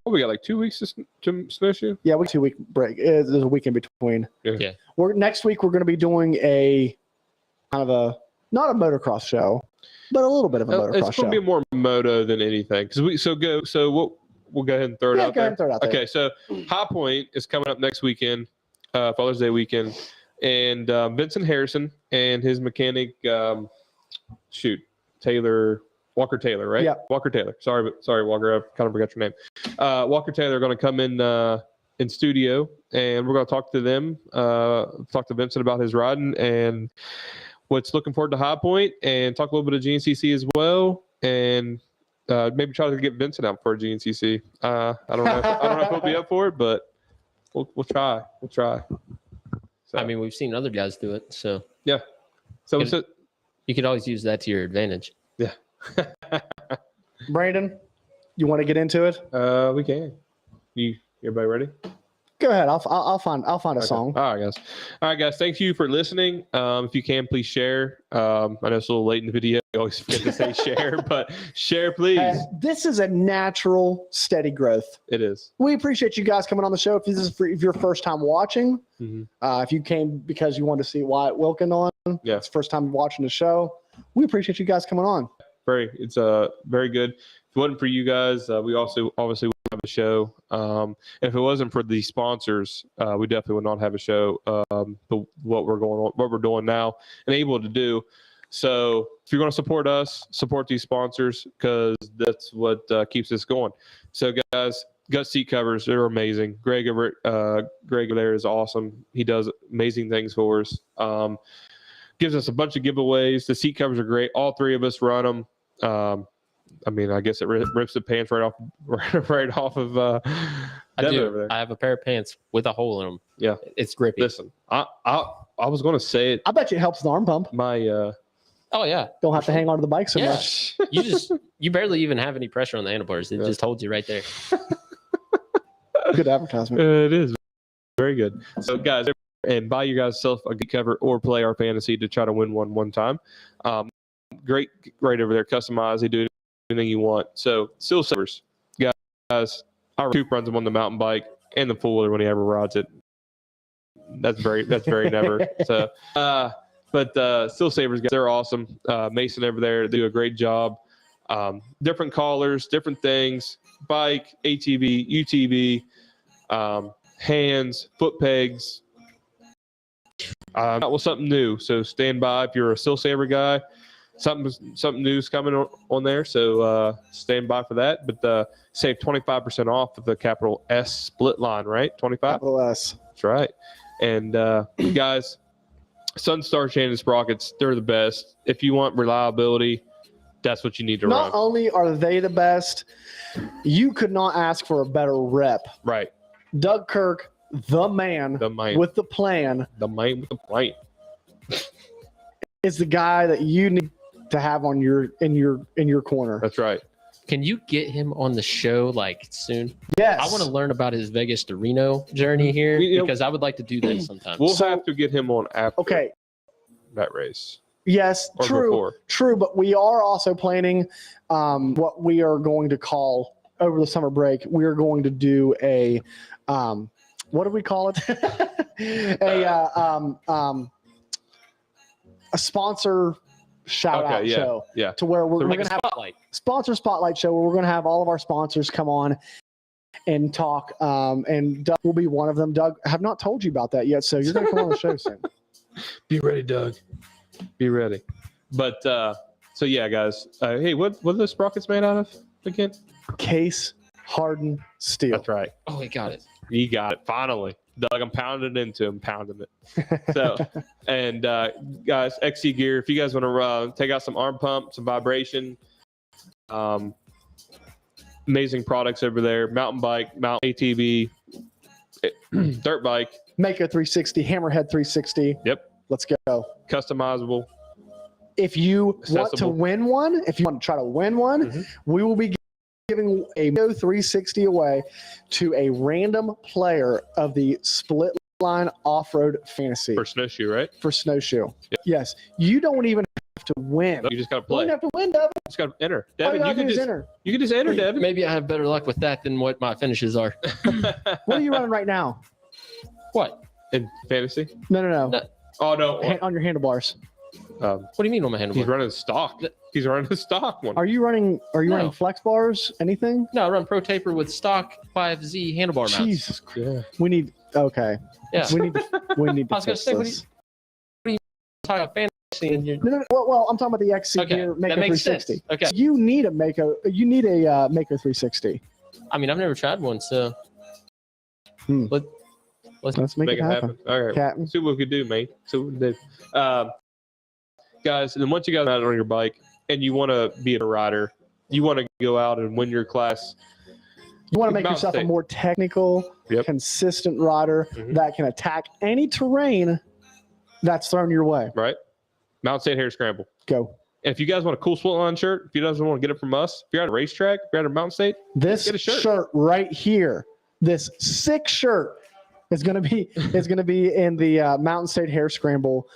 We got 2 weeks to snowshoe. Yeah, 2-week break. There's a week in between. Yeah. Next week we're going to be doing a kind of not a motocross show, but a little bit of a motocross show. It's going to be more moto than anything. We'll go ahead and throw it out there. Okay, so High Point is coming up next weekend, Father's Day weekend, and Vincent Harrison and his mechanic, Walker Taylor, right? Yeah. Walker Taylor. Sorry, Walker. I kind of forgot your name. Walker Taylor are going to come in studio, and we're going to talk to them, talk to Vincent about his riding and what's looking forward to High Point, and talk a little bit of GNCC as well, and maybe try to get Vincent out for a GNCC. I don't know if he'll be up for it, but we'll try. So, I mean, we've seen other guys do it, so yeah. So you could always use that to your advantage. Yeah. Brandon, you want to get into it? We can. Everybody ready? Go ahead. I'll find a song. All right, guys. Thank you for listening. If you can, please share. I know it's a little late in the video. I always forget to say share, but share, please. This is a natural, steady growth. It is. We appreciate you guys coming on the show. If this is if your first time watching, if you came because you wanted to see Wyatt Wilkin on, it's the first time watching the show. We appreciate you guys coming on. It's very good. If it wasn't for you guys, we also obviously wouldn't have a show. And if it wasn't for the sponsors, we definitely would not have a show. What we're doing now and able to do. So if you're going to support us, support these sponsors, because that's what keeps us going. So guys, Gut seat covers, they're amazing. Greg there is awesome. He does amazing things for us. Gives us a bunch of giveaways. The seat covers are great. All 3 of us run them. I mean, I guess it rips the pants right off of Devin over there. I have a pair of pants with a hole in them. Yeah, it's grippy. Listen, I was going to say it. I bet you it helps the arm pump. Oh yeah, don't have to hang onto the bike so much. You barely even have any pressure on the handlebars. It just holds you right there. Good advertisement. It is very good. So guys, and buy you guys yourself a good cover or play our fantasy to try to win one time. Great right over there, customized. They do anything you want. So Steel Silvers, guys, our Coop runs them on the mountain bike and the four-wheeler when he ever rides it. That's very never. So But Still Savers guys, they're awesome. Mason over there do a great job. Different collars, different things, bike, ATV, UTV, hands, foot pegs. That was something new. So stand by if you're a Still Saver guy. Something new's coming on there. So stand by for that. But save 25% off of the capital S split line, right? 25? Capital S. That's right. And guys, Sunstar Shannon sprockets, they're the best. If you want reliability, that's what you need to run. Not only are they the best, you could not ask for a better rep. Right. Doug Kirk, the man with the plan. The man with the plan. Is the guy that you need to have on in your corner. That's right. Can you get him on the show like soon? Yes. I want to learn about his Vegas to Reno journey here because I would like to do that sometime. We'll have to get him on after that race. Yes, Or true, before. true. But we are also planning what we are going to call over the summer break. We are going to do a what do we call it? A sponsor shout out show. Yeah. To where we're going to have spotlight. Sponsor spotlight show where we're going to have all of our sponsors come on and talk. And Doug will be one of them. Doug, I have not told you about that yet, so you're going to come on the show soon. Be ready, Doug. Be ready. But so yeah, guys. Hey, what are those sprockets made out of again? Case hardened steel. That's right. Oh, he got it. You got it. Finally. Doug, I'm pounding it into him, pounding it. So, and guys, XC Gear, if you guys want to take out some arm pump, some vibration, amazing products over there. Mountain bike, mountain ATV, dirt bike. Mako 360, Hammerhead 360. Yep. Let's go. Customizable. If you want to Accessible. win one, if you want to try to win one, we will be giving a Mako 360 away to a random player of the split line off-road fantasy For snowshoe, right? for snowshoe. Yep. Yes, you don't even have to win. You just got to You play. don't have to win, Devin. You just got to enter. All Devin, you you gotta can do is just enter. you can just enter, Devin. Maybe I have better luck with that than what my finishes are. What are you running right now? What? In fantasy? No. No. Oh no. On your handlebars. What do you mean on my He's handlebar? running stock. He's running the stock one. Are you running No. flex bars? Anything? No, I run Pro Taper with stock 5Z handlebar mounts. Jesus Christ. Yeah. We need okay. Yeah. We need to I was gonna fix say, what do this. Talking about fantasy and you're... No. Well, I'm talking about the XC Okay, Gear Mako that makes 360. sense. Okay. You need a Mako. You need a Mako 360. I mean, I've never tried one, so Let's make it happen. All right. Captain. See what we could do, mate. See what we can do. Guys, and then once you got out on your bike and you want to be a rider, you want to go out and win your class. You want to make Mountain yourself a State. more technical, Yep. consistent rider Mhm. that can attack any terrain that's thrown your way. Right? Mountain State Hair Scramble. Go. And if you guys want a cool split line shirt, if you guys want to get it from us, if you're at a racetrack, if you're at a Mountain State, This Get a shirt. shirt right here, this sick shirt, is going to be in the Mountain State Hair Scramble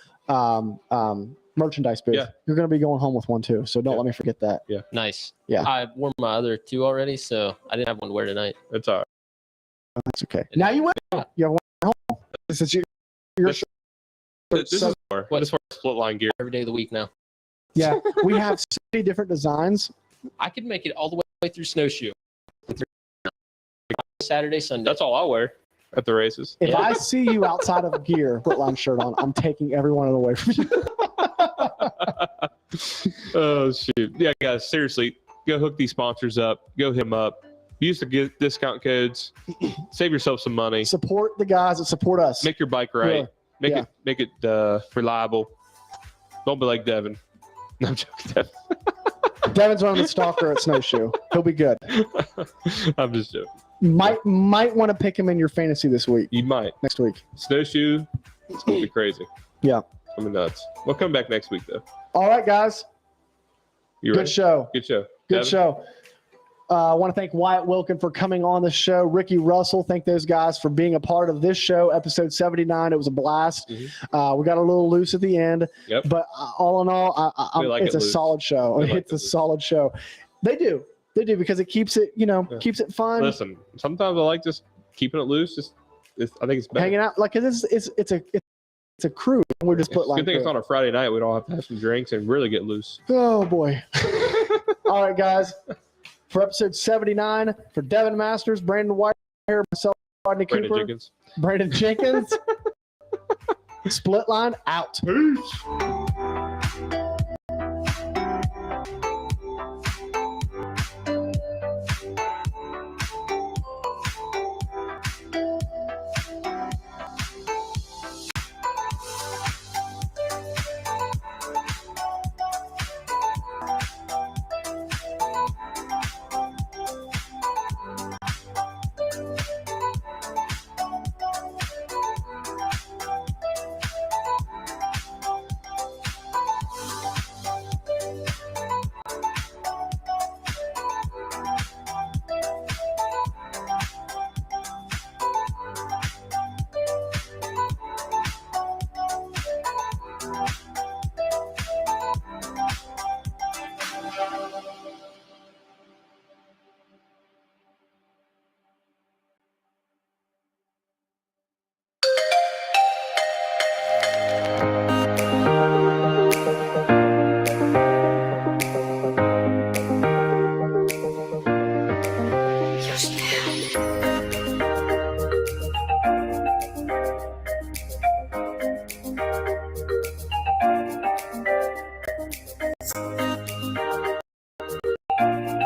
merchandise booth. Yeah. You're going to be going home with one too, so don't Yeah. let me forget that. nice. Yeah. I wore my other two already, so I didn't have one to wear tonight. that's all right. That's okay. Now you will. You have one at home. This is your This- shirt. This So- is for split line gear. Every day of the week now. yeah, we have so many different designs. I could make it all the way through snowshoe. Saturday, Sunday. That's all I wear at the races. If I see you outside of gear, footline shirt on, I'm taking every one of them away from you. Oh shoot. Yeah, guys, seriously, go hook these sponsors up. Go hit them up. Use the discount codes. Save yourself some money. Support the guys that support us. Make your bike right. Yeah. Make it reliable. Don't be like Devin. No, I'm joking, Devin. Devin's running the stalker at Snowshoe. He'll be good. I'm just joking. Might want to pick him in your fantasy this week, You might. next week. Snowshoe, it's gonna be crazy. Yeah. I mean nuts. We'll come back next week though. All right, guys. You Good ready? show. Good show. Good Devin? show. I want to thank Wyatt Wilkin for coming on the show. Ricky Russell, thank those guys for being a part of this show, episode 79. It was a blast. Mhm. We got a little loose at the end, Yep. but all in all, We like it's it a loose. solid show. We like It's it a loose. solid show. They do because it keeps it, keeps it fun. Listen, sometimes I like just keeping it loose. I think it's better. Hanging out like it's a it's a cruise. We're just split line. Good thing it's crew. on a Friday night. We don't have to have some drinks and really get loose. Oh boy. All right, guys. For episode 79, for Devin Masters, Brandon White, here, myself, Rodney Brandon Cooper, Jenkins. Brandon Jenkins. Split line out. Houston.